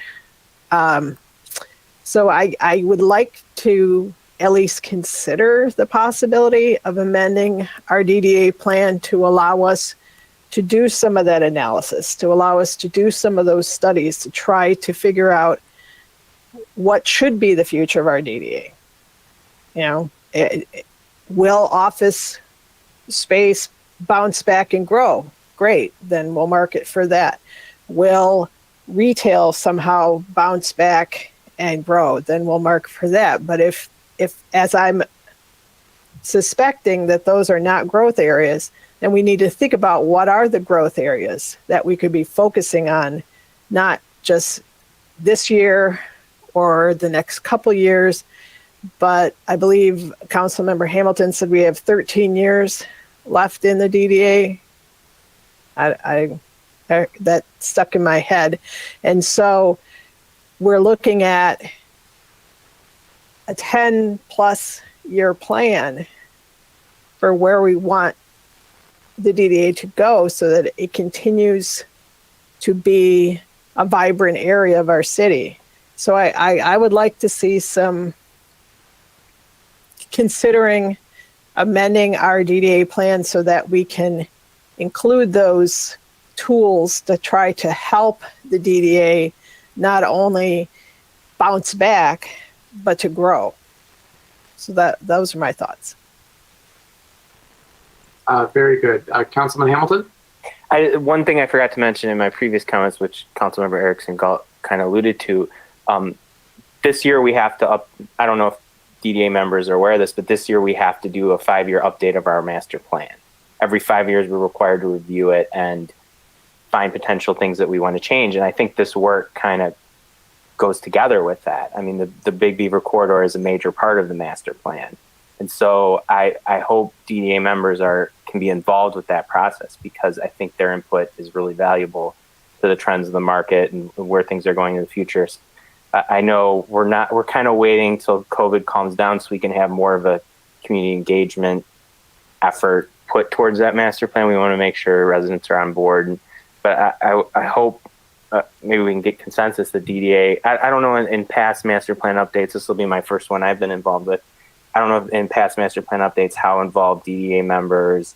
So I would like to at least consider the possibility of amending our DDA plan to allow us to do some of that analysis, to allow us to do some of those studies to try to figure out what should be the future of our DDA. Will office space bounce back and grow? Great, then we'll market for that. Will retail somehow bounce back and grow? Then we'll market for that. But if as I'm suspecting that those are not growth areas, then we need to think about what are the growth areas that we could be focusing on, not just this year or the next couple years, but I believe Councilmember Hamilton said we have 13 years left in the DDA. That stuck in my head. And so we're looking at a 10+ year plan for where we want the DDA to go so that it continues to be a vibrant area of our city. So I would like to see some considering amending our DDA plan so that we can include those tools to try to help the DDA not only bounce back, but to grow. So those are my thoughts. Very good. Councilman Hamilton? One thing I forgot to mention in my previous comments, which Councilmember Erickson kind of alluded to, this year we have to I don't know if DDA members are aware of this, but this year we have to do a 5-year update of our master plan. Every 5 years we're required to review it and find potential things that we want to change. And I think this work kind of goes together with that. I mean, the Big Beaver Corridor is a major part of the master plan. And so I hope DDA members can be involved with that process, because I think their input is really valuable to the trends of the market and where things are going in the future. I know we're kind of waiting till COVID calms down so we can have more of a community engagement effort put towards that master plan. We want to make sure residents are on board. But I hope maybe we can get consensus. The DDA, I don't know, in past master plan updates, this will be my first one I've been involved with. I don't know if in past master plan updates how involved DDA members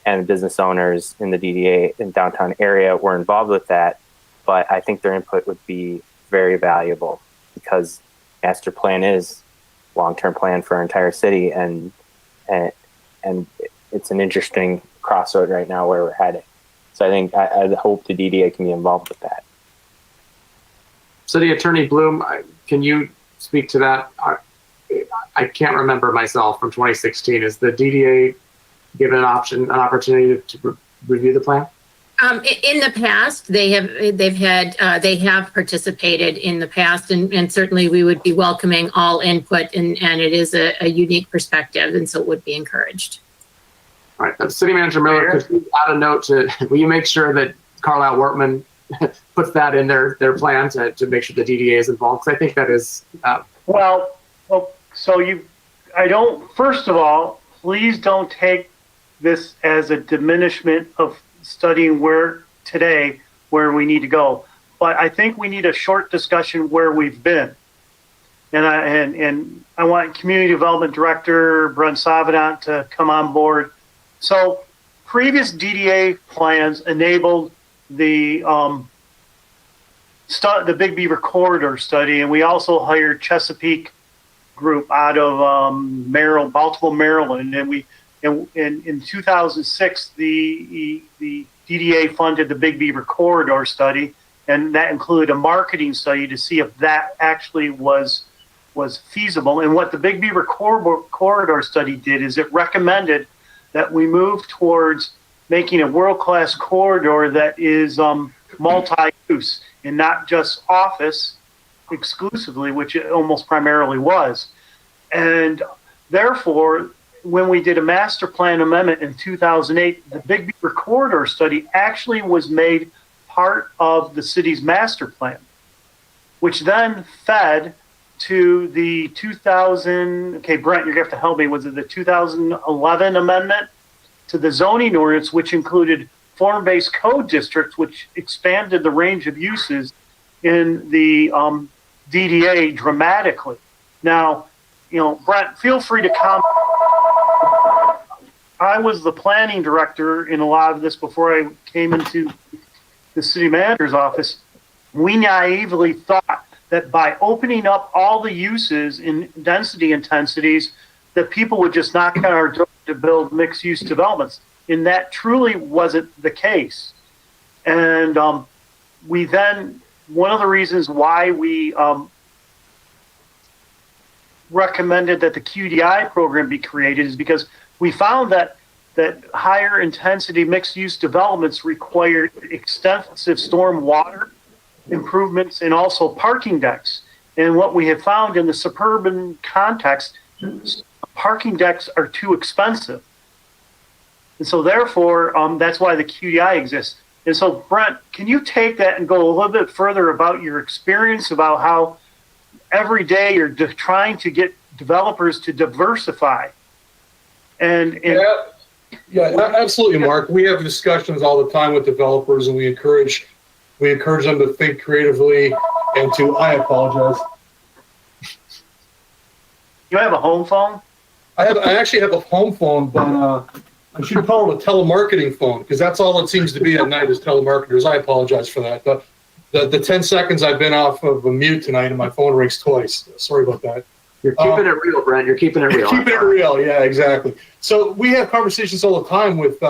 and business owners in the DDA in downtown area were involved with that. But I think their input would be very valuable, because master plan is long-term plan for our entire city, and it's an interesting crossroad right now where we're heading. So I think I hope the DDA can be involved with that. City Attorney Bloom, can you speak to that? I can't remember myself from 2016. Is the DDA given an opportunity to review the plan? In the past, they have participated in the past, and certainly we would be welcoming all input, and it is a unique perspective, and so it would be encouraged. All right, City Manager Miller, could you add a note will you make sure that Carlisle Wortman puts that in their plan to make sure the DDA is involved? Because I think that is. First of all, please don't take this as a diminishment of studying where we need to go. But I think we need a short discussion where we've been. And I want Community Development Director Brent Savedant to come on board. So previous DDA plans enabled the Big Beaver Corridor study, and we also hired Chesapeake Group out of Baltimore, Maryland, and in 2006 the DDA funded the Big Beaver Corridor study, and that included a marketing study to see if that actually was feasible. And what the Big Beaver Corridor study did is it recommended that we move towards making a world-class corridor that is multi-use and not just office exclusively, which it almost primarily was. And therefore, when we did a master plan amendment in 2008, the Big Beaver Corridor study actually was made part of the city's master plan, which then fed to the Brent, you're gonna have to help me, was it the 2011 amendment to the zoning ordinance, which included form-based code districts, which expanded the range of uses in the DDA dramatically. Now, Brent, feel free to comment. I was the planning director in a lot of this before I came into the city manager's office. We naively thought that by opening up all the uses in density intensities, that people would just knock on our door to build mixed-use developments. And that truly wasn't the case. And one of the reasons why we recommended that the QDI program be created is because we found that higher intensity mixed-use developments required extensive storm water improvements and also parking decks. And what we have found in the suburban context, parking decks are too expensive. And so therefore, that's why the QDI exists. And so Brent, can you take that and go a little bit further about your experience about how every day you're trying to get developers to diversify? Yeah, absolutely, Mark. We have discussions all the time with developers, and we encourage We encourage them to think creatively and to, I apologize. You have a home phone? I actually have a home phone, but I should call it a telemarketing phone because that's all it seems to be at night is telemarketers. I apologize for that. But the 10 seconds I've been off of a mute tonight and my phone rings twice. Sorry about that. You're keeping it real, Brent. You're keeping it real. Keeping it real. Yeah, exactly. So we have conversations all the time with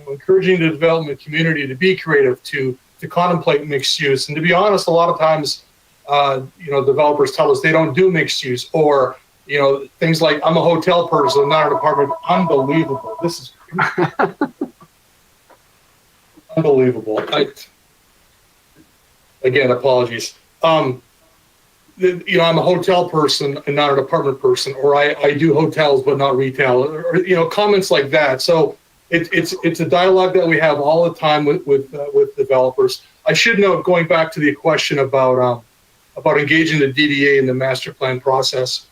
encouraging the development community to be creative, to contemplate mixed use. And to be honest, a lot of times, developers tell us they don't do mixed use, or things like, I'm a hotel person, not an apartment. Unbelievable. This is unbelievable. Again, apologies. I'm a hotel person and not an apartment person, or I do hotels but not retail, or comments like that. So it's a dialogue that we have all the time with developers. I should note, going back to the question about engaging the DDA in the master plan process,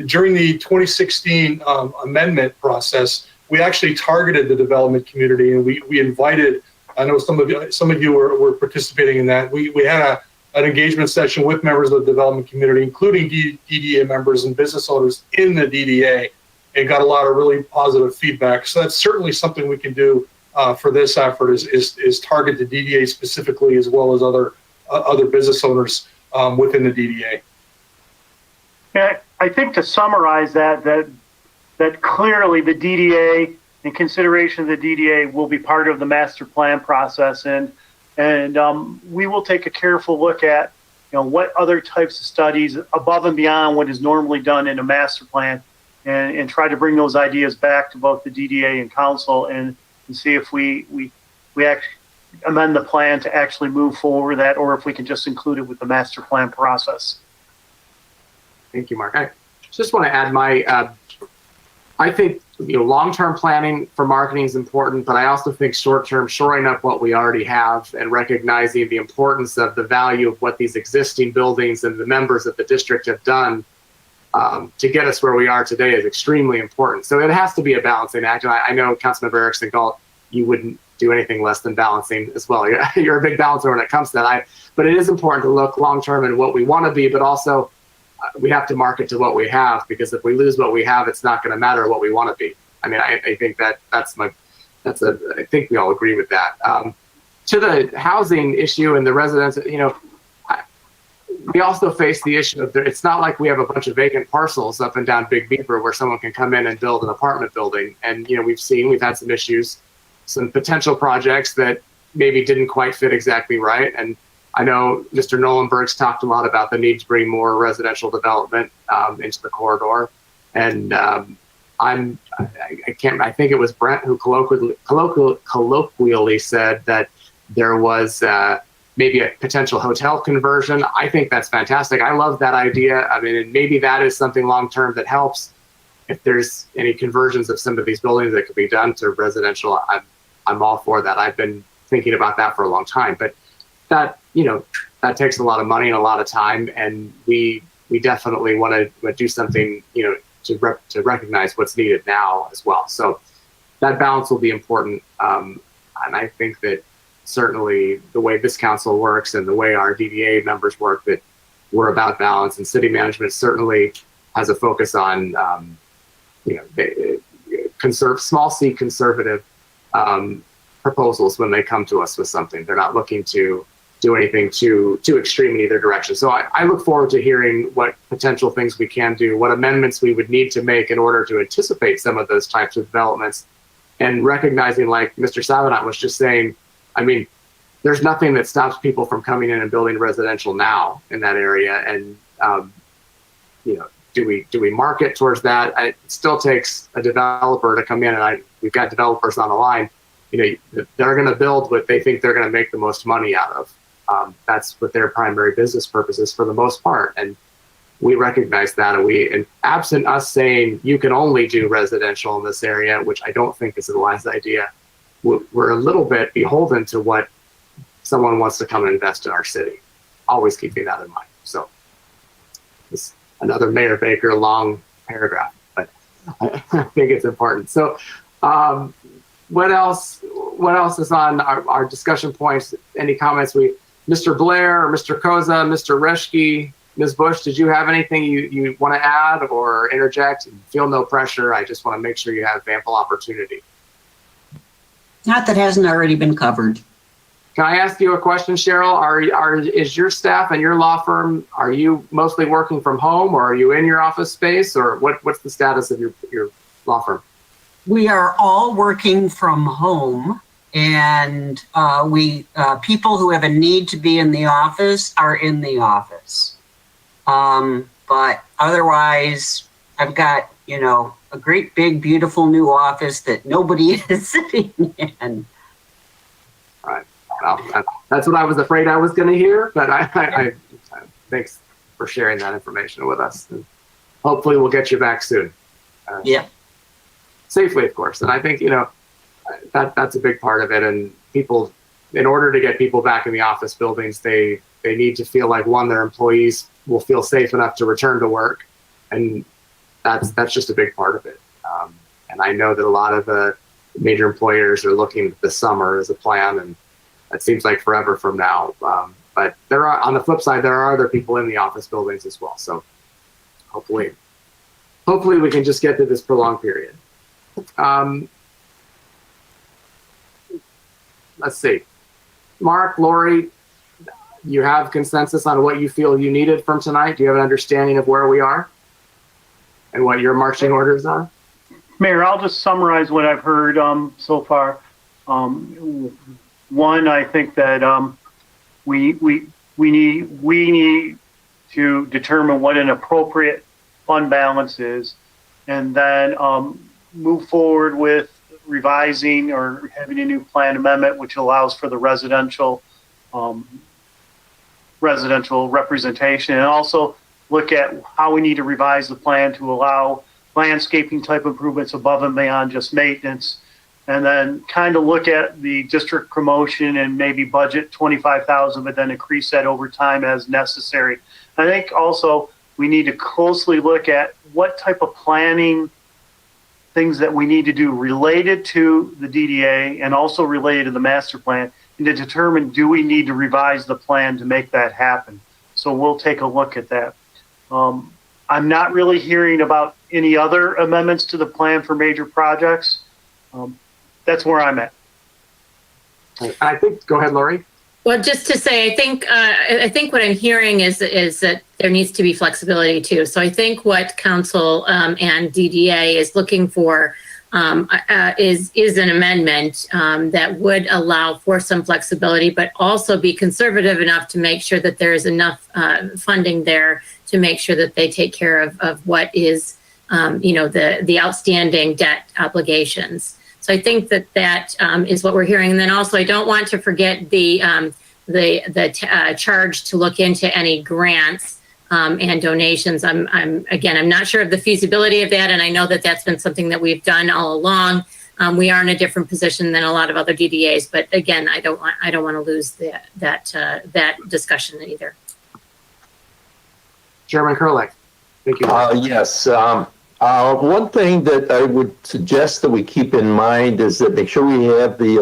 during the 2016 amendment process, we actually targeted the development community, and we invited. I know some of you were participating in that. We had an engagement session with members of the development community, including DDA members and business owners in the DDA, and got a lot of really positive feedback. So that's certainly something we can do for this effort is target the DDA specifically, as well as other business owners within the DDA. Yeah, I think to summarize that clearly the DDA, in consideration of the DDA, will be part of the master plan process, and we will take a careful look at what other types of studies above and beyond what is normally done in a master plan, and try to bring those ideas back to both the DDA and council, and see if we actually amend the plan to actually move forward with that, or if we can just include it with the master plan process. Thank you, Mark. I just want to add I think long-term planning for marketing is important, but I also think short-term shoring up what we already have and recognizing the importance of the value of what these existing buildings and the members of the district have done to get us where we are today is extremely important. So it has to be a balancing act. And I know Councilmember Erickson Galt, you wouldn't do anything less than balancing as well. You're a big balancer when it comes to that. But it is important to look long-term and what we want to be, but also we have to market to what we have, because if we lose what we have, it's not going to matter what we want to be. I mean, I think I think we all agree with that. To the housing issue and the residents, we also face the issue of it's not like we have a bunch of vacant parcels up and down Big Beaver where someone can come in and build an apartment building. And, we've had some issues, some potential projects that maybe didn't quite fit exactly right. And I know Mr. Nolenberg's talked a lot about the need to bring more residential development into the corridor. And I think it was Brent who colloquially said that there was maybe a potential hotel conversion. I think that's fantastic. I love that idea. I mean, and maybe that is something long-term that helps. If there's any conversions of some of these buildings that could be done to residential, I'm all for that. I've been thinking about that for a long time, but that takes a lot of money and a lot of time, and we definitely want to do something, to recognize what's needed now as well. So that balance will be important, and I think that certainly the way this council works and the way our DDA members work, that we're about balance, and city management certainly has a focus on, small C conservative proposals when they come to us with something. They're not looking to do anything too extreme in either direction. So I look forward to hearing what potential things we can do, what amendments we would need to make in order to anticipate some of those types of developments, and recognizing, like Mr. Savanat was just saying, I mean, there's nothing that stops people from coming in and building residential now in that area. And, do we market towards that? It still takes a developer to come in, and we've got developers on the line. They're going to build what they think they're going to make the most money out of. That's what their primary business purpose is for the most part. And we recognize that. And absent us saying you can only do residential in this area, which I don't think is a wise idea, we're a little bit beholden to what someone wants to come and invest in our city. Always keeping that in mind. So it's another Mayor Baker long paragraph, but I think it's important. So what else is on our discussion points? Any comments? Mr. Blair, or Mr. Koza, Mr. Reschke, Ms. Bush, did you have anything you want to add or interject? Feel no pressure. I just want to make sure you have ample opportunity. Not that hasn't already been covered. Can I ask you a question, Cheryl? Is your staff and your law firm, are you mostly working from home, or are you in your office space, or what's the status of your law firm? We are all working from home, and people who have a need to be in the office are in the office. But otherwise, I've got, a great big beautiful new office that nobody is sitting in. All right. Well, that's what I was afraid I was going to hear, but I thanks for sharing that information with us. And hopefully we'll get you back soon. Yeah. Safely, of course. And I think, that's a big part of it. And people, in order to get people back in the office buildings, they need to feel like, one, their employees will feel safe enough to return to work. And that's just a big part of it. And I know that a lot of the major employers are looking at the summer as a plan, and it seems like forever from now. But on the flip side, there are other people in the office buildings as well. So hopefully we can just get through this prolonged period. Let's see. Mark, Lori, you have consensus on what you feel you needed from tonight? Do you have an understanding of where we are and what your marching orders are? Mayor, I'll just summarize what I've heard so far. One, I think that we need to determine what an appropriate fund balance is, and then move forward with revising or having a new plan amendment which allows for the residential representation, and also look at how we need to revise the plan to allow landscaping type improvements above and beyond just maintenance, and then kind of look at the district promotion and maybe budget 25,000, but then increase that over time as necessary. I think also we need to closely look at what type of planning things that we need to do related to the DDA and also related to the master plan, and to determine, do we need to revise the plan to make that happen? So we'll take a look at that. I'm not really hearing about any other amendments to the plan for major projects. That's where I'm at. I think, go ahead, Lori. Well, just to say, I think what I'm hearing is that there needs to be flexibility too. So I think what council and DDA is looking for is an amendment that would allow for some flexibility, but also be conservative enough to make sure that there is enough funding there to make sure that they take care of what is, the outstanding debt obligations. So I think that is what we're hearing. And then also, I don't want to forget the charge to look into any grants and donations. I'm not sure of the feasibility of that, and I know that that's been something that we've done all along. We are in a different position than a lot of other DDAs, but again, I don't want to lose that discussion either. Chairman Kurlik, thank you. Yes. One thing that I would suggest that we keep in mind is that make sure we have the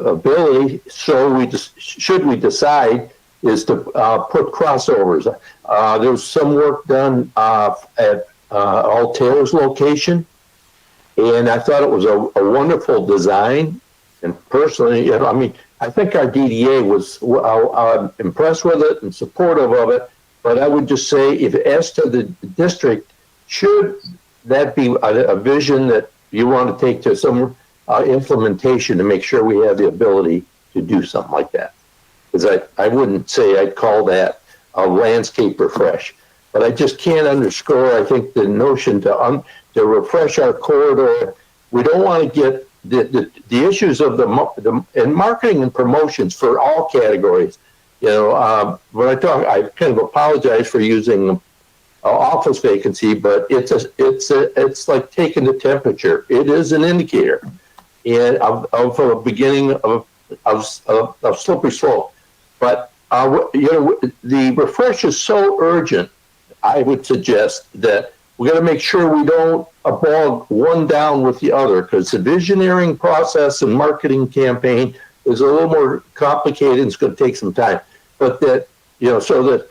ability, should we decide, is to put crossovers. There was some work done at Altair's location, and I thought it was a wonderful design. And personally, I think our DDA was impressed with it and supportive of it. But I would just say, if as to the district, should that be a vision that you want to take to some implementation to make sure we have the ability to do something like that? Because I wouldn't say I'd call that a landscape refresh, but I just can't underscore, I think, the notion to refresh our corridor. We don't want to get the issues of and marketing and promotions for all categories. When I talk, I kind of apologize for using office vacancy, but it's like taking the temperature. It is an indicator and of a beginning of slippery slope. But the refresh is so urgent. I would suggest that we got to make sure we don't bog one down with the other, because the visioneering process and marketing campaign is a little more complicated and it's going to take some time. but that, so that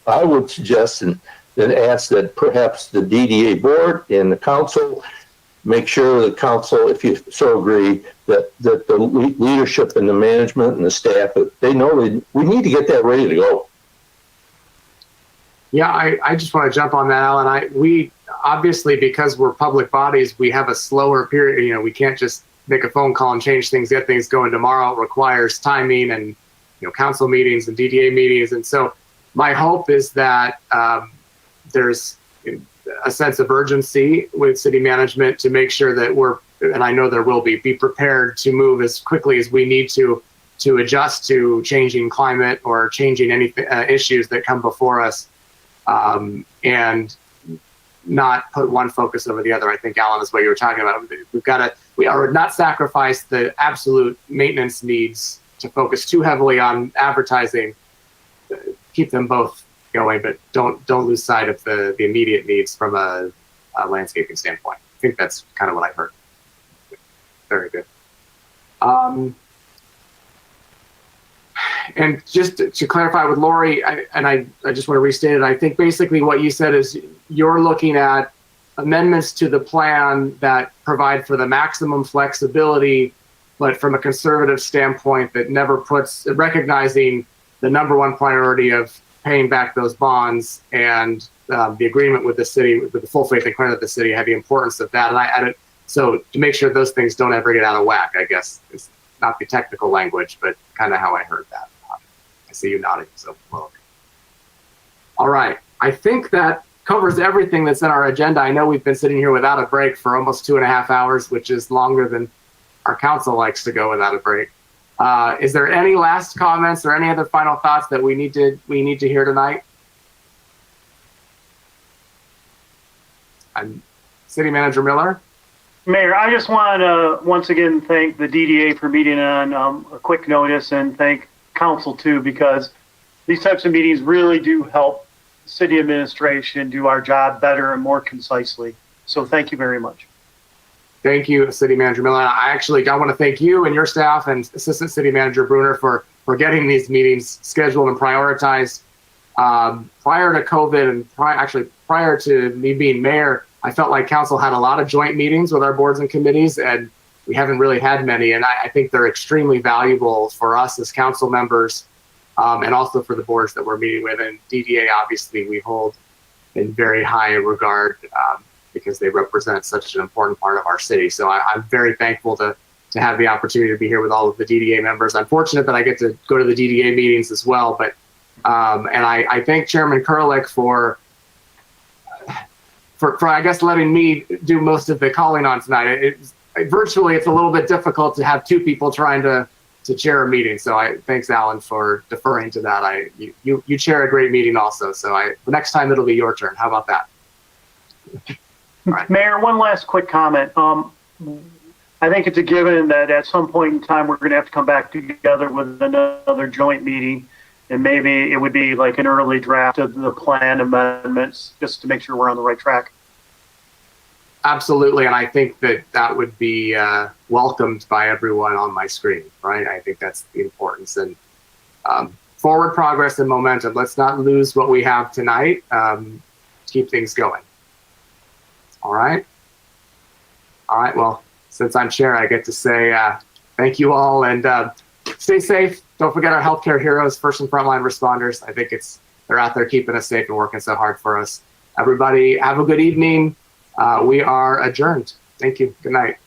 I would suggest and ask that perhaps the DDA board and the council make sure the council, if you so agree, that the leadership and the management and the staff, they know we need to get that ready to go. Yeah, I just want to jump on that, Alan. We obviously, because we're public bodies, we have a slower period. We can't just make a phone call and change things, get things going tomorrow. It requires timing and, council meetings and DDA meetings. And so my hope is that there's a sense of urgency with city management to make sure that and I know there will be prepared to move as quickly as we need to adjust to changing climate or changing any issues that come before us, and not put one focus over the other. I think, Alan, is what you were talking about. We are not sacrifice the absolute maintenance needs to focus too heavily on advertising. Keep them both going, but don't lose sight of the immediate needs from a landscaping standpoint. I think that's kind of what I heard. Very good. And just to clarify with Lori, I just want to restate it. I think basically what you said is you're looking at amendments to the plan that provide for the maximum flexibility, but from a conservative standpoint that never recognizing the number one priority of paying back those bonds and the agreement with the city, with the full faith and credit of the city, had the importance of that. And so to make sure those things don't ever get out of whack, I guess is not the technical language, but kind of how I heard that. I see you nodding, so well. All right, I think that covers everything that's in our agenda. I know we've been sitting here without a break for almost 2.5 hours, which is longer than our council likes to go without a break. Is there any last comments or any other final thoughts that we need to hear tonight? City Manager Miller. Mayor, I just want to once again thank the DDA for meeting on a quick notice, and thank council too, because these types of meetings really do help city administration do our job better and more concisely. So thank you very much. Thank you, City Manager Miller. I want to thank you and your staff and Assistant City Manager Bruner for getting these meetings scheduled and prioritized. Prior to COVID and prior to me being mayor, I felt like council had a lot of joint meetings with our boards and committees, and we haven't really had many. And I think they're extremely valuable for us as council members, and also for the boards that we're meeting with. And DDA, obviously, we hold in very high regard because they represent such an important part of our city. So I'm very thankful to have the opportunity to be here with all of the DDA members. I'm fortunate that I get to go to the DDA meetings as well. But and I thank Chairman Kurlik for I guess letting me do most of the calling on tonight. Virtually, it's a little bit difficult to have two people trying to chair a meeting. So thanks, Alan, for deferring to that. You chair a great meeting also. So the next time it'll be your turn. How about that? Right. Mayor, one last quick comment. I think it's a given that at some point in time, we're going to have to come back together with another joint meeting. And maybe it would be like an early draft of the plan amendments, just to make sure we're on the right track. Absolutely. And I think that would be welcomed by everyone on my screen, right? I think that's the importance. And forward progress and momentum. Let's not lose what we have tonight. Keep things going. All right. All right. Well, since I'm chair, I get to say thank you all, and stay safe. Don't forget our healthcare heroes, first and frontline responders. I think they're out there keeping us safe and working so hard for us. Everybody, have a good evening. We are adjourned. Thank you. Good night.